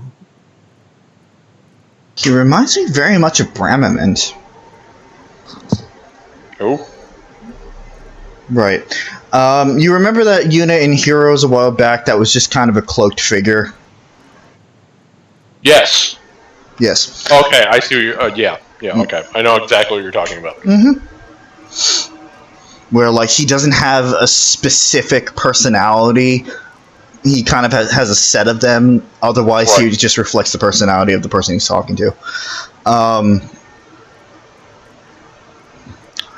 He reminds me very much of Bramament. Oh? Right. You remember that unit in Heroes a while back that was just kind of a cloaked figure? Yes. Yes. Okay, I see what you're... yeah, okay. I know exactly what you're talking about. Mm-hmm. Where, like, he doesn't have a specific personality. He kind of has a set of them. Otherwise, right. He just reflects the personality of the person he's talking to.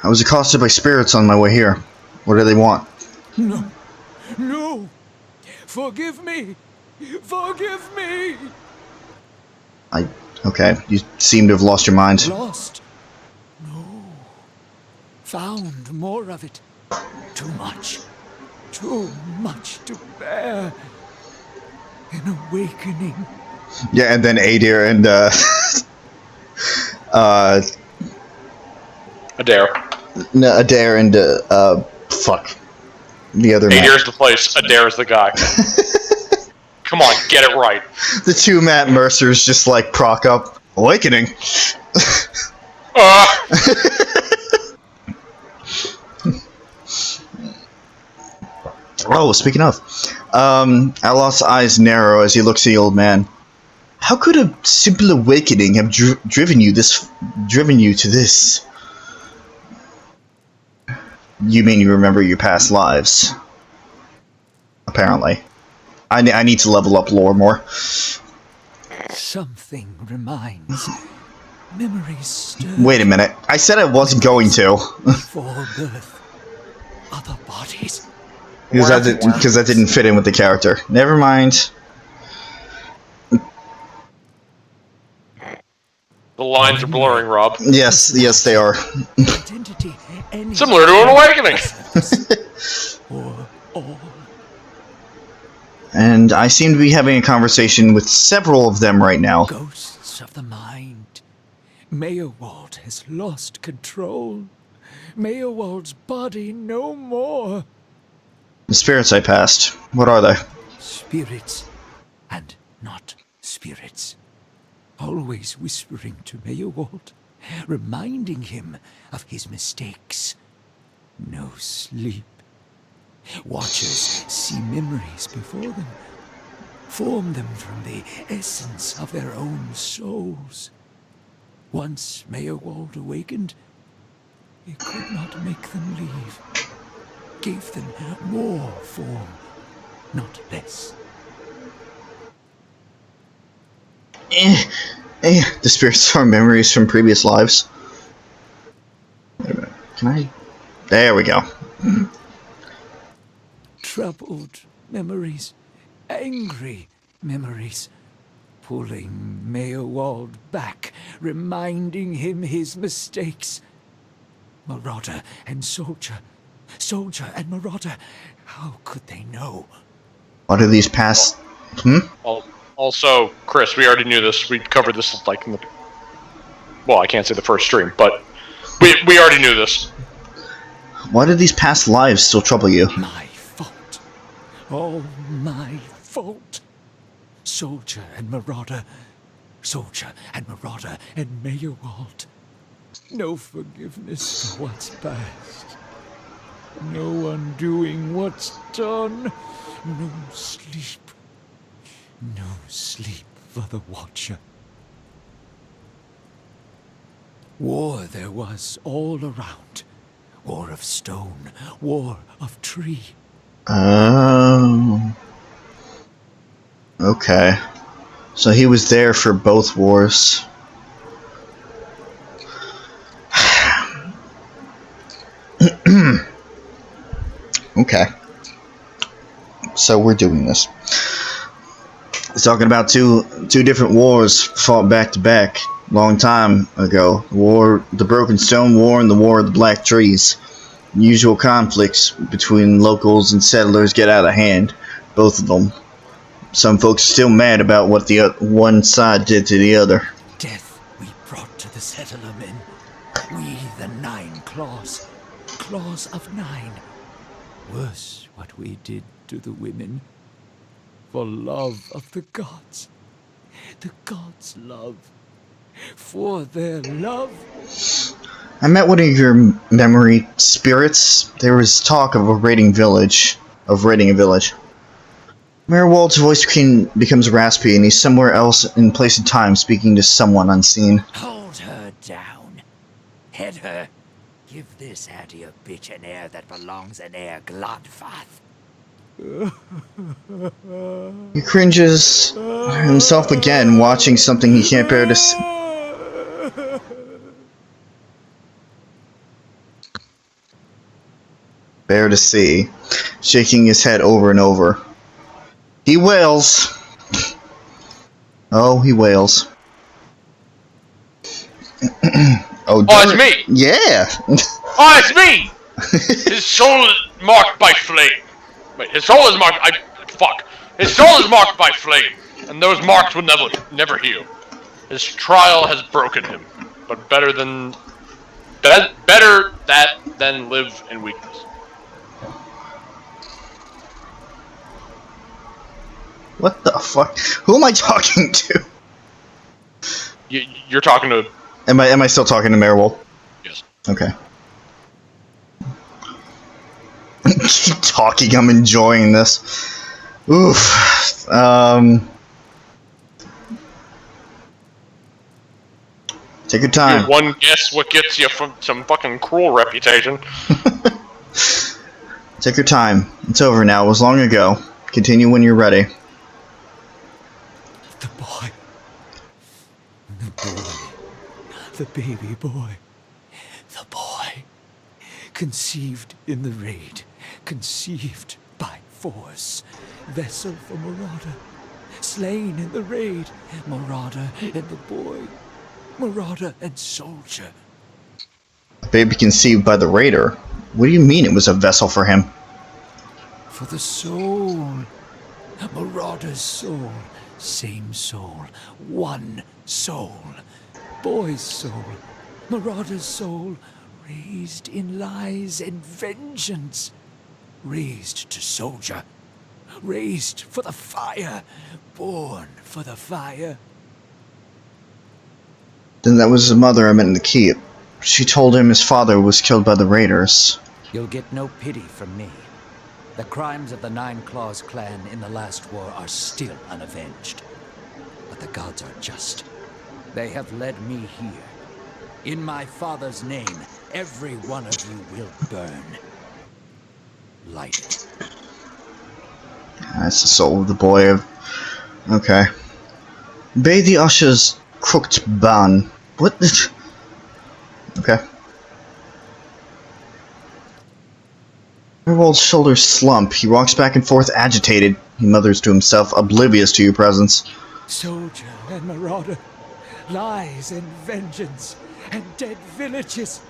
I was accosted by spirits on my way here. What do they want? No. No! Forgive me! Forgive me! Okay, you seem to have lost your mind. Lost? No. Found more of it. Too much. Too much to bear. An awakening. Yeah, and then Adair and, Adair. No, Adair and, fuck. The other man. Adair's the place, Adair's the guy. Come on, get it right. The two Matt Mercers just, like, proc up. Awakening. Oh, speaking of. Alos's eyes narrow as he looks at the old man. How could a simple awakening have driven you to this? You mean you remember your past lives? Apparently. I need to level up lore more. Something reminds. Memories stir. Wait a minute. I said I wasn't going to. Before birth. Other bodies. Because that didn't fit in with the character. Never mind. The lines are blurring, Rob. Yes, they are. Identity. Similar to an awakening. Or all. And I seem to be having a conversation with several of them right now. Ghosts of the mind. Meyerwald has lost control. Meyerwald's body no more. The spirits I passed. What are they? Spirits and not spirits. Always whispering to Meyerwald, reminding him of his mistakes. No sleep. Watchers see memories before them, form them from the essence of their own souls. Once Meyerwald awakened, he could not make them leave. Gave them more form, not less. The spirits are memories from previous lives. Wait a minute. Can I? There we go. Troubled memories, angry memories, pulling Meyerwald back, reminding him his mistakes. Marauder and soldier, soldier and marauder, how could they know? What are these past? Also, Chris, we already knew this. We covered this like in the... Well, I can't say the first stream, but we already knew this. Why do these past lives still trouble you? My fault. All my fault. Soldier and marauder. Soldier and marauder and Meyerwald. No forgiveness for what's past. No undoing what's done. No sleep. No sleep for the Watcher. War there was all around. War of stone, war of tree. Oh. Okay. So he was there for both wars. Okay. So we're doing this. It's talking about two different wars fought back to back long time ago. The Broken Stone War and the War of the Black Trees. Usual conflicts between locals and settlers get out of hand. Both of them. Some folks are still mad about what the one side did to the other. Death we brought to the settler men. We, the 9 claws. Claws of 9. Worse what we did to the women. For love of the gods. The gods' love. For their love. I met one of your memory spirits. There was talk of raiding a village. Meyerwald's voice becomes raspy, and he's somewhere else in place and time speaking to someone unseen. Hold her down. Head her. Give this Hattie bitch an heir that belongs an heir Glodfath. He cringes himself again, watching something he can't bear to see. Bear to see, shaking his head over and over. He wails. Oh, he wails. Oh, it's me! Yeah! Oh, it's me! His soul is marked by flame. Wait, his soul is marked... Fuck. His soul is marked by flame, and those marks will never heal. His trial has broken him, but better that than live in weakness. What the fuck? Who am I talking to? You're talking to... Am I still talking to Marewolf? Yes. Okay. Keep talking, I'm enjoying this. Oof. Take your time. One guess what gets you from some fucking cruel reputation. Take your time. It's over now. It was long ago. Continue when you're ready. The boy. The boy. The baby boy. The boy. Conceived in the raid. Conceived by force. Vessel for Marauder. Slain in the raid. Marauder and the boy. Marauder and soldier. A baby conceived by the raider? What do you mean it was a vessel for him? For the soul. Marauder's soul. Same soul. One soul. Boy's soul. Marauder's soul. Raised in lies and vengeance. Raised to soldier. Raised for the fire. Born for the fire. Then that was his mother I met in the keep. She told him his father was killed by the raiders. You'll get no pity from me. The crimes of the Nine Claws clan in the last war are still unavenged. But the gods are just. They have led me here. In my father's name, every one of you will burn. Light it. That's the soul of the boy. Okay. Bathe the usher's crooked ban. What the... Okay. Merwold's shoulders slump. He rocks back and forth agitated. He mutters to himself, oblivious to your presence. Soldier and marauder. Lies and vengeance. And dead villages.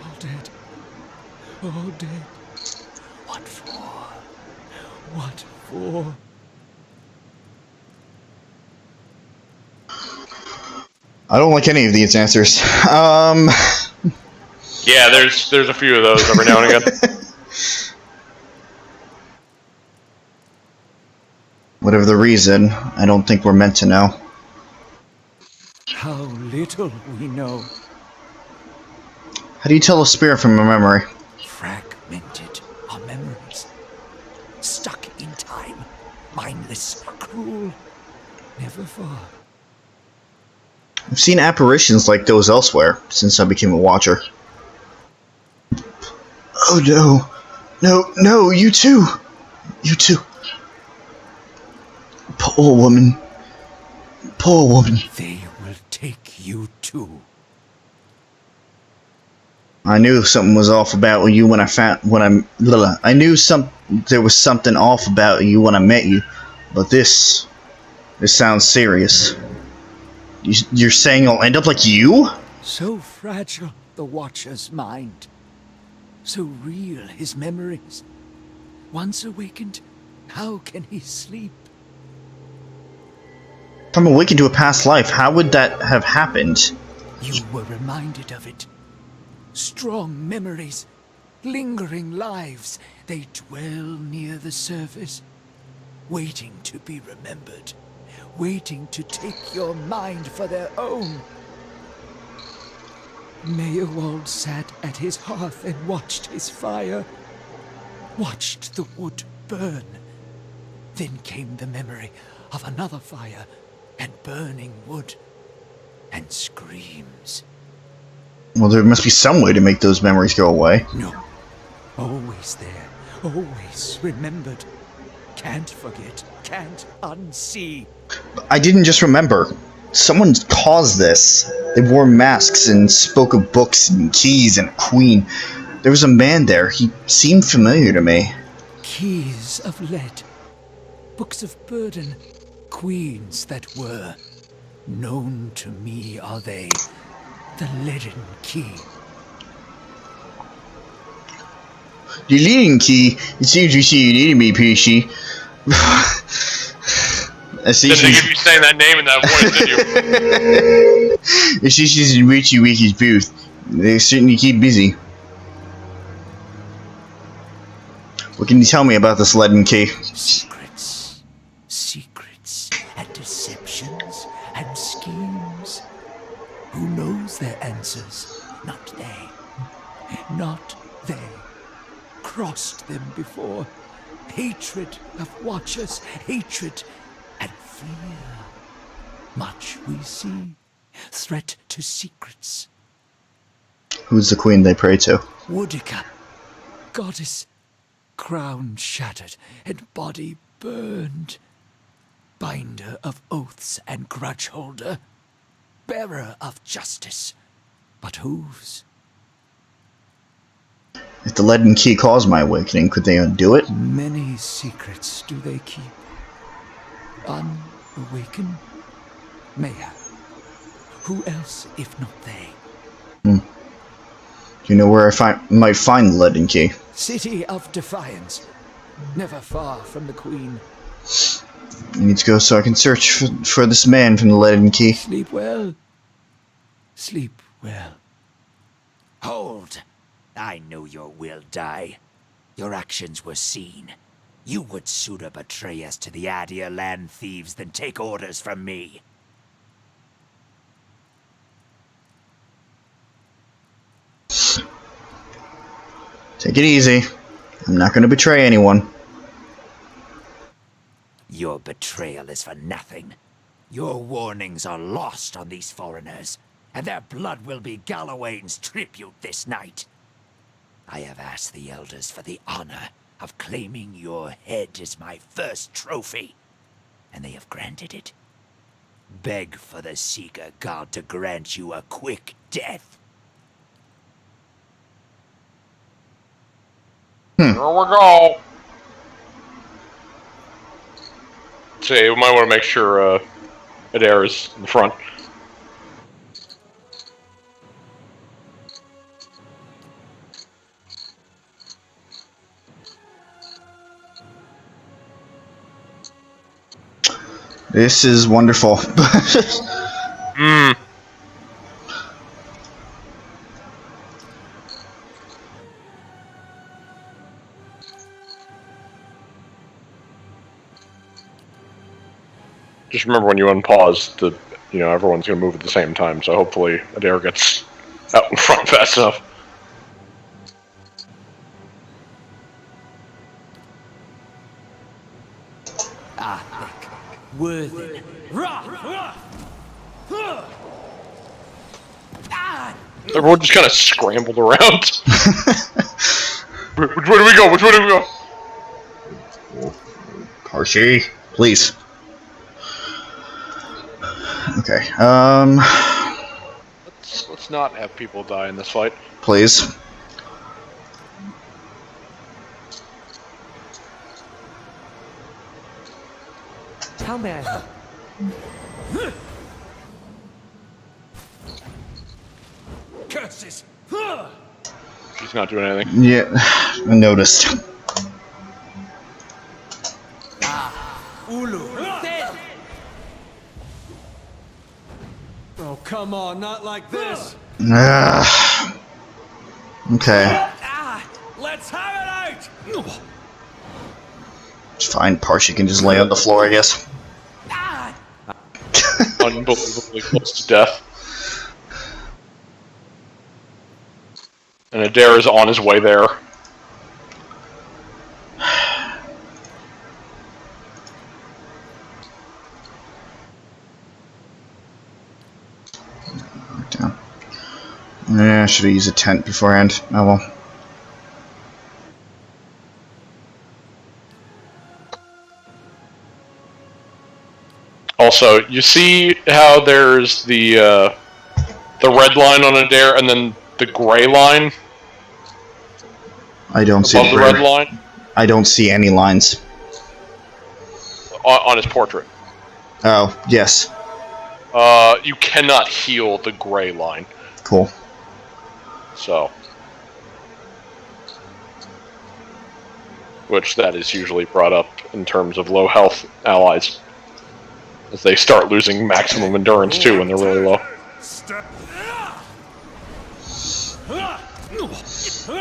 All dead. All dead. What for? What for? I don't like any of these answers. Yeah, there's a few of those every now and again. Whatever the reason, I don't think we're meant to know. How little we know. How do you tell a spirit from a memory? Fragmented our memories. Stuck in time. Mindless, cruel. Never far. I've seen apparitions like those elsewhere, since I became a watcher. Oh no. No, no, you too! You too. Poor woman. Poor woman. They will take you too. I knew something was off about you when I knew there was something off about you when I met you, but this sounds serious. You're saying I'll end up like you? So fragile, the Watcher's mind. So real, his memories. Once awakened, how can he sleep? If I'm awakened to a past life, how would that have happened? You were reminded of it. Strong memories, lingering lives. They dwell near the surface, waiting to be remembered. Waiting to take your mind for their own. Meerwald sat at his hearth and watched his fire. Watched the wood burn. Then came the memory of another fire and burning wood and screams. Well, there must be some way to make those memories go away. No. Always there. Always remembered. Can't forget. Can't unsee. I didn't just remember. Someone caused this. They wore masks and spoke of books and keys and a queen. There was a man there. He seemed familiar to me. Keys of lead, books of burden, queens that were. Known to me are they, the leaden key. The leading key. It seems you see an enemy, Peachy. I see Didn't think of you saying that name in that voice, did you? I see she's in Richie Wiki's booth. They certainly keep busy. What can you tell me about this leaden key? Secrets, and deceptions, and schemes. Who knows their answers? Not they. Not they. Crossed them before. Hatred of watchers, hatred and fear. Much we see. Threat to secrets. Who's the queen they pray to? Woodica, goddess, crown shattered and body burned. Binder of oaths and grudge holder. Bearer of justice. But whose? If the leaden key caused my awakening, could they undo it? Many secrets do they keep. Unawakened? Maya. Who else if not they? Do you know where I might find the leaden key? City of Defiance. Never far from the Queen. I need to go so I can search for this man from the leaden key. Sleep well. Sleep well. Hold! I know your will die. Your actions were seen. You would sooner betray us to the Adir land thieves than take orders from me. Take it easy. I'm not going to betray anyone. Your betrayal is for nothing. Your warnings are lost on these foreigners, and their blood will be Gallowayne's tribute this night. I have asked the elders for the honor of claiming your head as my first trophy, and they have granted it. Beg for the Seeker God to grant you a quick death. Here we go. See, we might want to make sure Adair is in the front. This is wonderful. Just remember when you unpause, everyone's going to move at the same time, so hopefully Adair gets out in front fast enough. Worthen. Everyone just kind of scrambled around. Which way do we go? Which way do we go? Parshi, please. Okay, Let's not have people die in this fight. please. How may I help? Curses! She's not doing anything. Yeah, I noticed. Ulu! Oh, come on, not like this. Okay. Let's have it out! It's fine, Parshi can just lay on the floor, I guess. Unbelievably close to death. And Adair is on his way there. Down. Yeah, I should have used a tent beforehand. Oh well. Also, you see how there's the red line on Adair and then the gray line? I don't see above the red line. I don't see any lines. On his portrait. Oh, yes. You cannot heal the gray line. Cool. So. Which that is usually brought up in terms of low health allies. As they start losing maximum endurance too when they're really low.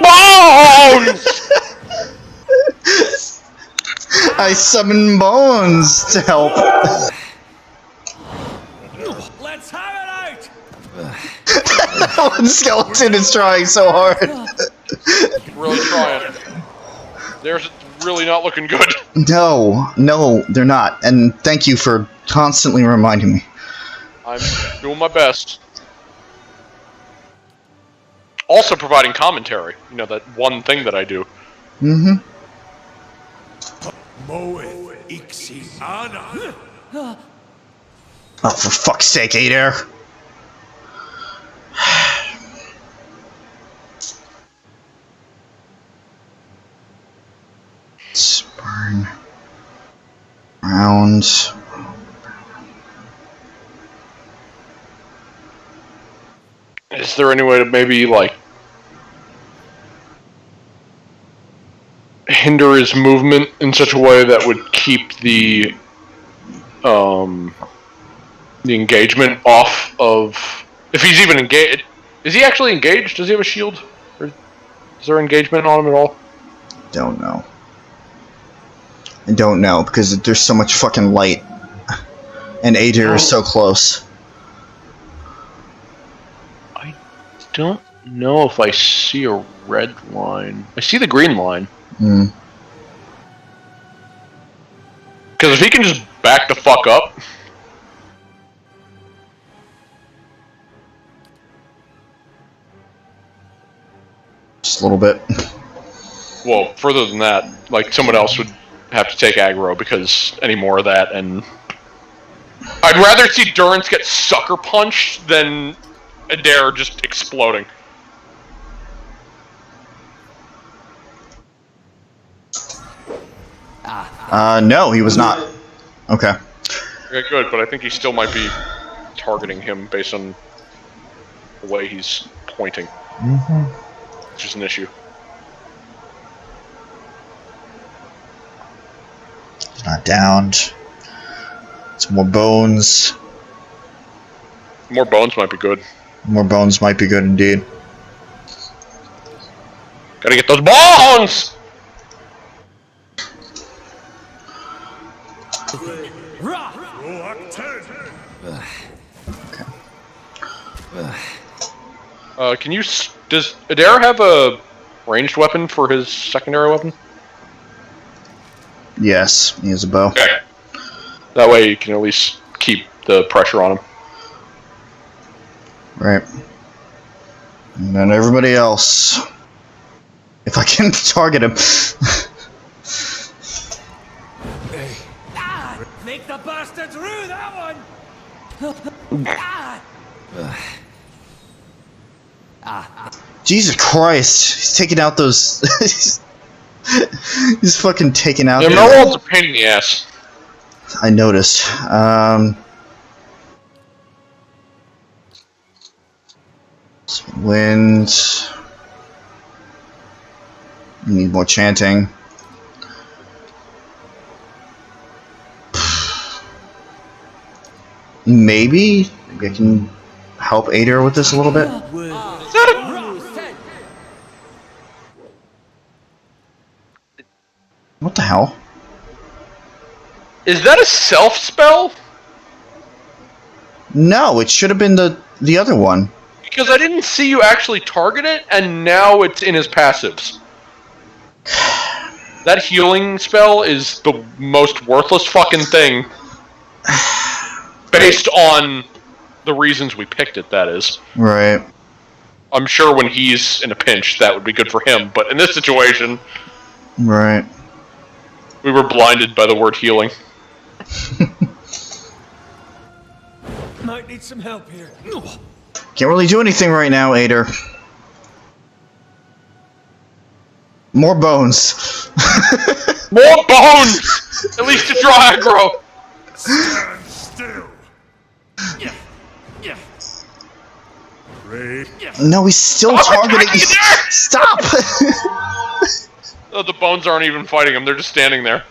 Bones! I summon Bones to help. Let's have it One skeleton is trying so hard. Really trying. They're really not looking good. No, they're not. And thank you for constantly reminding me. I'm doing my best. Also providing commentary. You know, that one thing that I do. Mm-hmm. Oh, for fuck's sake, Adair. Burn. Round. Is there any way to maybe, like, hinder his movement in such a way that would keep the engagement off of... If he's even engaged... Is he actually engaged? Does he have a shield? Or is there engagement on him at all? Don't know. I don't know, because there's so much fucking light. And Adair is so close. I don't know if I see a red line. I see the green line. Hmm. Because if he can just back the fuck up... Just a little bit. Well, further than that, like, someone else would have to take aggro, because any more of that, and... I'd rather see Durance get sucker punched than Adair just exploding. No, he was not. Okay. Okay, good, but I think he still might be targeting him based on the way he's pointing. Mm-hmm. Which is an issue. He's not downed. Some more bones. More bones might be good. More bones might be good indeed. Gotta get those bones! Can you... Does Adair have a ranged weapon for his secondary weapon? Yes, he has a bow. Okay. That way you can at least keep the pressure on him. Right. And then everybody else. If I can target him. Make the bastards rue that one! Jesus Christ. He's taking out those... he's fucking taking out... Yeah, Merwald's a pain in the ass. I noticed. Wind. Need more chanting. Maybe I can help Adair with this a little bit. What the hell? Is that a self spell? No, it should have been the other one. Because I didn't see you actually target it, and now it's in his passives. That healing spell is the most worthless fucking thing. Based on the reasons we picked it, that is. Right. I'm sure when he's in a pinch, that would be good for him, but in this situation... Right. We were blinded by the word healing. Might need some help here. Can't really do anything right now, Adair. More bones. More bones! At least it's your aggro! Stand still. Great. No, he's still targeting you. Stop! Oh, the bones aren't even fighting him, they're just standing there.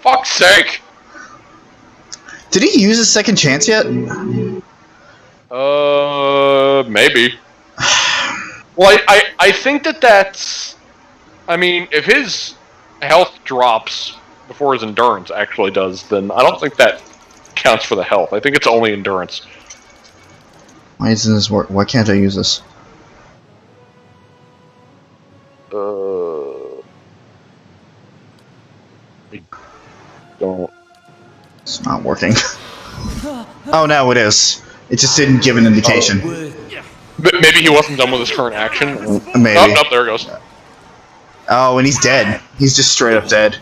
Fuck's sake! Did he use his second chance yet? Maybe. Well, I think that's... I mean, if his health drops before his endurance actually does, then I don't think that counts for the health. I think it's only endurance. Why doesn't this work? Why can't I use this? I don't... It's not working. Oh, no, it is. It just didn't give an indication. Maybe he wasn't done with his current action? Maybe. Oh, there it goes. Oh, and he's dead. He's just straight up dead.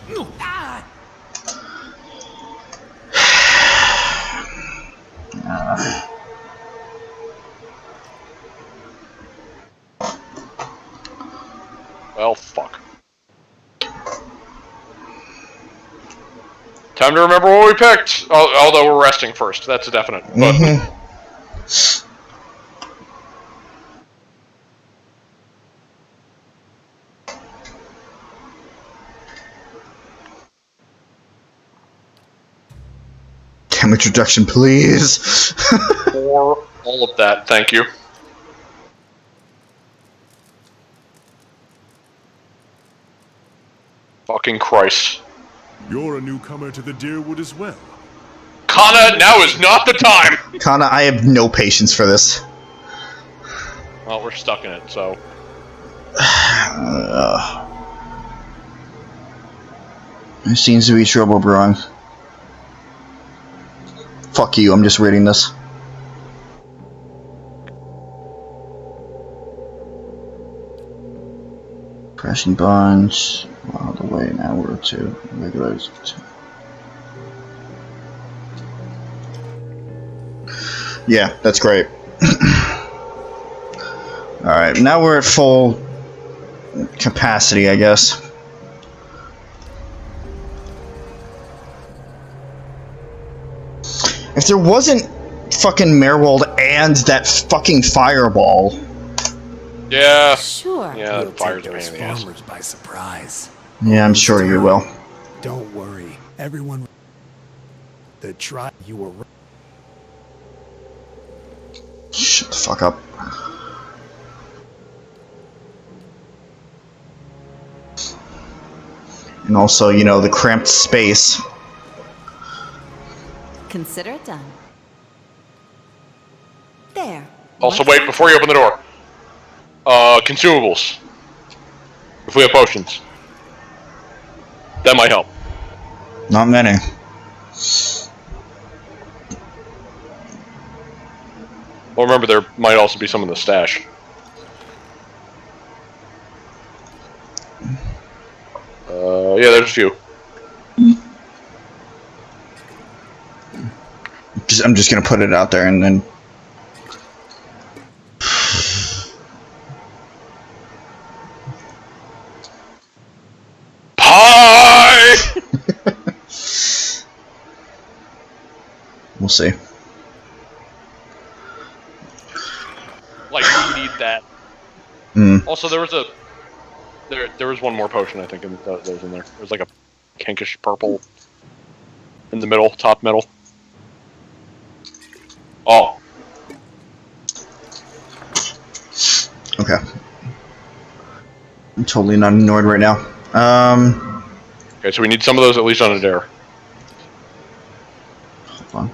Well, fuck. Time to remember what we picked! Although we're resting first, that's a definite. But Damage reduction, please. for all of that, thank you. Fucking Christ. You're a newcomer to the Deerwood as well. Kana, now is not the time! Kana, I have no patience for this. Well, we're stuck in it, so... There seems to be trouble brewing. Fuck you, I'm just reading this. Crashing bonds. All the way an hour or two. Regulars. Yeah, that's great. Alright, now we're at full capacity, I guess. If there wasn't fucking Merwold and that fucking fireball. Yeah. Sure. Yeah, We'll the fire's take a pain those in the ass. farmers by surprise. Yeah, I'm sure you will. Don't worry. Everyone that tried you were Shut the fuck up. And also, you know, the cramped space. Consider it done. There. Also, What's wait, that? before you open the door. Consumables. If we have potions. That might help. Not many. Well, remember, there might also be some in the stash. Yeah, there's a few. I'm just gonna put it out there and then... Pie! We'll see. Like, we need that. Also, there was a... There was one more potion, I think, that was in there. There was like a pinkish purple in the middle, top middle. Oh. Okay. I'm totally not annoyed right now. Okay, so we need some of those at least on a dare. Hold on.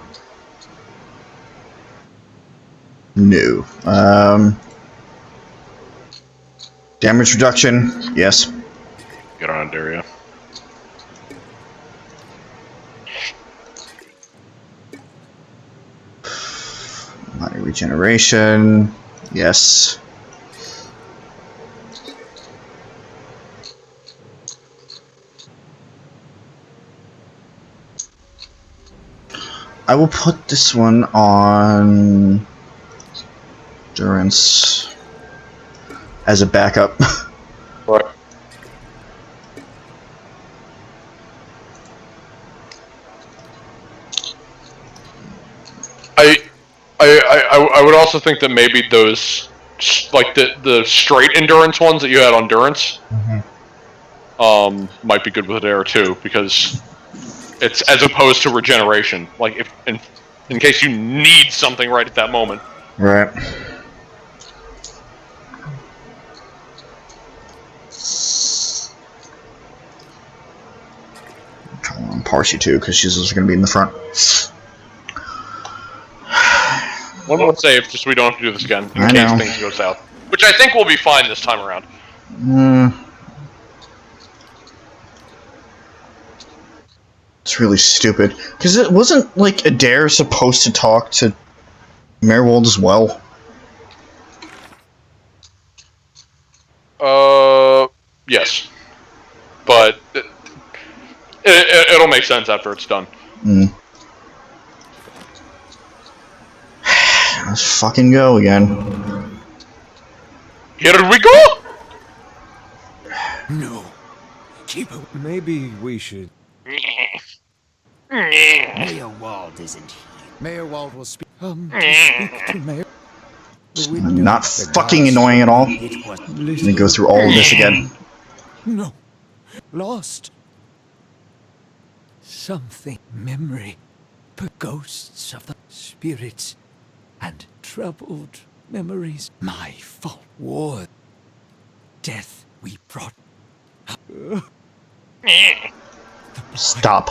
No. Damage reduction, yes. Get on a dare, yeah. Body regeneration, yes. I will put this one on endurance. as a backup. Right. I would also think that maybe those, like the straight endurance ones that you had on Durance, might be good with air too, because it's as opposed to regeneration. Like if in case you need something right at that moment. Right. On Parsi too, because she's also going to be in the front. One more save, just so we don't have to do this again, in I case know. things go south. Which I think will be fine this time around. It's really stupid. Because it wasn't, like, Adair supposed to talk to Merwold as well? Yes. But it'll make sense after it's done. Let's fucking go again. Here we go! No. Keep it. Maybe we should... Mayor Wald isn't here. Mayor Wald will speak. To speak to Mayor. Not fucking annoying at all. Let me go through all of this again. No. Lost. Something. Memory. Ghosts of the spirits. And troubled memories. My fault. War. Death we brought. Stop.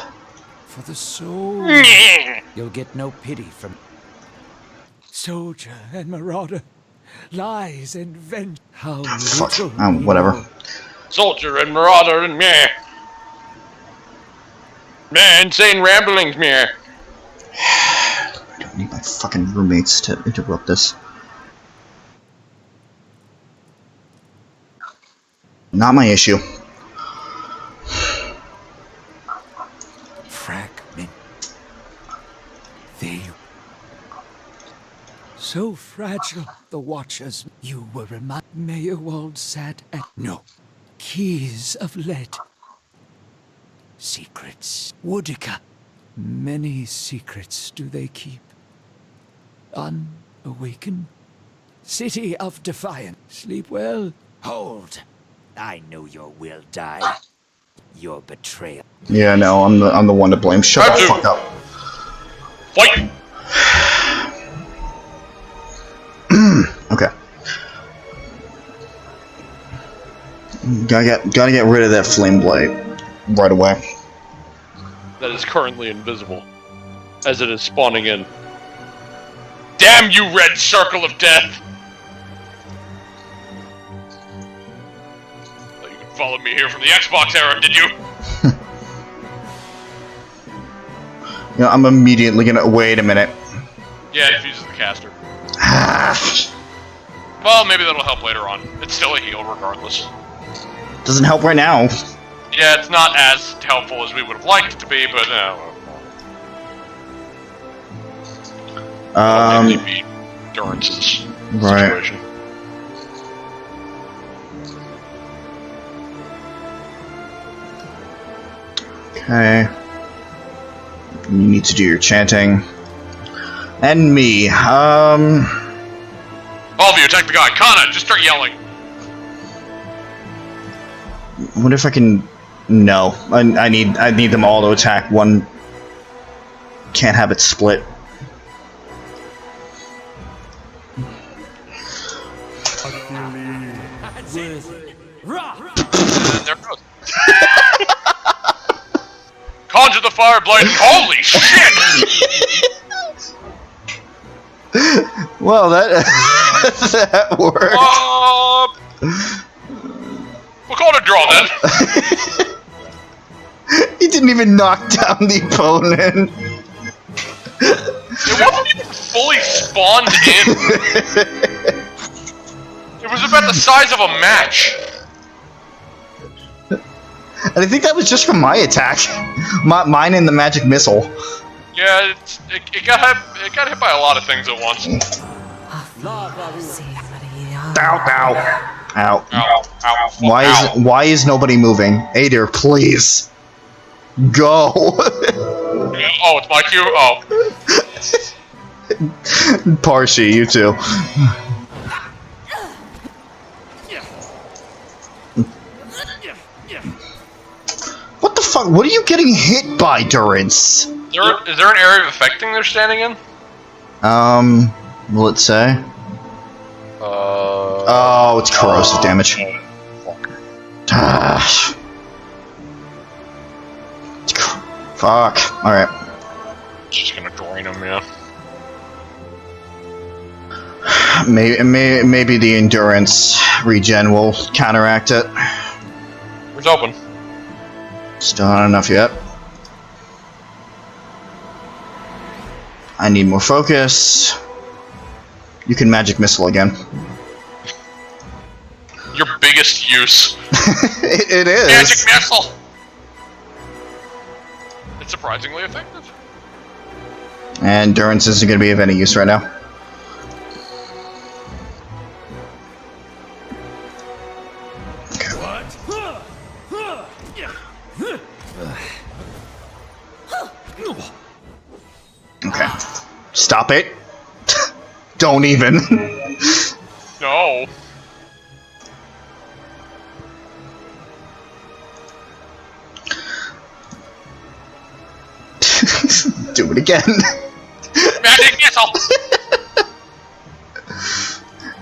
For the soul. You'll get no pity from soldier and marauder. Lies and vengeance. How Fuck. little we Whatever. know. Soldier and marauder and meh. Meh, insane ramblings, meh. I don't need my fucking roommates to interrupt this. Not my issue. Fragment. They. So fragile, the Watchers. You were reminded. Meyerwald sat at. No. Keys of lead. Secrets. Woodica. Many secrets do they keep. Unawakened. City of Defiance. Sleep well. Hold. I know your will die. Your betrayal. Yeah, no, I'm the one to blame. Shut the fuck up. Fight! Okay. Gotta get rid of that flame blight right away. That is currently invisible, as it is spawning in. Damn you, red circle of death! Thought you could follow me here from the Xbox era, did you? You know, I'm immediately gonna wait a minute. Yeah, it fuses the caster. Well, maybe that'll help later on. It's still a heal, regardless. Doesn't help right now. Yeah, it's not as helpful as we would have liked it to be, but mainly be Durance's situation. Okay. You need to do your chanting. And me, All of you, attack the guy. Kana, just start yelling. what if I can... No. I need them all to attack one... Can't have it split. There it goes. Conjure the fire blade. Holy shit! Well, that that worked. We'll call it a draw then. He didn't even knock down the opponent. It wasn't even fully spawned in. It was about the size of a match. And I think that was just from my attack. Mine and the magic missile. Yeah, it got hit by a lot of things at once. Bow, bow. Ow. Ow. Ow. Why is nobody moving? Adair, please. Go. Oh, it's my cue? Oh. Parshi, you too. What the fuck? What are you getting hit by, Durance? Is there an area of affecting they're standing in? Will it say? Oh, it's corrosive damage. Fuck. Alright. Just gonna drain him, yeah. Maybe the endurance regen will counteract it. It's open. Still not enough yet. I need more focus. You can magic missile again. Your biggest use. it is. Magic missile! It's surprisingly effective. And endurance isn't going to be of any use right now. Okay. Stop it. Don't even. No. Do it again. Magic missile!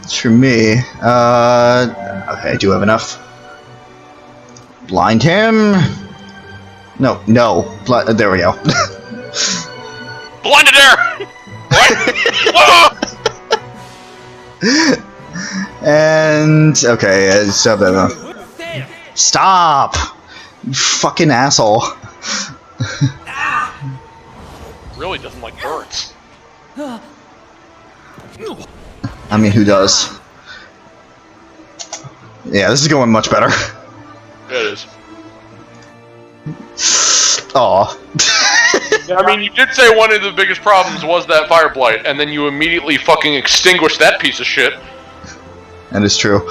It's for me. Okay, I do have enough. Blind him. No. There we go. Blinded air! What? Whoa! And okay, stop! You fucking asshole. Really doesn't like birds. I mean, who does? Yeah, this is going much better. It is. Aw. I mean, you did say one of the biggest problems was that fire blight, and then you immediately fucking extinguished that piece of shit. That is true.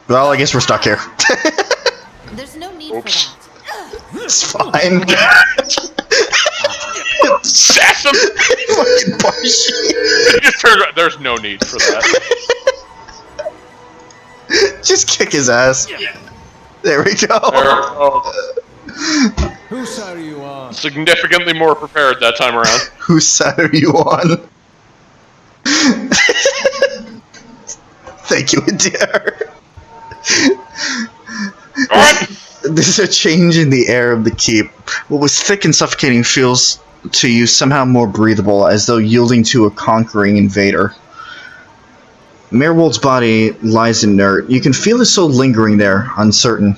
Well, I guess we're stuck here. There's no need for that. It's fine. Sass him! Fucking Parshi. There's no need for that. Just kick his ass. There we go. Whose side are you on? Significantly more prepared that time around. Whose side are you on? Thank you, Adair. There's a change in the air of the keep. What was thick and suffocating feels to you somehow more breathable, as though yielding to a conquering invader. Merwold's body lies inert. You can feel his soul lingering there, uncertain.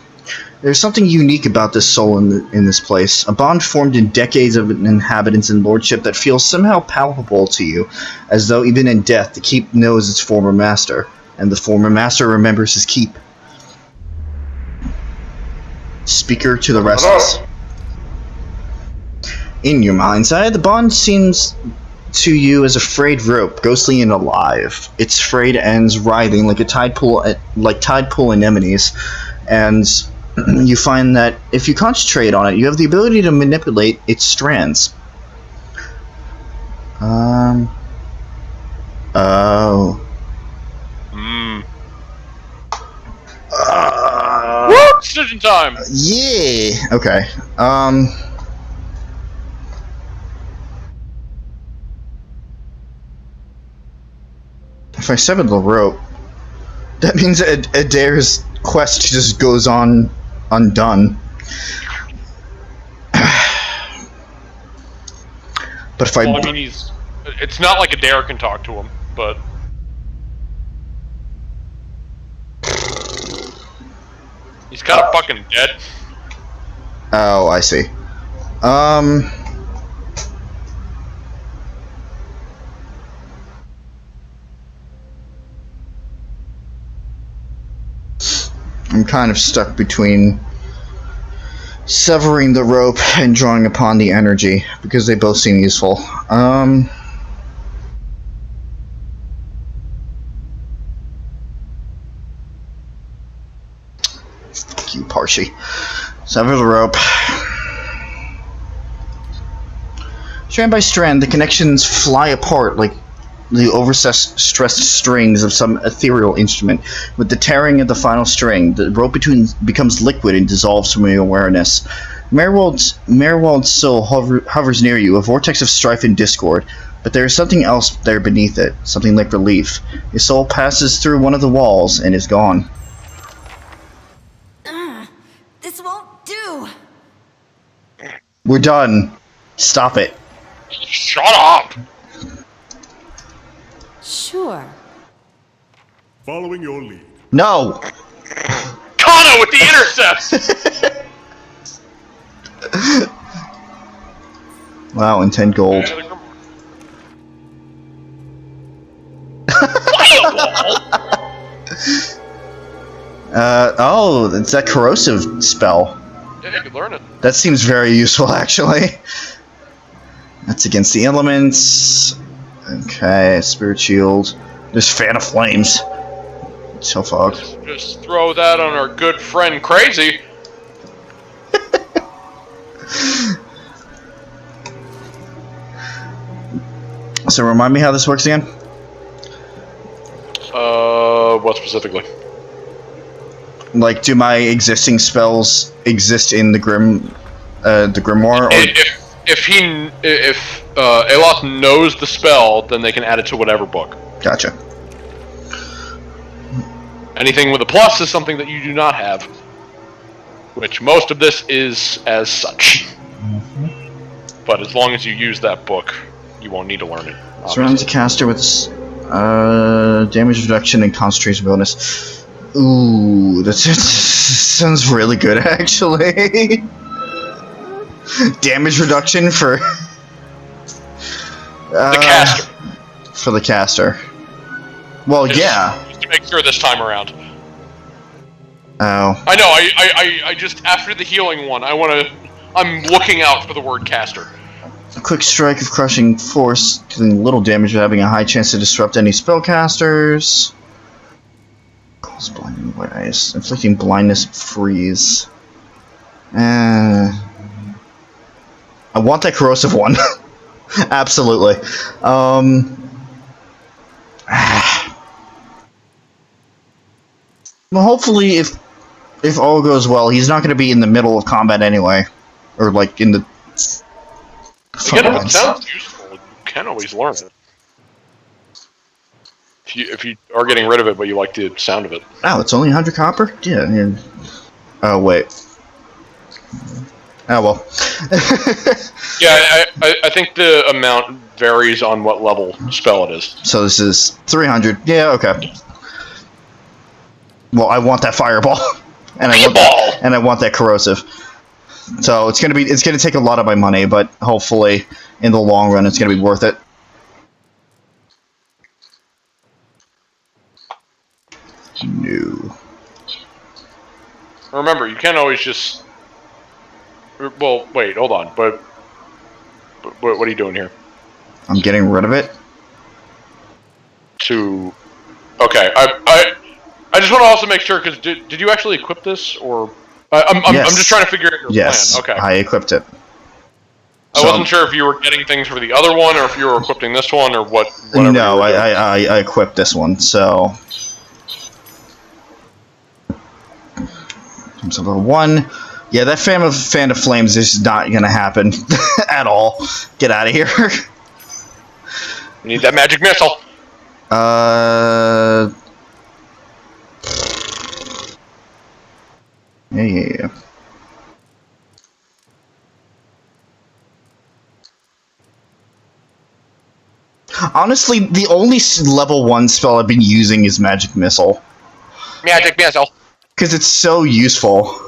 There's something unique about this soul in this place, a bond formed in decades of inhabitants and lordship that feels somehow palpable to you, as though even in death the keep knows its former master, and the former master remembers his keep. Speaker to the restless. In your mind's eye, the bond seems to you as a frayed rope, ghostly and alive. Its frayed ends writhing like tide pool anemones, and you find that if you concentrate on it, you have the ability to manipulate its strands. Oh. Woo! Decision time! Yeah! Okay. If I sever the rope, that means Adair's quest just goes on undone. But if Well, I mean, it's not like Adair can talk to him, but... He's kind of fucking dead. Oh, I see. I'm kind of stuck between severing the rope and drawing upon the energy, because they both seem useful. Fuck you, Parshi. Sever the rope. Strand by strand, the connections fly apart like the overstressed strings of some ethereal instrument. With the tearing of the final string, the rope becomes liquid and dissolves from your awareness. Merwald still hovers near you, a vortex of strife and discord, but there is something else there beneath it, something like relief. Your soul passes through one of the walls and is gone. This won't do. We're done. Stop it. Shut up! Sure. Following your lead. No! Kano with the intercepts! Wow, and 10 gold. Oh, it's that corrosive spell. Yeah, you could learn it. That seems very useful, actually. That's against the elements. Okay, Spirit Shield. There's Fan of Flames. So fog. Just throw that on our good friend Crazy. So remind me how this works again? What specifically? Like, do my existing spells exist in the grimoire? Or If Aloth knows the spell, then they can add it to whatever book. Gotcha. Anything with a plus is something that you do not have, which most of this is as such. Mm-hmm. But as long as you use that book, you won't need to learn it. Surrounds a caster with damage reduction and concentration bonus. Ooh, that sounds really good, actually. Damage reduction for the caster. For the caster. Well, yeah. Just to make sure this time around. Oh. I know. I just after the healing one, I'm looking out for the word caster. A quick strike of crushing force, dealing little damage but having a high chance to disrupt any spellcasters. Cause blinding white eyes, inflicting blindness, freeze. I want that corrosive one. Absolutely. Well, hopefully, if all goes well, he's not going to be in the middle of combat anyway, or like in the. Again, if it sounds useful, you can always learn it. If you are getting rid of it, but you like the sound of it. Oh, it's only 100 copper? Yeah. Oh, wait. Oh, well. Yeah, I think the amount varies on what level spell it is. So this is 300. Yeah, okay. Well, I want that fireball. And I want that corrosive. So it's gonna take a lot of my money, but hopefully in the long run it's gonna be worth it. No. Remember, you can't always just. Well, wait, hold on. But what are you doing here? I'm getting rid of it. Okay, I just want to also make sure, because did you actually equip this, or I'm just trying to figure out your plan. Okay, I equipped it. I wasn't sure if you were getting things for the other one, or if you were equipping this one, or whatever. No, I equipped this one. So level 1. Yeah, that fan of flames is not gonna happen at all. Get out of here. You need that magic missile. Yeah. Honestly, the only level 1 spell I've been using is Magic Missile. Magic Missile. Because it's so useful.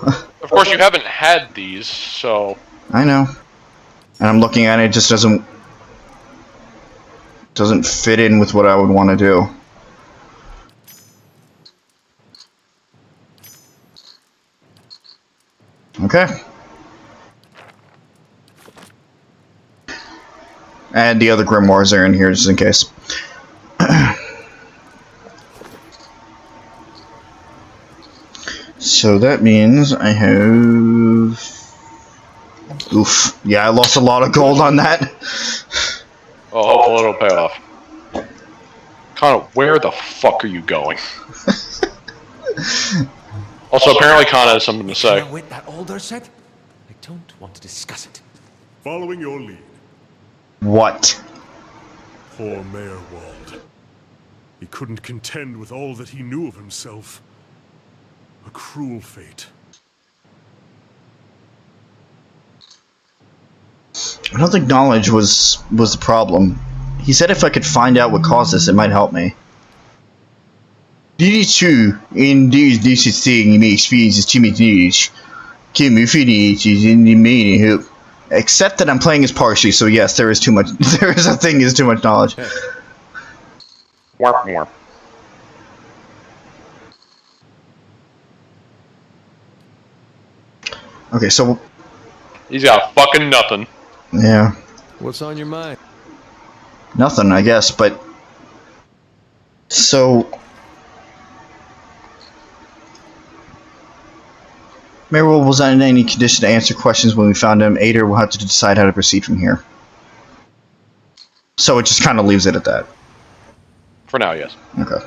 Of course, you haven't had these, so... I know. And I'm looking at it, it just doesn't fit in with what I would want to do. Okay. And the other grimoires are in here, just in case. So that means I have... Oof. Yeah, I lost a lot of gold on that. Oh, hopefully it'll pay off. Connor, where the fuck are you going? Also, apparently Connor has something to say. Wait, that older set? I don't want to discuss it. Following your lead. What? Poor Mayor Wald. He couldn't contend with all that he knew of himself. A cruel fate. I don't think knowledge was the problem. He said if I could find out what caused this, it might help me. It is true. Indeed, this is thing you may experience as too much knowledge. Can move is in the main help. Except that I'm playing as partially, so yes, there is too much. There is a thing is too much knowledge. Warp more. Okay, so He's got fucking nothing. yeah, What's on your mind? nothing, I guess. But so Mayor was not in any condition to answer questions when we found him. Ader will have to decide how to proceed from here. So it just kind of leaves it at that. For now, yes. Okay.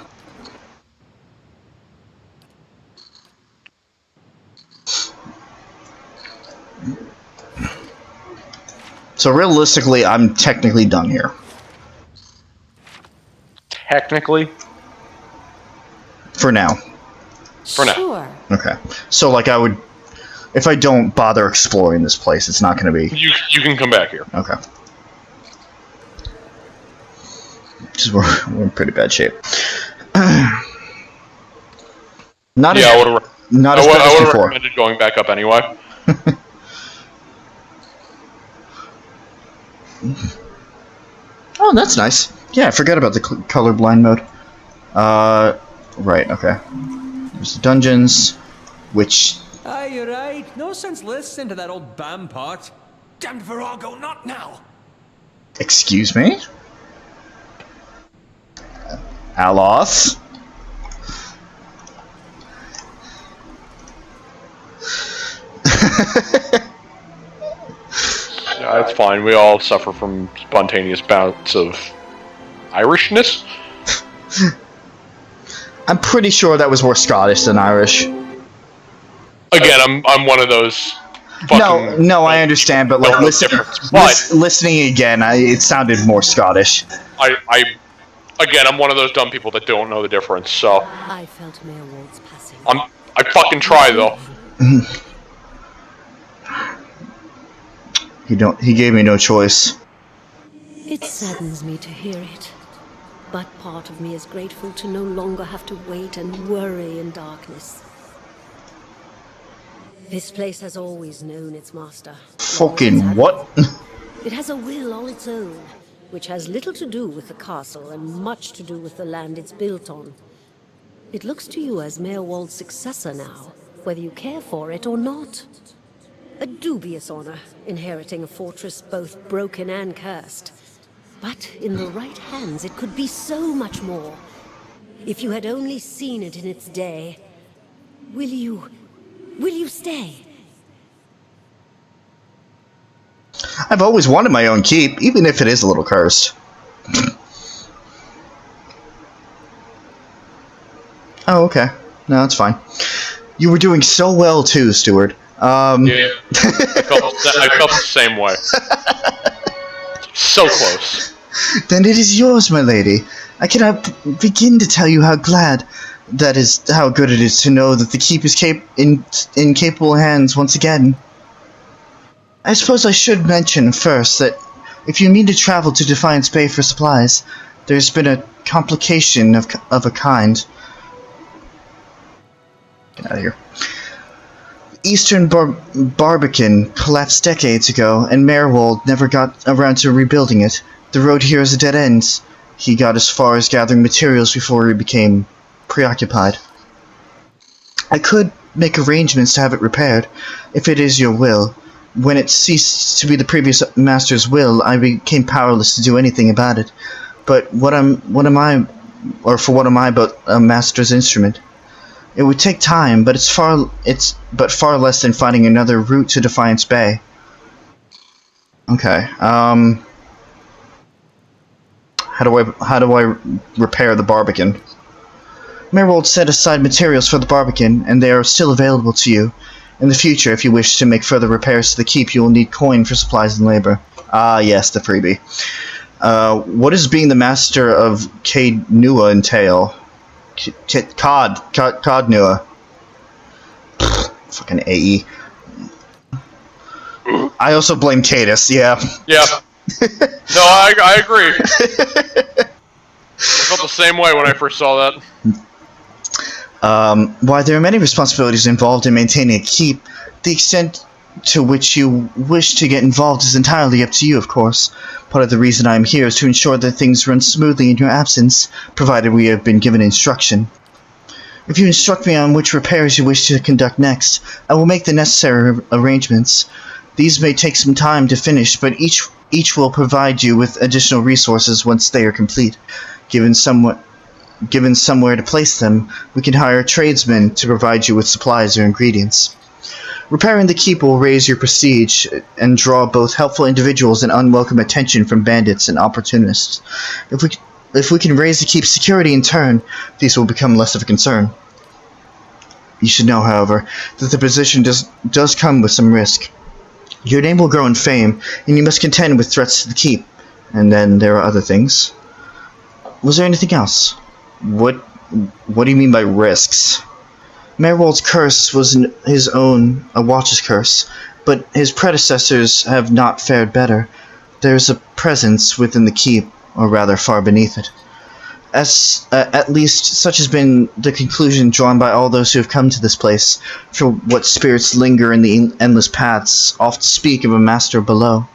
So realistically, I'm technically done here. Technically? For now. For now. Sure. Okay. So, like, I would... If I don't bother exploring this place, it's not going to be... You can come back here. Okay. Because we're in pretty bad shape. Not Yeah, as, I would have not as bad as before. recommended going back up anyway. Oh, that's nice. Yeah, I forgot about the colorblind mode. Right, okay. There's the dungeons, which... Aye, you're right. No sense listening to that old bam part. Damned Virago, not now! Excuse me? Aloth? Yeah, it's fine. We all suffer from spontaneous bouts of Irishness. I'm pretty sure that was more Scottish than Irish. Again, I'm one of those. No, I understand, but like listening again, it sounded more Scottish. I'm one of those dumb people that don't know the difference. So I felt Mayor Wald's passing. I fucking try though. He gave me no choice. It saddens me to hear it, but part of me is grateful to no longer have to wait and worry in darkness. This place has always known its master. Fucking what? It has a will all its own, which has little to do with the castle and much to do with the land it's built on. It looks to you as Mayor Wald's successor now, whether you care for it or not. A dubious honor, inheriting a fortress both broken and cursed. But in the right hands, it could be so much more. If you had only seen it in its day, will you stay? I've always wanted my own keep, even if it is a little cursed. Oh, okay. No, that's fine. You were doing so well too, Steward. Yeah, I felt the same way. So close. Then it is yours, my lady. I cannot begin to tell you how glad that is, how good it is to know that the keep is in capable hands once again. I suppose I should mention first that if you mean to travel to Defiance Bay for supplies, there's been a complication of a kind. Get out of here. Eastern Barbican collapsed decades ago, and Mayor Wald never got around to rebuilding it. The road here is a dead end. He got as far as gathering materials before he became preoccupied. I could make arrangements to have it repaired, if it is your will, When it ceased to be the previous master's will, I became powerless to do anything about it. But what am I but a master's instrument? It would take time, but it's far less than finding another route to Defiance Bay. Okay. How do I repair the Barbican? Merwold set aside materials for the Barbican, and they are still available to you. In the future, if you wish to make further repairs to the keep, you will need coin for supplies and labor. Ah, yes, the freebie. What does being the master of Cade Nua entail? Cod Nua. Fucking AE. I also blame Cadus, yeah. Yeah. No, I agree. I felt the same way when I first saw that. While there are many responsibilities involved in maintaining a keep, the extent to which you wish to get involved is entirely up to you, of course. Part of the reason I am here is to ensure that things run smoothly in your absence, provided we have been given instruction. If you instruct me on which repairs you wish to conduct next, I will make the necessary arrangements. These may take some time to finish, but each will provide you with additional resources once they are complete. Given somewhere to place them, we can hire tradesmen to provide you with supplies or ingredients. Repairing the keep will raise your prestige and draw both helpful individuals and unwelcome attention from bandits and opportunists. If we can raise the keep's security in turn, these will become less of a concern. You should know, however, that the position does come with some risk. Your name will grow in fame, and you must contend with threats to the keep. And then there are other things. Was there anything else? What do you mean by risks? Merwold's curse was his own, a watch's curse, but his predecessors have not fared better. There's a presence within the keep, or rather far beneath it. At least such has been the conclusion drawn by all those who have come to this place, for what spirits linger in the endless paths oft speak of a master below.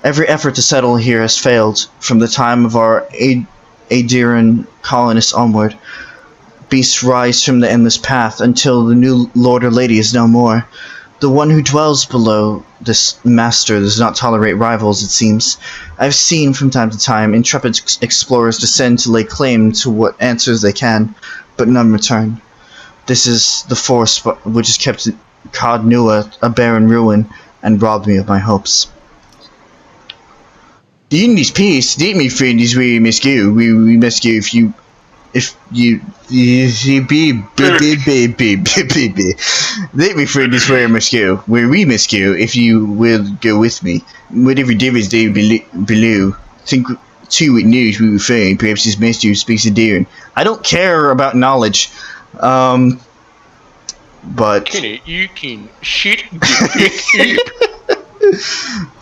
Every effort to settle here has failed, from the time of our Aediran colonists onward. Beasts rise from the endless path until the new lord or lady is no more. The one who dwells below this master does not tolerate rivals, it seems. I've seen from time to time intrepid explorers descend to lay claim to what answers they can, but none return. This is the force which has kept Cod Nua a barren ruin and robbed me of my hopes. In this peace, that my friend is where you must go. We must go if you that, my friend, is where I must go. Where we must go, if you will go with me. Whatever devils down below. Think too it knows we will find. Perhaps his master speaks a daring. I don't care about knowledge. But You can shit.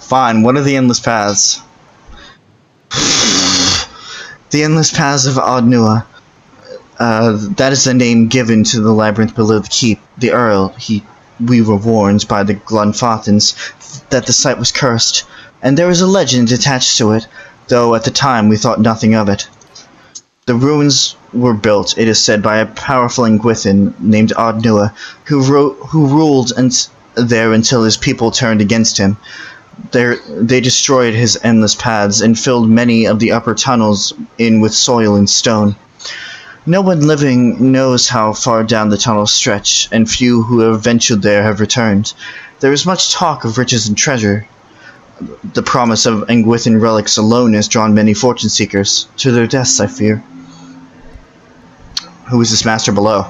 Fine, what are the endless paths? The endless paths of Odnua. That is the name given to the labyrinth below the keep. The Earl, we were warned by the Glunfathans that the site was cursed, and there is a legend attached to it, though at the time we thought nothing of it. The ruins were built, it is said, by a powerful Ingwithan named Odnua, who ruled there until his people turned against him. They destroyed his endless paths and filled many of the upper tunnels in with soil and stone. No one living knows how far down the tunnels stretch, and few who have ventured there have returned. There is much talk of riches and treasure. The promise of Ingwithan relics alone has drawn many fortune seekers to their deaths, I fear. Who is this master below?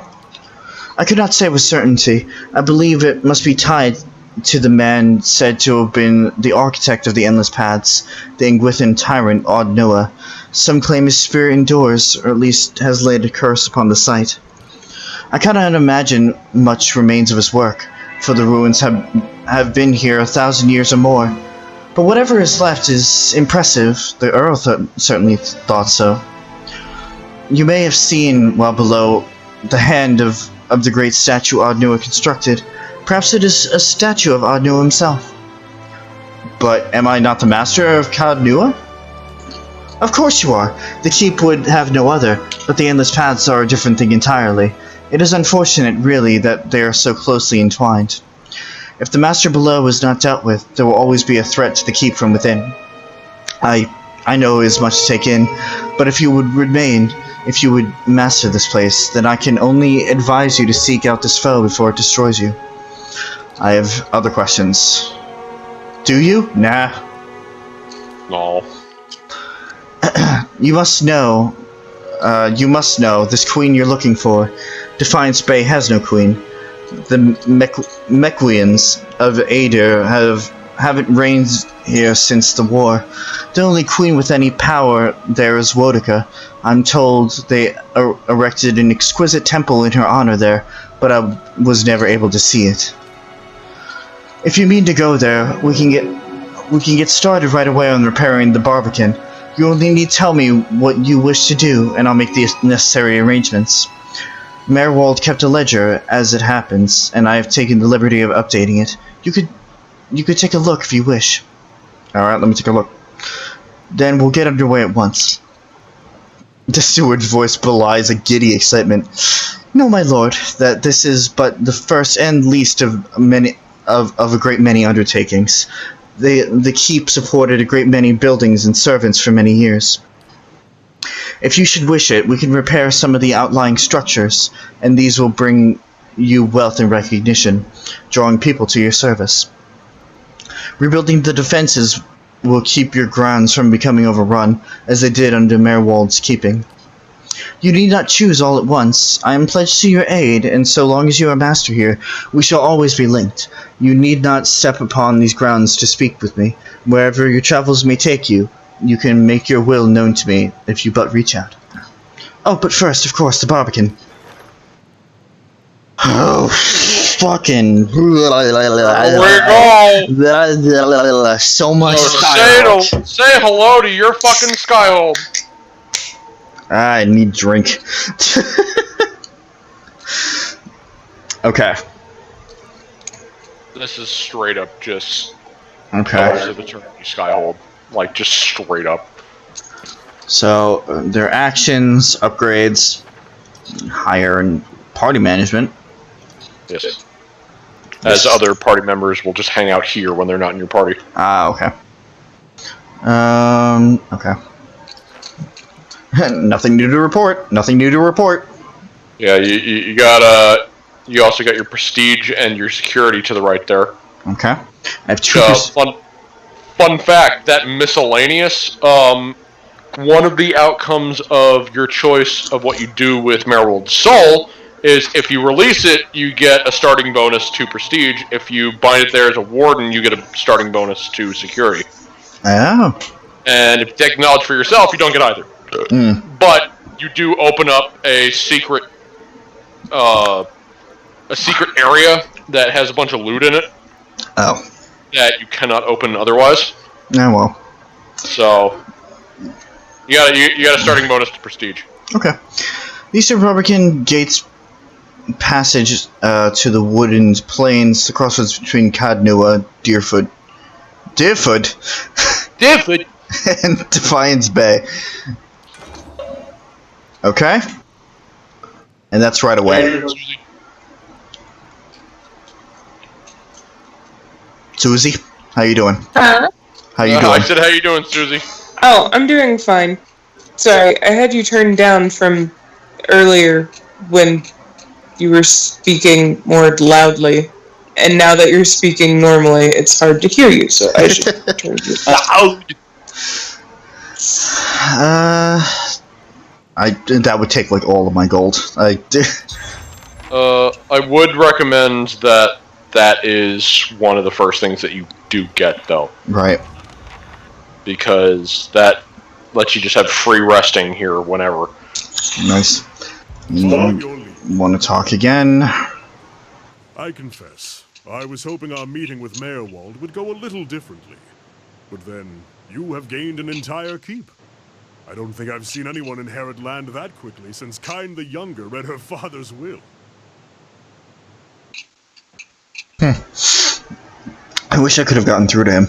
I could not say with certainty. I believe it must be tied to the man said to have been the architect of the endless paths, the Ingwithan tyrant Odnua. Some claim his spirit endures, or at least has laid a curse upon the site. I cannot imagine much remains of his work, for the ruins have been here 1,000 years or more. But whatever is left is impressive. The Earl certainly thought so. You may have seen, while below, the hand of the great statue Odnua constructed. Perhaps it is a statue of Odnua himself. But am I not the master of Cod Nua? Of course you are. The keep would have no other, but the endless paths are a different thing entirely. It is unfortunate, really, that they are so closely entwined. If the master below is not dealt with, there will always be a threat to the keep from within. I know it is much to take in, but if you would master this place, then I can only advise you to seek out this foe before it destroys you. I have other questions. Do you? Nah. No. You must know, this queen you're looking for. Defiance Bay has no queen. The Mequians of Adir haven't reigned here since the war. The only queen with any power there is Wodica. I'm told they erected an exquisite temple in her honor there, but I was never able to see it. If you mean to go there, we can get started right away on repairing the Barbican. You only need to tell me what you wish to do, and I'll make the necessary arrangements. Merwald kept a ledger, as it happens, and I have taken the liberty of updating it. You could take a look if you wish. Alright, let me take a look. Then we'll get underway at once. The steward's voice belies a giddy excitement. No, my lord, that this is but the first and least of a great many undertakings. The keep supported a great many buildings and servants for many years. If you should wish it, we can repair some of the outlying structures, and these will bring you wealth and recognition, drawing people to your service. Rebuilding the defenses will keep your grounds from becoming overrun, as they did under Merwald's keeping. You need not choose all at once. I am pledged to your aid, and so long as you are master here, we shall always be linked. You need not step upon these grounds to speak with me. Wherever your travels may take you, you can make your will known to me if you but reach out. Oh, but first, of course, the Barbican. Oh, fucking... So much Say hello to your fucking Skyhold. I need drink. Okay. This is straight up just... Okay. Of Eternity Skyhold. Like, just straight up. So, their actions, upgrades, higher in party management. Yes. As other party members will just hang out here when they're not in your party. Ah, okay. Okay. Nothing new to report. Nothing new to report. Yeah, you got, you also got your prestige and your security to the right there. Okay. I have two. Fun fact, that miscellaneous, one of the outcomes of your choice of what you do with Merwald's Soul is if you release it, you get a starting bonus to prestige. If you bind it there as a warden, you get a starting bonus to security. Oh. And if you take knowledge for yourself, you don't get either. But you do open up a secret area that has a bunch of loot in it. Oh. That you cannot open otherwise. Oh well. So you got a starting bonus to prestige. Okay. These are Barbican Gates passage to the wooden plains, the crossroads between Cadnua, Deerfoot, and Defiance Bay. Okay. And that's right away. Suzie, how you doing? Huh? How you doing? I said, how you doing, Suzie? Oh, I'm doing fine. Sorry, I had you turned down from earlier when you were speaking more loudly. And now that you're speaking normally, it's hard to hear you, so I should turn you up. That would take like all of my gold. I would recommend that is one of the first things that you do get, though. Right. Because that lets you just have free resting here whenever. Nice. Want to talk again? I confess, I was hoping our meeting with Merwald would go a little differently. But then, you have gained an entire keep. I don't think I've seen anyone inherit land that quickly since Kyne the Younger read her father's will. I wish I could have gotten through to him.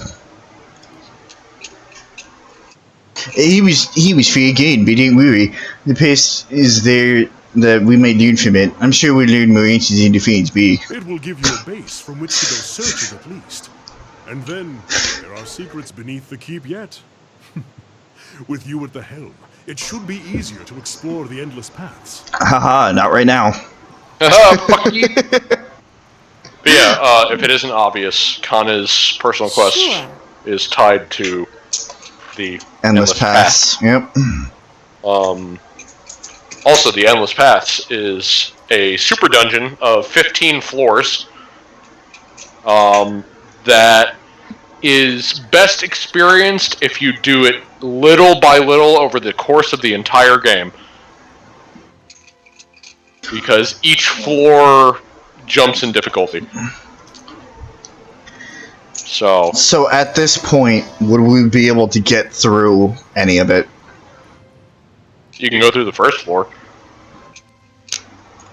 He was free again, but ain't weary. The pace is there that we may learn from it. I'm sure we'll learn more answers in Defense B. It will give you a base from which to go searching at least. And then, there are secrets beneath the keep yet. With you at the helm, it should be easier to explore the endless paths. Haha, not right now. Fuck you. But yeah, if it isn't obvious, Kana's personal quest is tied to the Endless Paths. Yep. Also, the Endless Paths is a super dungeon of 15 floors that is best experienced if you do it little by little over the course of the entire game. Because each floor jumps in difficulty. So at this point, would we be able to get through any of it? You can go through the first floor.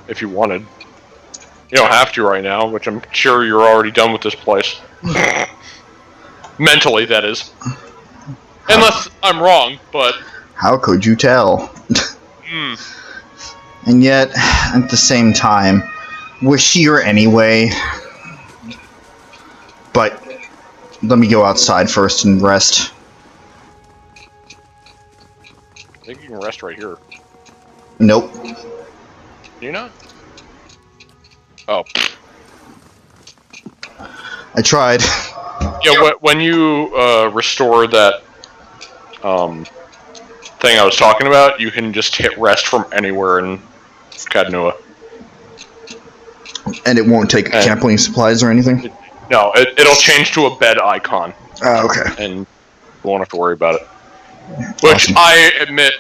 If you wanted. You don't have to right now, which I'm sure you're already done with this place. Mentally, that is. Unless I'm wrong, but... How could you tell? And yet, at the same time, we're here anyway. But let me go outside first and rest. I think you can rest right here. Nope. Do you not? Oh. I tried. Yeah, when you restore that thing I was talking about, you can just hit rest from anywhere in Kadnua. And it won't take camping supplies or anything? No, it'll change to a bed icon. Oh, okay. And you won't have to worry about it. Which awesome. I admit,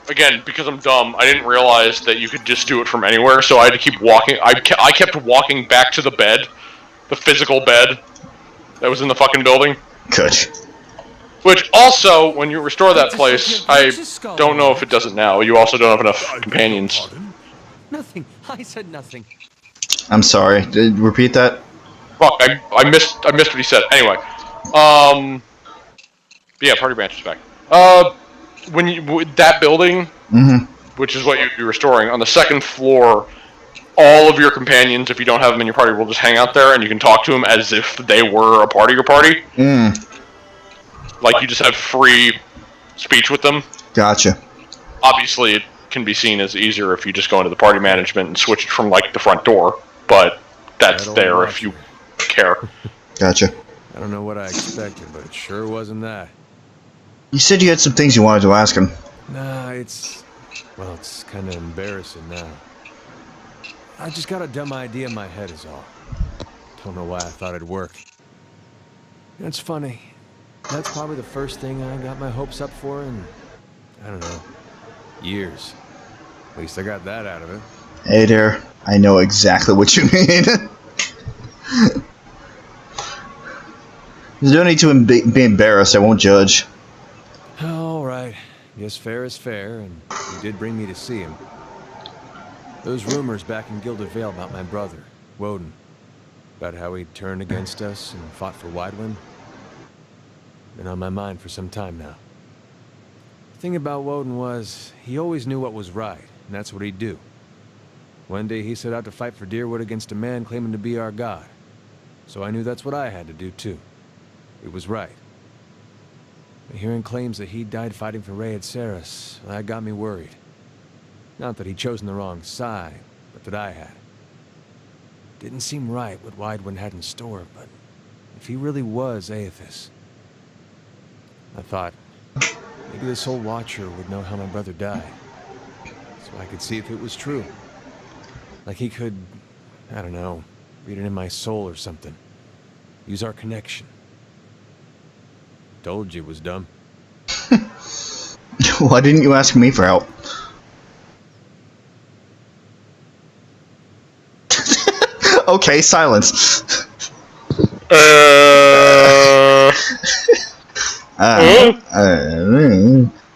again, because I'm dumb, I didn't realize that you could just do it from anywhere, so I had to keep walking. I kept walking back to the bed, the physical bed that was in the fucking building. Good. Which also, when you restore that place, I don't know if it does it now. You also don't have enough companions. Nothing. I said nothing. I'm sorry. Repeat that. Fuck, I missed what he said. Anyway, yeah, Party Branch is back. When you that building, which is what you'd be restoring, on the second floor, all of your companions, if you don't have them in your party, will just hang out there, and you can talk to them as if they were a part of your party. Like you just have free speech with them. Gotcha. Obviously, it can be seen as easier if you just go into the party management and switch it from like the front door, but that's there if you care. Gotcha. I don't know what I expected, but it sure wasn't that. You said you had some things you wanted to ask him. Nah, it's kind of embarrassing now. I just got a dumb idea in my head is all. Don't know why I thought it'd work. That's funny. That's probably the first thing I got my hopes up for in, I don't know, years. At least I got that out of it. Hey there, I know exactly what you mean. There's no need to be embarrassed, I won't judge. Alright, guess fair is fair, and you did bring me to see him. Those rumors back in Gilded Vale about my brother, Woden, about how he turned against us and fought for Widewind, been on my mind for some time now. The thing about Woden was, he always knew what was right, and that's what he'd do. One day he set out to fight for Deerwood against a man claiming to be our god. So I knew that's what I had to do too. It was right. But hearing claims that he died fighting for Rey at Saris, that got me worried. Not that he'd chosen the wrong side, but that I had. Didn't seem right what Widewind had in store, but if he really was Aethys, I thought, maybe this old Watcher would know how my brother died. So I could see if it was true. Like he could, I don't know, read it in my soul or something. Use our connection. Told you it was dumb. Why didn't you ask me for help? Okay, silence. I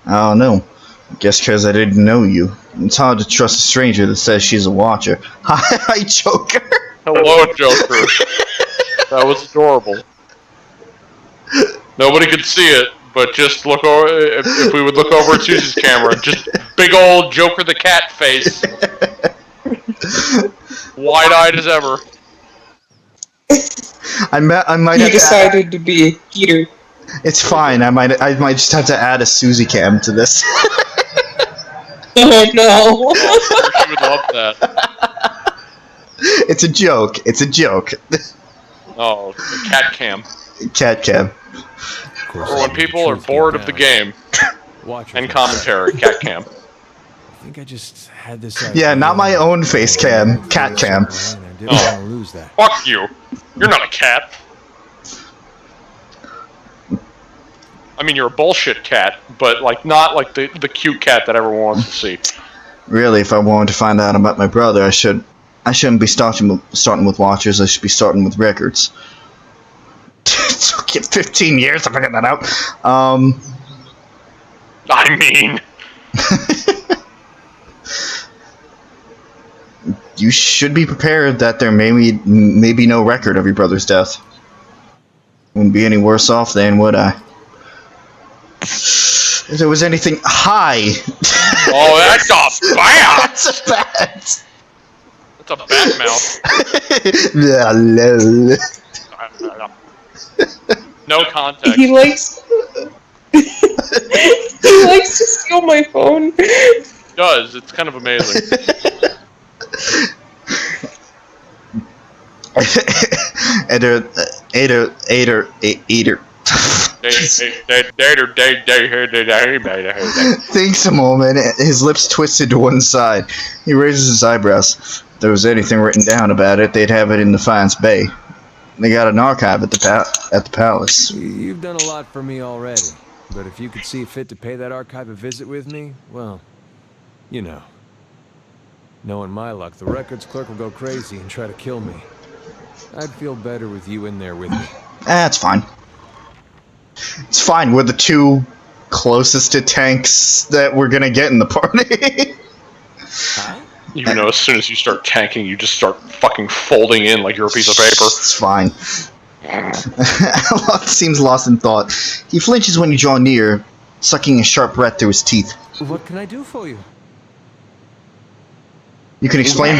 don't know. Guess because I didn't know you. It's hard to trust a stranger that says she's a watcher. Hi, Joker. Hello, Joker. That was adorable. Nobody could see it, but just look over. If we would look over at Susie's camera, just big old Joker the Cat face. Wide-eyed as ever. I might He have decided to be a heater. It's fine. I might just have to add a Suzie cam to this. Oh no! Oh, she would love that. It's a joke. It's a joke. Oh, the cat cam. Cat cam. For when people are bored of the game and commentary, cat cam. I think I just had this idea. Yeah, not my own face cam. Cat cam. I didn't want to lose that. Fuck you. You're not a cat. I mean, you're a bullshit cat, but like not like the cute cat that everyone wants to see. Really, if I wanted to find out about my brother, I shouldn't be starting with watches. I should be starting with records. It took you 15 years to figure that out. I mean, you should be prepared that there may be no record of your brother's death. Wouldn't be any worse off then, would I? If there was anything high. Oh, that's a bat. That's a bat. That's a bat mouth. No context. He likes. He likes to steal my phone. He does. It's kind of amazing. Eater. Thinks a moment. His lips twisted to one side. He raises his eyebrows. If there was anything written down about it, they'd have it in Defiance Bay. They got an archive at the palace. You've done a lot for me already, but if you could see fit to pay that archive a visit with me, well, you know. Knowing my luck, the records clerk will go crazy and try to kill me. I'd feel better with you in there with me. That's fine. It's fine. We're the two closest to tanks that we're gonna get in the party. You know, as soon as you start tanking, you just start fucking folding in like you're a piece of paper. It's fine. Seems lost in thought. He flinches when you draw near, sucking a sharp breath through his teeth. What can I do for you? You can explain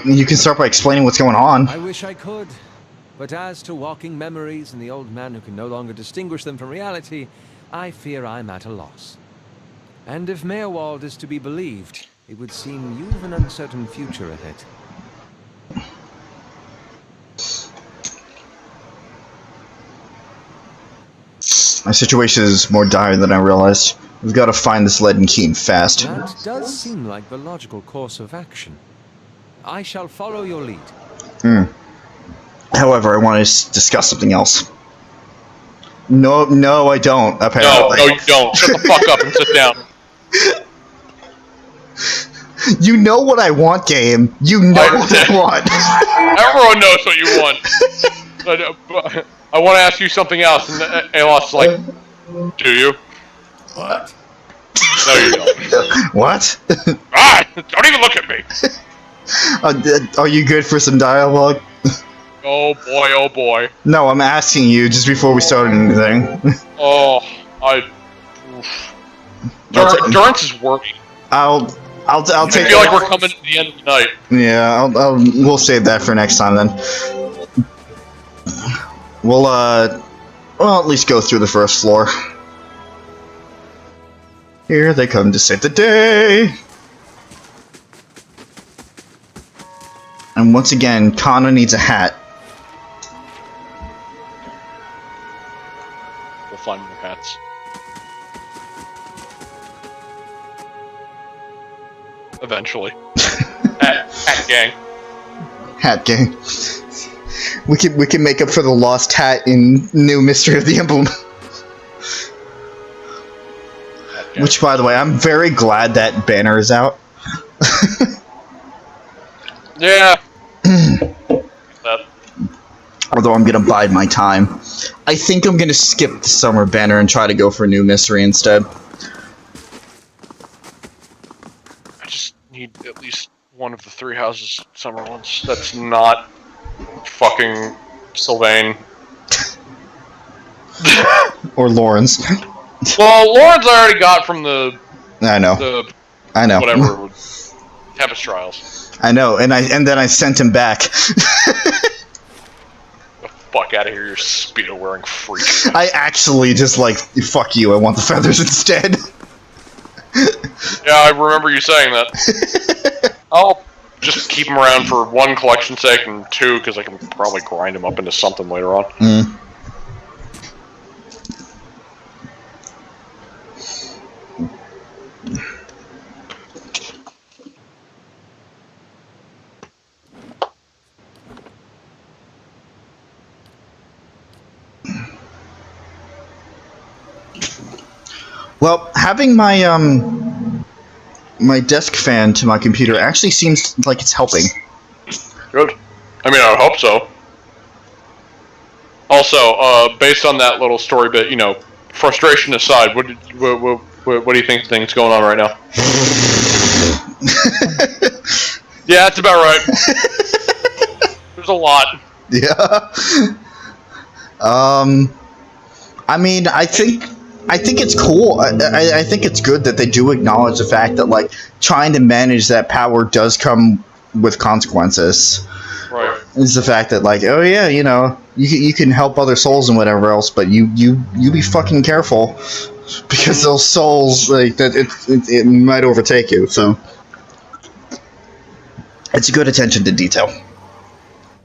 you can start by explaining what's going on. I wish I could. But as to walking memories and the old man who can no longer distinguish them from reality, I fear I'm at a loss. And if Meerwald is to be believed, it would seem you've an uncertain future ahead. My situation is more dire than I realized. We've got to find this leaden key fast. That does seem like the logical course of action. I shall follow your lead. However, I want to discuss something else. No, I don't, apparently. No, you don't. Shut the fuck up and sit down. You know what I want, game. You know what I want. Everyone knows what you want. But I want to ask you something else, and Alos's like, do you? What? No, you don't. What? Don't even look at me. Are you good for some dialogue? Oh boy, oh boy. No, I'm asking you just before we start anything. Oh, Durance is working. I'll take. I feel like we're coming to the end of the night. Yeah, we'll save that for next time then. We'll at least go through the first floor. Here they come to save the day. And once again, Kana needs a hat. We'll find more hats. Eventually. Hat gang. Hat gang. We can make up for the lost hat in New Mystery of the Emblem. Which, by the way, I'm very glad that banner is out. Yeah. Although I'm gonna bide my time. I think I'm gonna skip the summer banner and try to go for New Mystery instead. I just need at least one of the 3 houses summer ones. That's not fucking Sylvain. Or Lawrence. Well, Lawrence I already got from the... I know. The I know. Whatever. Tempest Trials. I know, and then I sent him back. The fuck out of here, you Speedo wearing freak. I actually just like, fuck you, I want the feathers instead. Yeah, I remember you saying that. I'll just keep him around for 1, collection's sake, and 2, because I can probably grind him up into something later on. Well, having my my desk fan to my computer actually seems like it's helping. Good. I mean, I would hope so. Also, based on that little story bit, you know, frustration aside, what do you think things going on right now? Yeah, that's about right. There's a lot. Yeah. I mean, I think it's cool. I think it's good that they do acknowledge the fact that, like, trying to manage that power does come with consequences. Right. Is the fact that, like, oh yeah, you know, you can help other souls and whatever else, but you be fucking careful, because those souls, like, that it might overtake you. So it's a good attention to detail.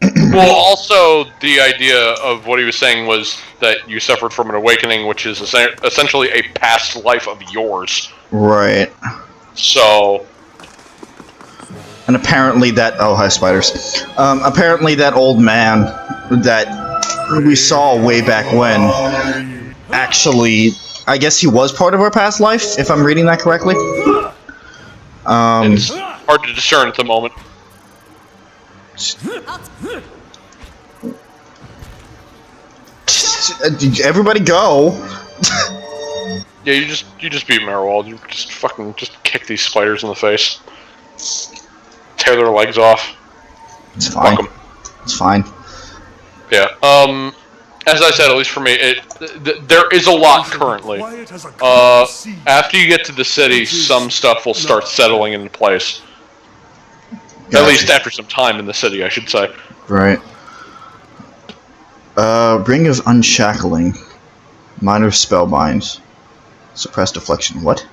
Well, also, the idea of what he was saying was that you suffered from an awakening, which is essentially a past life of yours. Right. So... And apparently that... Oh, hi, spiders. Apparently that old man that we saw way back when, actually, I guess he was part of our past life, if I'm reading that correctly. It's hard to discern at the moment. Everybody go. Yeah, you just beat Marowald. You just kick these spiders in the face. Tear their legs off. It's fine. Fuck 'em. It's fine. Yeah. As I said, at least for me, there is a lot currently. After you get to the city, some stuff will start settling into place. Gotcha. At least after some time in the city, I should say. Right. Ring of Unshackling. Minor Spellbind. Suppressed Deflection. What?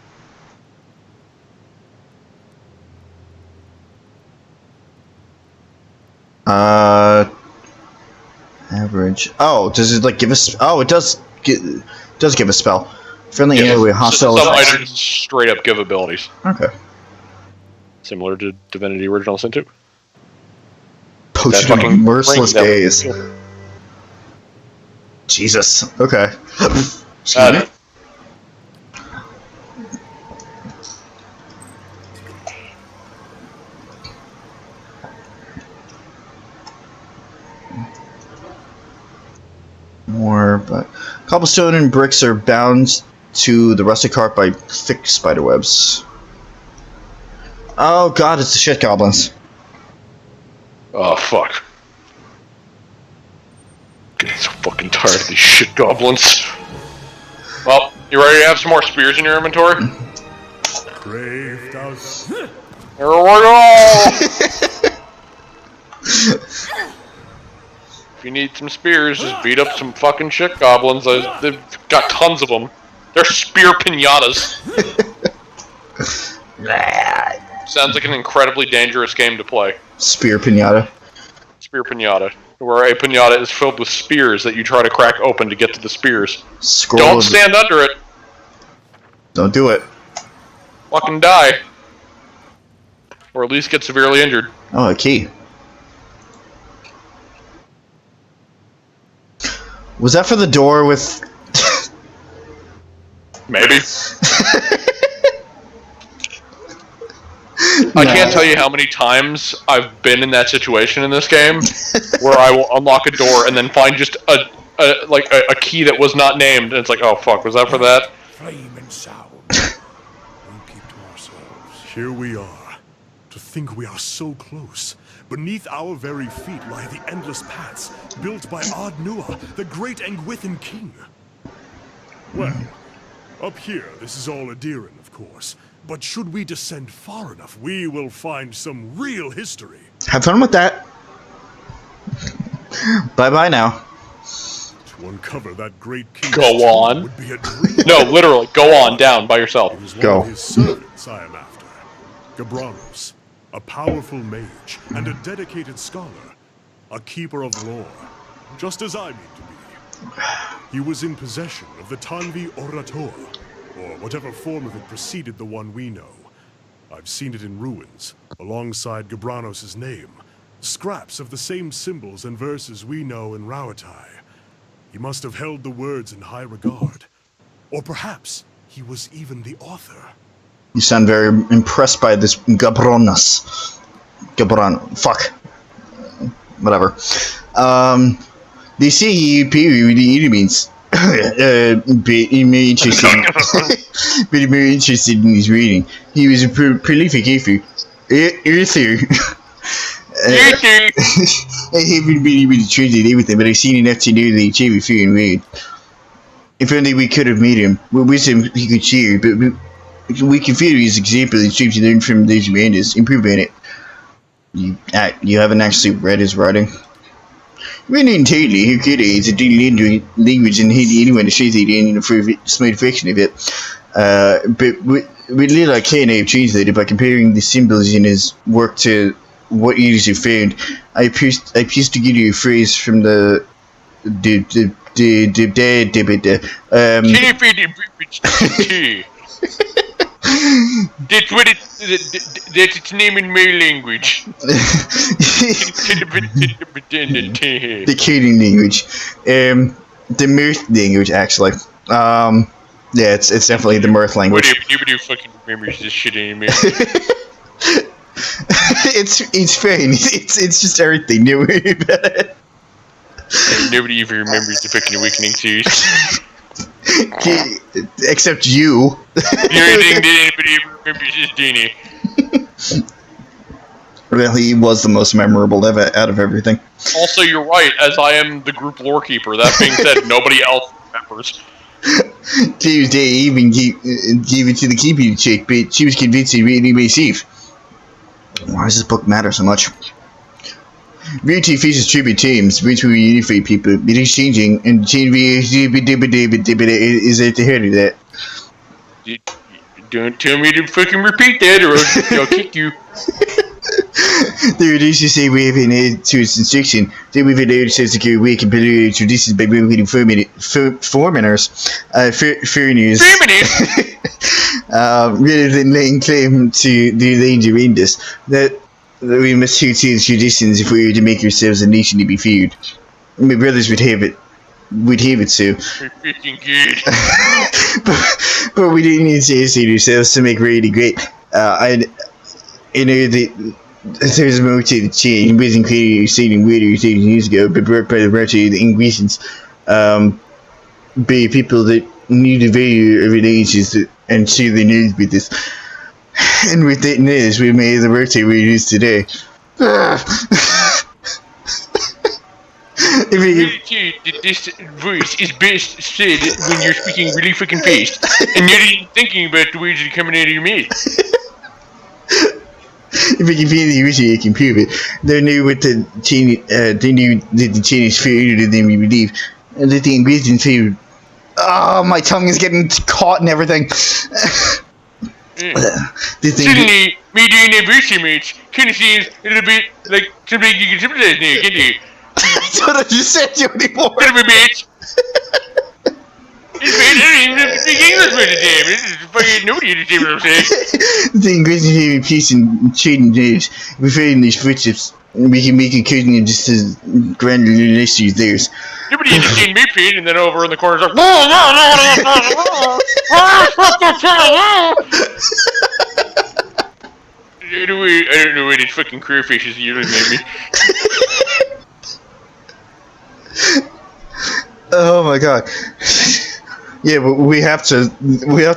Average. Oh, does it, like, give us... Oh, it does give a spell. Friendly enemy hostile... Some items straight up give abilities. Okay. Similar to Divinity Original Sin 2. Potion of Merciless Gaze. Jesus. Okay. Excuse me. More, but cobblestone and bricks are bound to the rusted cart by thick spider webs. Oh god, it's the shit goblins. Oh fuck. Getting so fucking tired of these shit goblins. Well, you ready to have some more spears in your inventory? Brave does. Here we go! If you need some spears, just beat up some fucking shit goblins. They've got tons of them. They're spear pinatas. Sounds like an incredibly dangerous game to play. Spear pinata. Spear pinata. Where a pinata is filled with spears that you try to crack open to get to the spears. Don't stand under it. Don't do it. Fucking die. Or at least get severely injured. Oh, a key. Was that for the door with... Maybe. I can't tell you how many times I've been in that situation in this game, where I will unlock a door and then find just a key that was not named, and it's like, oh fuck, was that for that? Flame and sound. We'll keep to ourselves. Here we are. To think we are so close. Beneath our very feet lie the endless paths built by Ad Nua, the great Angwithan king. Well, up here, this is all Adiran, of course. But should we descend far enough, we will find some real history. Have fun with that. Bye-bye now. To uncover that great king's Go on. would be a dream. No, literally, go on down by yourself. It was one Go. of his servants I am after. Gabranos, a powerful mage and a dedicated scholar, a keeper of lore, just as I mean to be. He was in possession of the Tanvi Orator, or whatever form of it preceded the one we know. I've seen it in ruins, alongside Gabranos' name, scraps of the same symbols and verses we know in Rauatai. He must have held the words in high regard. Or perhaps he was even the author. You sound very impressed by this Gabranos. Fuck. Whatever. They say he really means very interested in his reading. He was a prolific author. I haven't really translated everything, but I've seen enough to know that he's very fair and weird. If only we could have made him. With wisdom he could share, but we can follow his example and strive to learn from those around us, improve on it. You haven't actually read his writing? Well, not entirely. How could I? It's a deadly language and hardly anyone to translate it in for a small fraction of it. But with little I can, I have translated by comparing the symbols in his work to what years have found. I pieced together a phrase from the That's what that's its name in my language. The coding language. The mirth language, actually. Yeah, it's definitely the mirth language. Nobody fucking remembers this shit anymore. It's fine. It's just everything. Don't worry about it. Nobody even remembers the fucking Awakening series. Except you. The only thing that anybody ever remembers is Danny. Well, he was the most memorable out of everything. Also, you're right, as I am the group lore keeper. That being said, nobody else remembers. Tuesday even gave it to the keeping chick, but she was convinced it really was safe. Why does this book matter so much? Beauty faces tribute teams, which will unify people. It is changing, and change is at the heart of that. Don't tell me to fucking repeat that, or I'll kick you. The reducer say we have an aid to its instruction. Then we've allowed to secure we can build traditions by removing foreigners. Foreigners. Rather than laying claim to the land around us. That we must hold to the traditions if we were to make ourselves a nation to be feared. My brothers would have it. We'd have it so. We're freaking good. but we didn't need to isolate ourselves to make really great. I know that there's more to the change. It wasn't clearly exciting water 10 years ago, but brought by the virtue of the Inquisitions. By people that knew the value of religions and share the news with us. And with that news, we made the virtue we use today. This voice is best said when you're speaking really fucking fast, and you're even thinking about the words that are coming out of your mouth. If we can feel the original, you can prove it. They knew what the they knew that the chain is fairer than we believe, and that the Inquisition favored. Oh, my tongue is getting caught and everything. Suddenly, me doing a virtue match kind of seems a little bit like something you can sympathize now, can't you? That's what I just said to you anymore. Bit of a bitch. It's bad, I don't even have to speak English for the damn. This is fucking nobody understands what I'm saying. The Inquisition having peace and trading days. We find these footsteps. We can make a cousin just as grand and illustrious as theirs. Nobody understands me pain, and then over in the corner, it's like, I don't know where these fucking crayfishes usually made me. Oh my god. Yeah, but we have to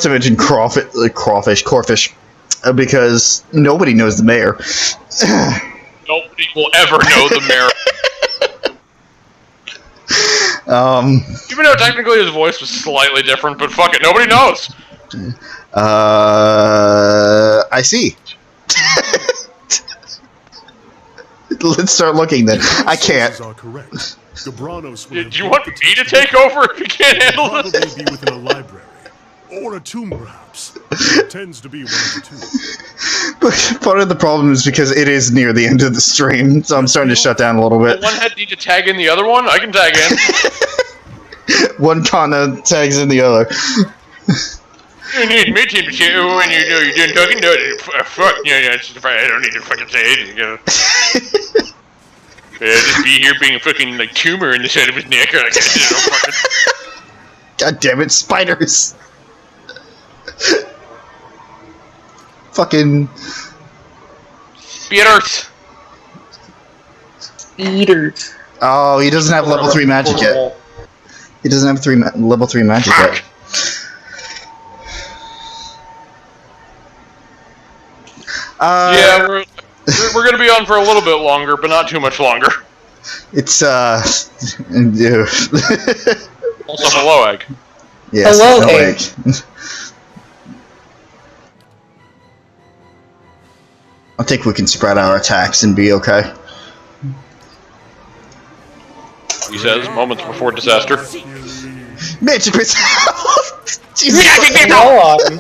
mention crawfish, because nobody knows the mayor. Nobody will ever know the mayor. Even though technically his voice was slightly different, but fuck it, nobody knows. I see. Let's start looking then. I can't. Are correct. Gabranos Do you want me to take over if you can't handle probably this? be within a library. Or a tomb, perhaps. It tends to be one of the two. But part of the problem is because it is near the end of the stream, so I'm starting to shut down a little bit. One head need to tag in the other one? I can tag in. One kinda tags in the other. You need me team to say, oh, when you're doing talking? No, fuck, yeah, I don't need to fucking say it, you know. Just be here being a fucking, like, tumor in the side of his neck, or like, fucking... God damn it, spiders! Fucking... Spitters! Eaters. Oh, he doesn't have level 3 magic yet. He doesn't have level 3 magic yet. Yeah, we're gonna be on for a little bit longer, but not too much longer. It's, Also, hello, Egg. Yes, hello, Egg. I think we can spread our attacks and be okay. He says, moments before disaster. Magic missile! Jesus. Hello, Autumn.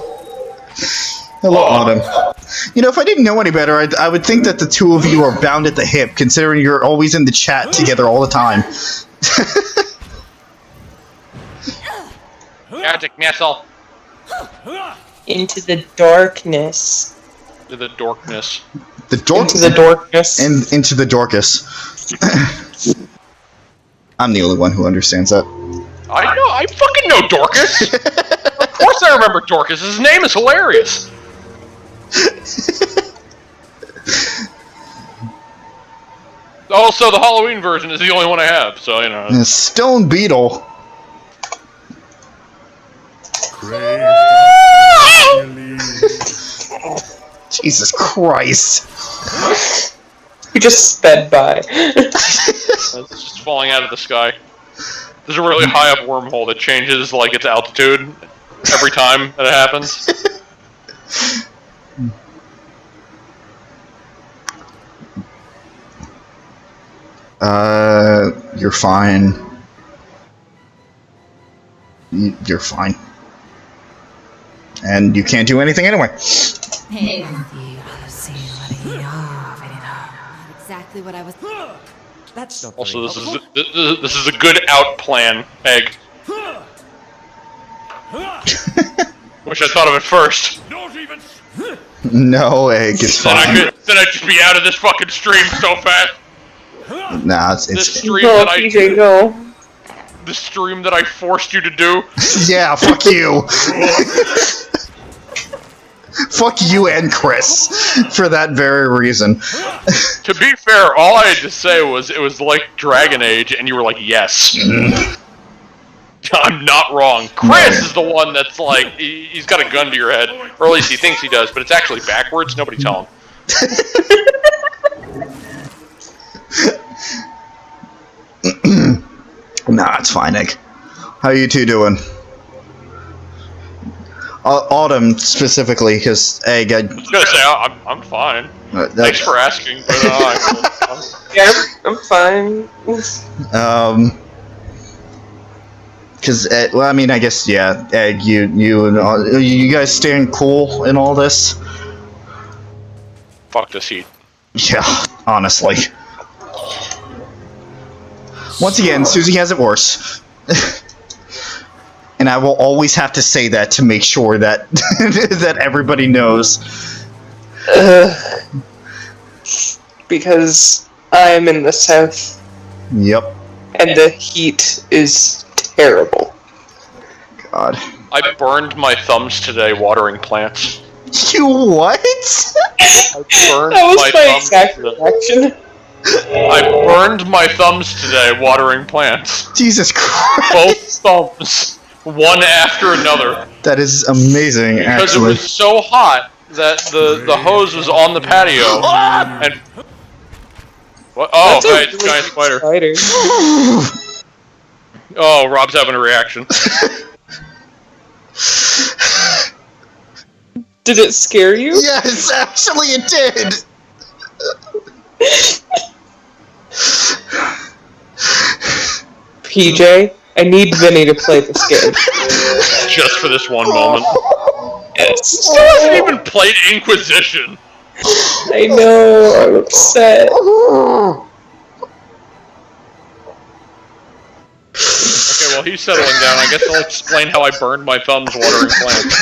Hello, Autumn. You know, if I didn't know any better, I would think that the two of you are bound at the hip, considering you're always in the chat together all the time. Magic missile. Into the darkness. To the dorkness. The dork. Into the darkness. And into the Dorcas. I'm the only one who understands that. I fucking know Dorcas! Of course I remember Dorcas, his name is hilarious! Also, the Halloween version is the only one I have, so, you know. Stone Beetle. Jesus Christ. You just sped by. It's just falling out of the sky. There's a really high up wormhole that changes, like, its altitude every time that it happens. You're fine. You're fine. And you can't do anything anyway. Exactly what I was... That's not Also, this is a good out plan, Egg. Wish I thought of it first. No, Egg, it's fine. Then I'd just be out of this fucking stream so fast. Nah, it's This stream No, that I PJ, no. the stream that I forced you to do. Yeah, fuck you. Fuck you and Chris for that very reason. To be fair, all I had to say was it was like Dragon Age, and you were like, yes. I'm not wrong. Chris is the one that's like, he's got a gun to your head, or at least he thinks he does, but it's actually backwards. Nobody tell him. Nah, it's fine, Egg. How you two doing? Autumn specifically, because Egg. I was gonna say I'm fine. Thanks for asking. But, Yeah, I'm fine. Because well, I mean, I guess yeah, Egg. You guys staying cool in all this? Fuck this heat. Yeah, honestly. Once again, Suzie has it worse. And I will always have to say that to make sure that that everybody knows. Because I'm in the south. Yep. And the heat is terrible. God. I burned my thumbs today watering plants. You what? I burned That was my thumbs exact today. reaction. I burned my thumbs today watering plants. Jesus Christ. Both thumbs. One after another. That is amazing, Because actually. it was so hot that the hose was on the patio. And what? Oh, That's a right, it's a really giant spider. spider. Oh, Rob's having a reaction. Did it scare you? Yes, actually it did! PJ, I need Vinny to play this game. Just for this one moment. Yes. Still hasn't even played Inquisition. I know, I'm upset. Okay, well, he's settling down. I guess I'll explain how I burned my thumbs watering plants.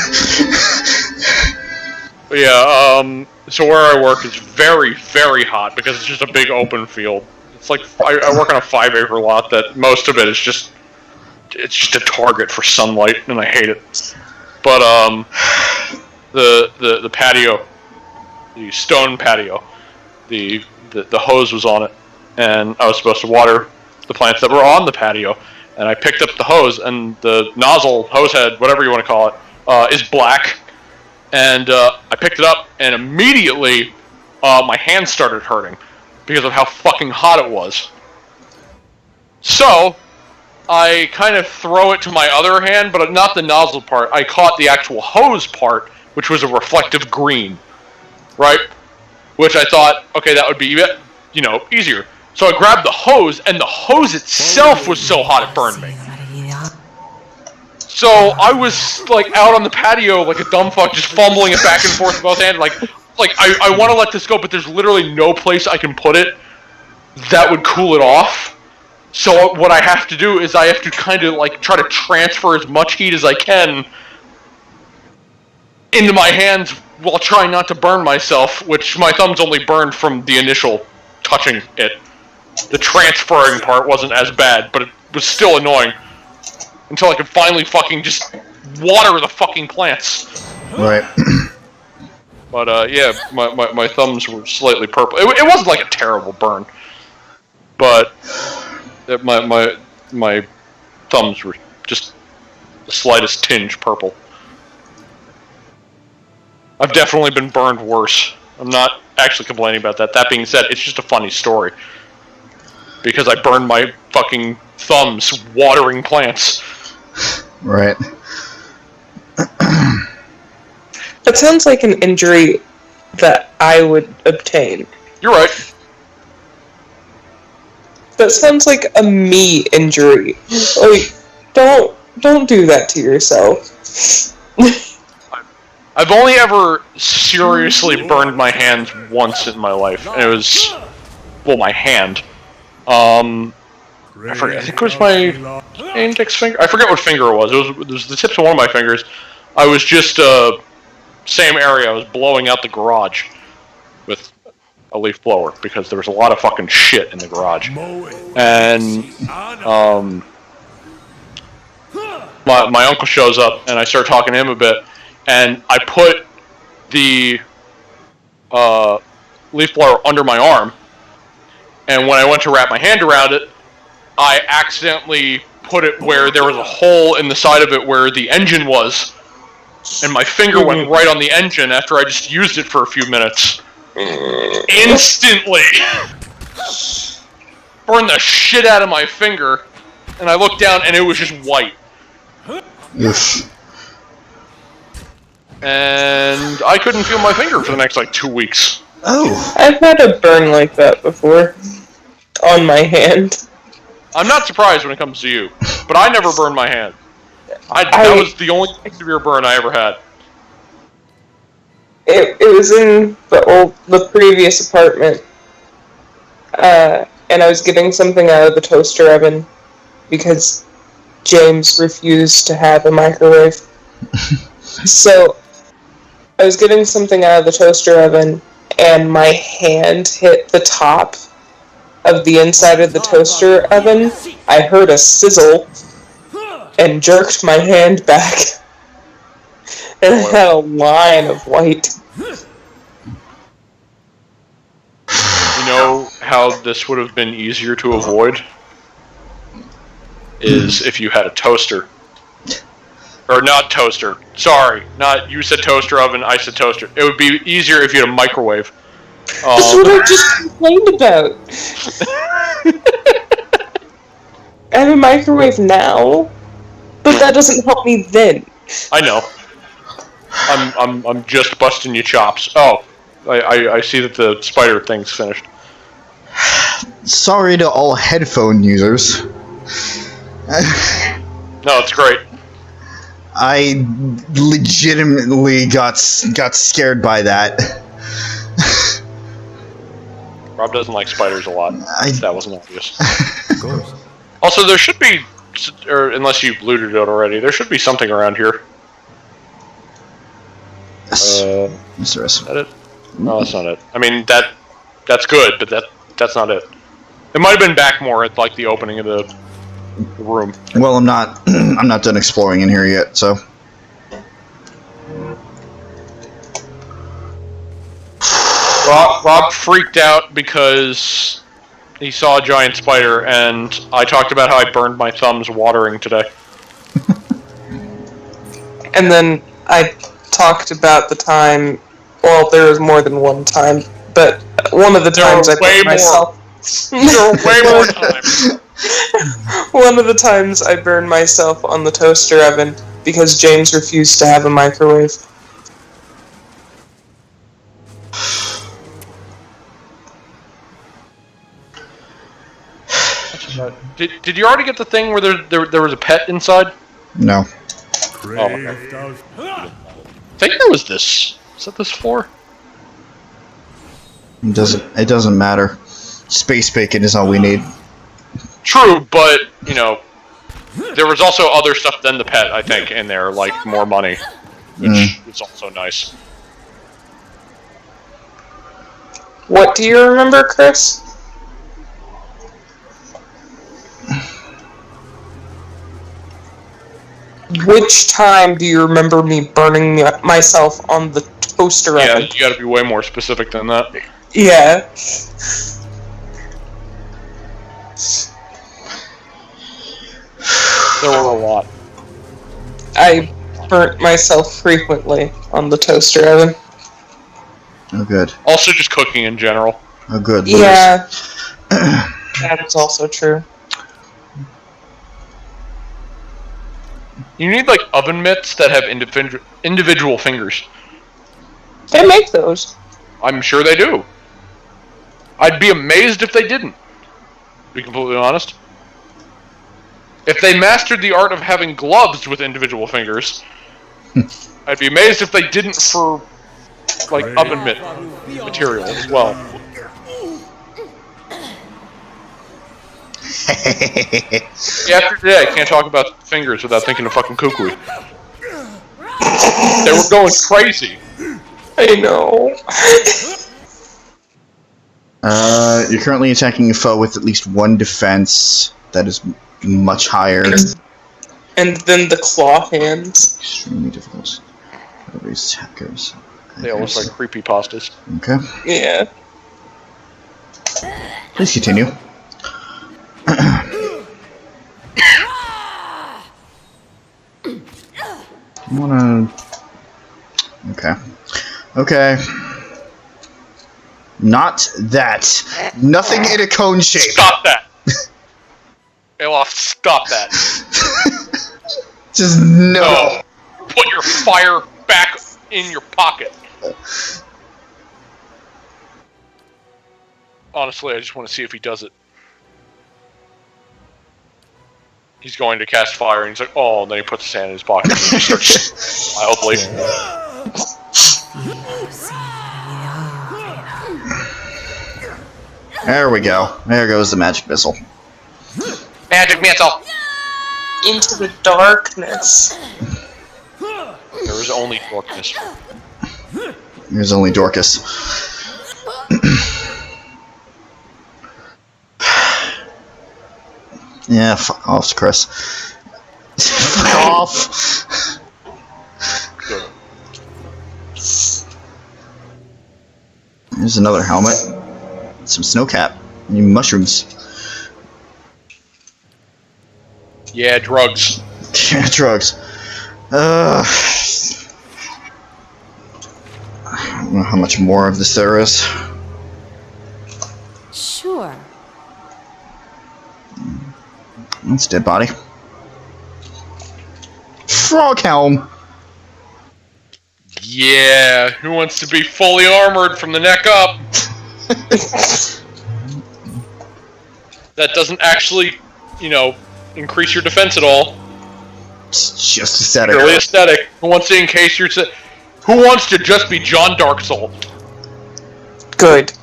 But yeah, so where I work is very, very hot because it's just a big open field. It's like, I work on a 5-acre lot that most of it is just, it's just a target for sunlight, and I hate it. But, the patio, the stone patio, the hose was on it, and I was supposed to water the plants that were on the patio, and I picked up the hose, and the nozzle, hose head, whatever you want to call it, is black, and I picked it up, and immediately my hand started hurting because of how fucking hot it was. So I kind of throw it to my other hand, but not the nozzle part. I caught the actual hose part, which was a reflective green, right? Which I thought, okay, that would be, you know, easier. So I grabbed the hose, and the hose itself was so hot it burned me. So I was, like, out on the patio like a dumb fuck, just fumbling it back and forth with both hands, like I want to let this go, but there's literally no place I can put it that would cool it off. So what I have to do is I have to kind of, like, try to transfer as much heat as I can into my hands while trying not to burn myself, which my thumbs only burned from the initial touching it. The transferring part wasn't as bad, but it was still annoying. Until I could finally fucking just water the fucking plants. Right. But, yeah, my thumbs were slightly purple. It wasn't like a terrible burn. But my thumbs were just the slightest tinge purple. I've definitely been burned worse. I'm not actually complaining about that. That being said, it's just a funny story. Because I burned my fucking thumbs watering plants. Right. That sounds like an injury that I would obtain. You're right. That sounds like a me injury. Like, don't do that to yourself. I've only ever seriously burned my hands once in my life, and it was, well, my hand. I forget. I think it was my index finger. I forget what finger it was. It was the tips of one of my fingers. I was just same area. I was blowing out the garage with a leaf blower because there was a lot of fucking shit in the garage. And my uncle shows up, and I start talking to him a bit, and I put the leaf blower under my arm, and when I went to wrap my hand around it, I accidentally put it where there was a hole in the side of it where the engine was, and my finger went right on the engine after I just used it for a few minutes. Instantly! Burned the shit out of my finger, and I looked down and it was just white. Yes. And I couldn't feel my finger for the next, like, 2 weeks. Oh. I've had a burn like that before. On my hand. I'm not surprised when it comes to you, but I never burned my hand. That was the only severe burn I ever had. It was in the previous apartment, and I was getting something out of the toaster oven because James refused to have a microwave. So I was getting something out of the toaster oven, and my hand hit the top of the inside of the toaster oven. I heard a sizzle and jerked my hand back, and I had a line of white. You know how this would have been easier to avoid? Is if you had a toaster. Or not toaster. Sorry. Not you said toaster oven, I said toaster. It would be easier if you had a microwave. That's what I just complained about. I have a microwave now, but that doesn't help me then. I know. I'm just busting you chops. Oh, I see that the spider thing's finished. Sorry to all headphone users. No, it's great. I legitimately got scared by that. Rob doesn't like spiders a lot. That wasn't obvious. Of course. Also, there should be, or unless you've looted it already, there should be something around here. Yes. Is that it? No, that's not it. I mean, that's good, but that's not it. It might have been back more at like the opening of the room. Well, I'm not done exploring in here yet, so. Rob freaked out because he saw a giant spider, and I talked about how I burned my thumbs watering today. And then I talked about the time. Well, there was more than one time, but one of the times I burned myself. There were way more times. One of the times I burned myself on the toaster oven because James refused to have a microwave. Did you already get the thing where there was a pet inside? No. Oh, okay. I think that was this. Is that this floor? It doesn't matter. Space bacon is all we need. True, but you know, there was also other stuff than the pet. I think in there, like more money, which is also nice. What do you remember, Chris? Which time do you remember me burning myself on the toaster oven? Yeah, you gotta be way more specific than that. Yeah. There were a lot. I burnt myself frequently on the toaster oven. Oh, good. Also, just cooking in general. Oh, good. Yeah. That is also true. You need like oven mitts that have individual fingers. They make those. I'm sure they do. I'd be amazed if they didn't. To be completely honest. If they mastered the art of having gloves with individual fingers, I'd be amazed if they didn't for like oven mitt material as well. After today, I can't talk about fingers without thinking of fucking Kukui. They were going crazy. I know. You're currently attacking a foe with at least one defense. That is much higher. And then the claw hands. Extremely difficult. These attackers. They almost like creepypastas. Okay. Yeah. Please continue. I wanna... Okay. Okay. Not that. Nothing in a cone shape. Stop that! Alof, stop that. Just no. Put your fire back in your pocket. Honestly, I just want to see if he does it. He's going to cast fire, and he's like, oh, and then he puts his hand in his pocket and he starts wildly. There we go. There goes the magic missile. Magic missile! Into the darkness. There is only darkness. There's only Dorcas. Yeah, fuck off, Chris. Fuck off! Good. There's another helmet. Some snowcap. And mushrooms. Yeah, drugs. Yeah, drugs. I don't know how much more of this there is. Sure. That's a dead body. Frog helm! yeah, who wants to be fully armored from the neck up? That doesn't actually, increase your defense at all. It's just aesthetic. Purely aesthetic. Who wants to encase your... Who wants to just be John Darksoul? Good.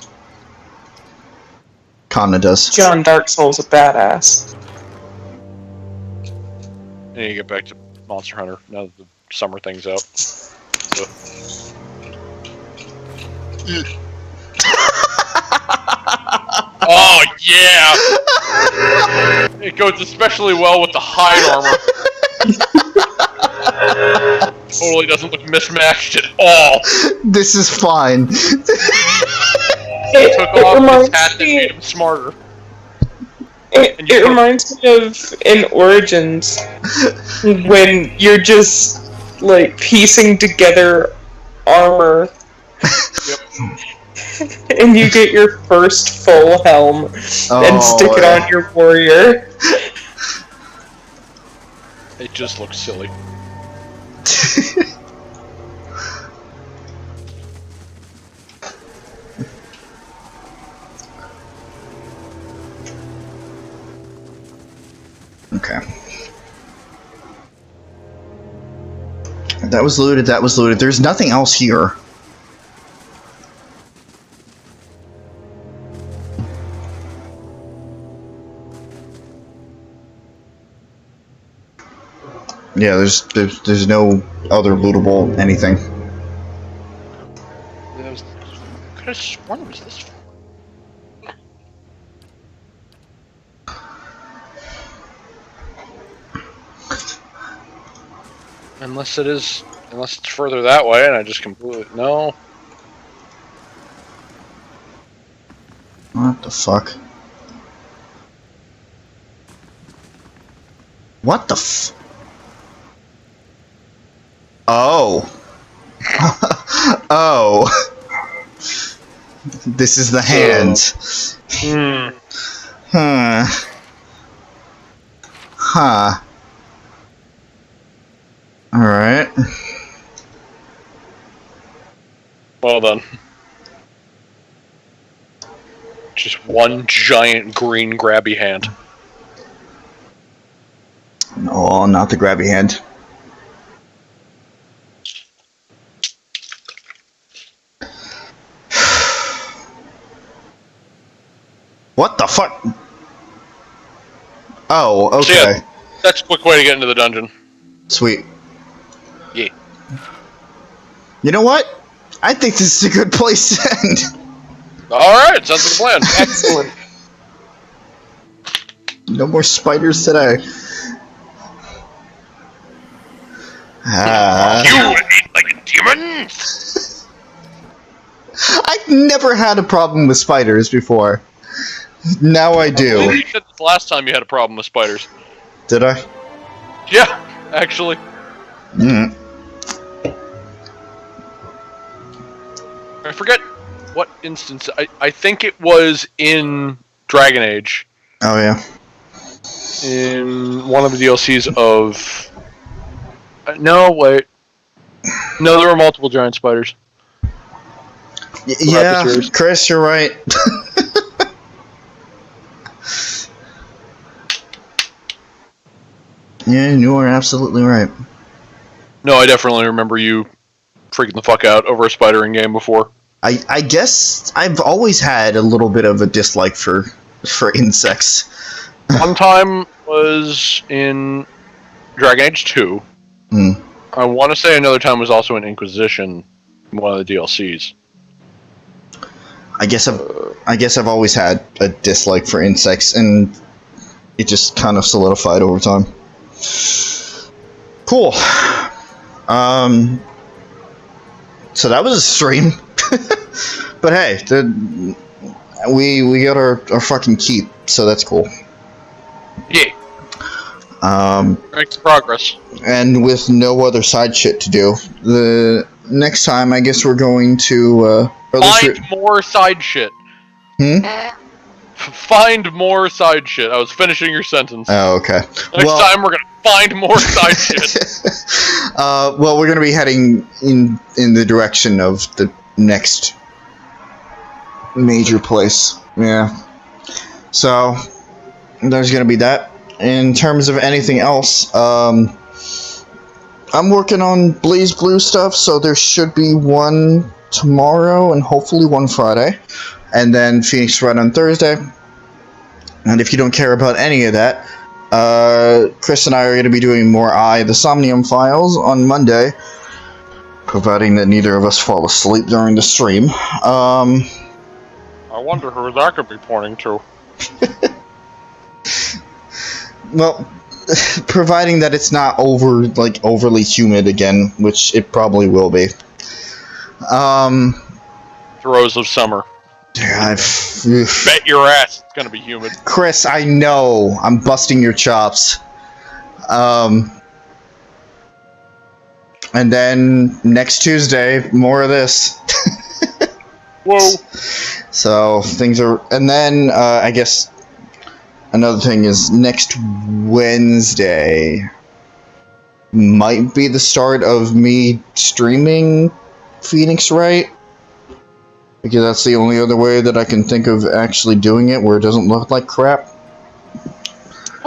Kana does. John Darksoul's a badass. And you get back to Monster Hunter now that the summer thing's out. Oh, yeah! It goes especially well with the hide armor. Totally doesn't look mismatched at all. This is fine. It took off his hat that made him smarter. It reminds me of in Origins when you're just like piecing together armor. Yep. And you get your first full helm and stick it on your warrior. It just looks silly. Okay. That was looted, that was looted. There's nothing else here. Yeah, there's no other lootable anything. I could have sworn it was this far. Unless it's further that way, and I just completely no. What the fuck? What the f? Oh. Oh. This is the hand. Huh. Huh. Alright. Well done. Just one giant green grabby hand. Oh, not the grabby hand. What the fuck? Oh, okay. So yeah, that's a quick way to get into the dungeon. Sweet. Yeah. You know what? I think this is a good place to end. Alright, sounds like a plan. Excellent. No more spiders today. You eat like a demon! I've never had a problem with spiders before. Now I do. You said this last time you had a problem with spiders. Did I? Yeah, actually. Mm. I forget what instance. I think it was in Dragon Age. Oh, yeah. In one of the DLCs of... no, wait. No, there were multiple giant spiders. Yeah, Chris, you're right. Yeah, you are absolutely right. No, I definitely remember you freaking the fuck out over a spider in game before. I guess I've always had a little bit of a dislike for insects. One time was in Dragon Age 2. Mm. I want to say another time was also in Inquisition, one of the DLCs. I guess I've always had a dislike for insects, and it just kind of solidified over time. Cool. So that was a stream. But hey, we got our fucking keep, so that's cool. Yeah. Makes progress. And with no other side shit to do, the next time I guess we're going to find more side shit. Find more side shit. I was finishing your sentence. Oh, okay. Next time we're gonna find more side shit. Well, we're gonna be heading in the direction of the next major place. Yeah. So there's gonna be that. In terms of anything else, I'm working on Blaze Blue stuff, so there should be one tomorrow and hopefully one Friday, and then Phoenix Red on Thursday. And if you don't care about any of that, Chris and I are going to be doing more the Somnium Files on Monday, providing that neither of us fall asleep during the stream. I wonder who that could be pointing to. Well, providing that it's not overly humid again, which it probably will be. Throes of summer. Bet your ass it's gonna be humid. Chris, I know. I'm busting your chops. And then next Tuesday, more of this. Whoa. So things are, and then I guess another thing is next Wednesday might be the start of me streaming Phoenix Wright, because that's the only other way that I can think of actually doing it where it doesn't look like crap.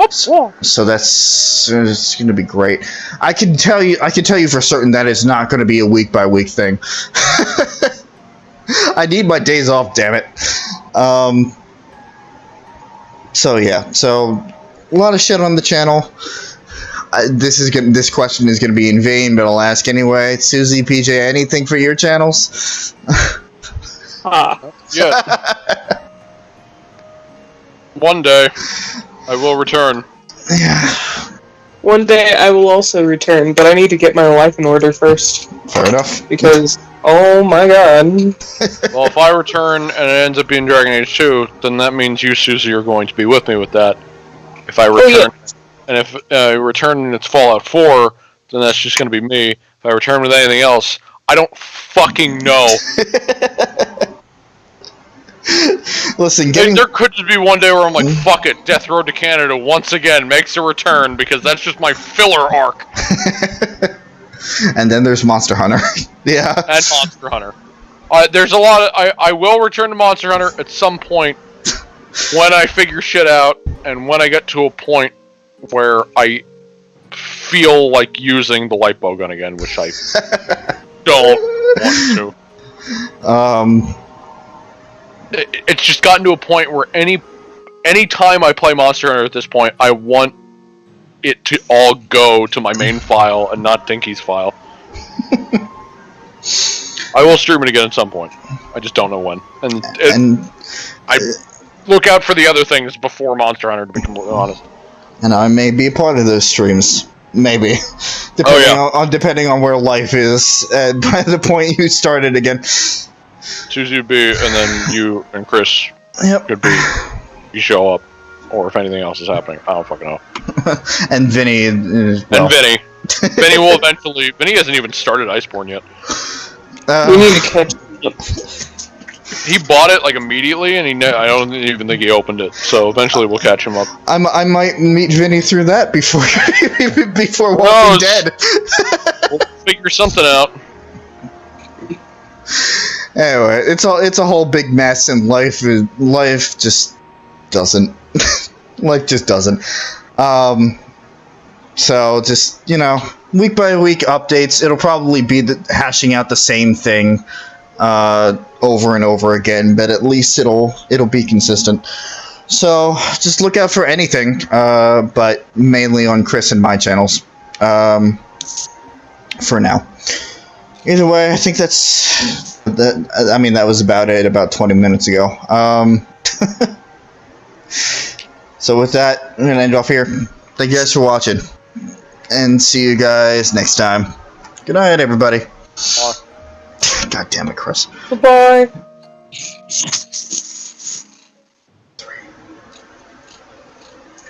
So it's going to be great. I can tell you for certain that it's not going to be a week by week thing. I need my days off, damn it. So yeah, so a lot of shit on the channel. This question is gonna be in vain, but I'll ask anyway. Suzie, PJ, anything for your channels? Yeah. One day, I will return. Yeah. One day I will also return, but I need to get my life in order first. Fair enough. Because, oh my god. Well, if I return and it ends up being Dragon Age 2, then that means you, Suzie, are going to be with me with that. If I return, and if I return and it's Fallout 4, then that's just going to be me. If I return with anything else, I don't fucking know. Listen, there could just be one day where I'm like, fuck it, Death Road to Canada once again makes a return, because that's just my filler arc. And then there's Monster Hunter. Yeah. And Monster Hunter. There's a lot of... I will return to Monster Hunter at some point when I figure shit out, and when I get to a point where I feel like using the light bow gun again, which I don't want to. It's just gotten to a point where any time I play Monster Hunter at this point, I want it to all go to my main file and not Dinky's file. I will stream it again at some point. I just don't know when. And I look out for the other things before Monster Hunter, to be completely honest. And I may be a part of those streams. Maybe. Depending on where life is by the point you started again. Suzie would be, and then you and Chris could be. You show up, or if anything else is happening, I don't fucking know. And Vinny. And Vinny. Vinny will eventually. Vinny hasn't even started Iceborne yet. We need to catch up. He bought it like immediately, and I don't even think he opened it. So eventually, we'll catch him up. I might meet Vinny through that before Walking Dead. We'll figure something out. Anyway, it's a whole big mess, and life just doesn't. Life just doesn't. So just week by week updates. It'll probably be hashing out the same thing over and over again, but at least it'll be consistent. So just look out for anything, but mainly on Chris and my channels for now. Either way, I think that's that. I mean, that was about it, about 20 minutes ago. So with that, I'm gonna end off here. Thank you guys for watching, and see you guys next time. Good night, everybody. Bye. God damn it, Chris. Goodbye.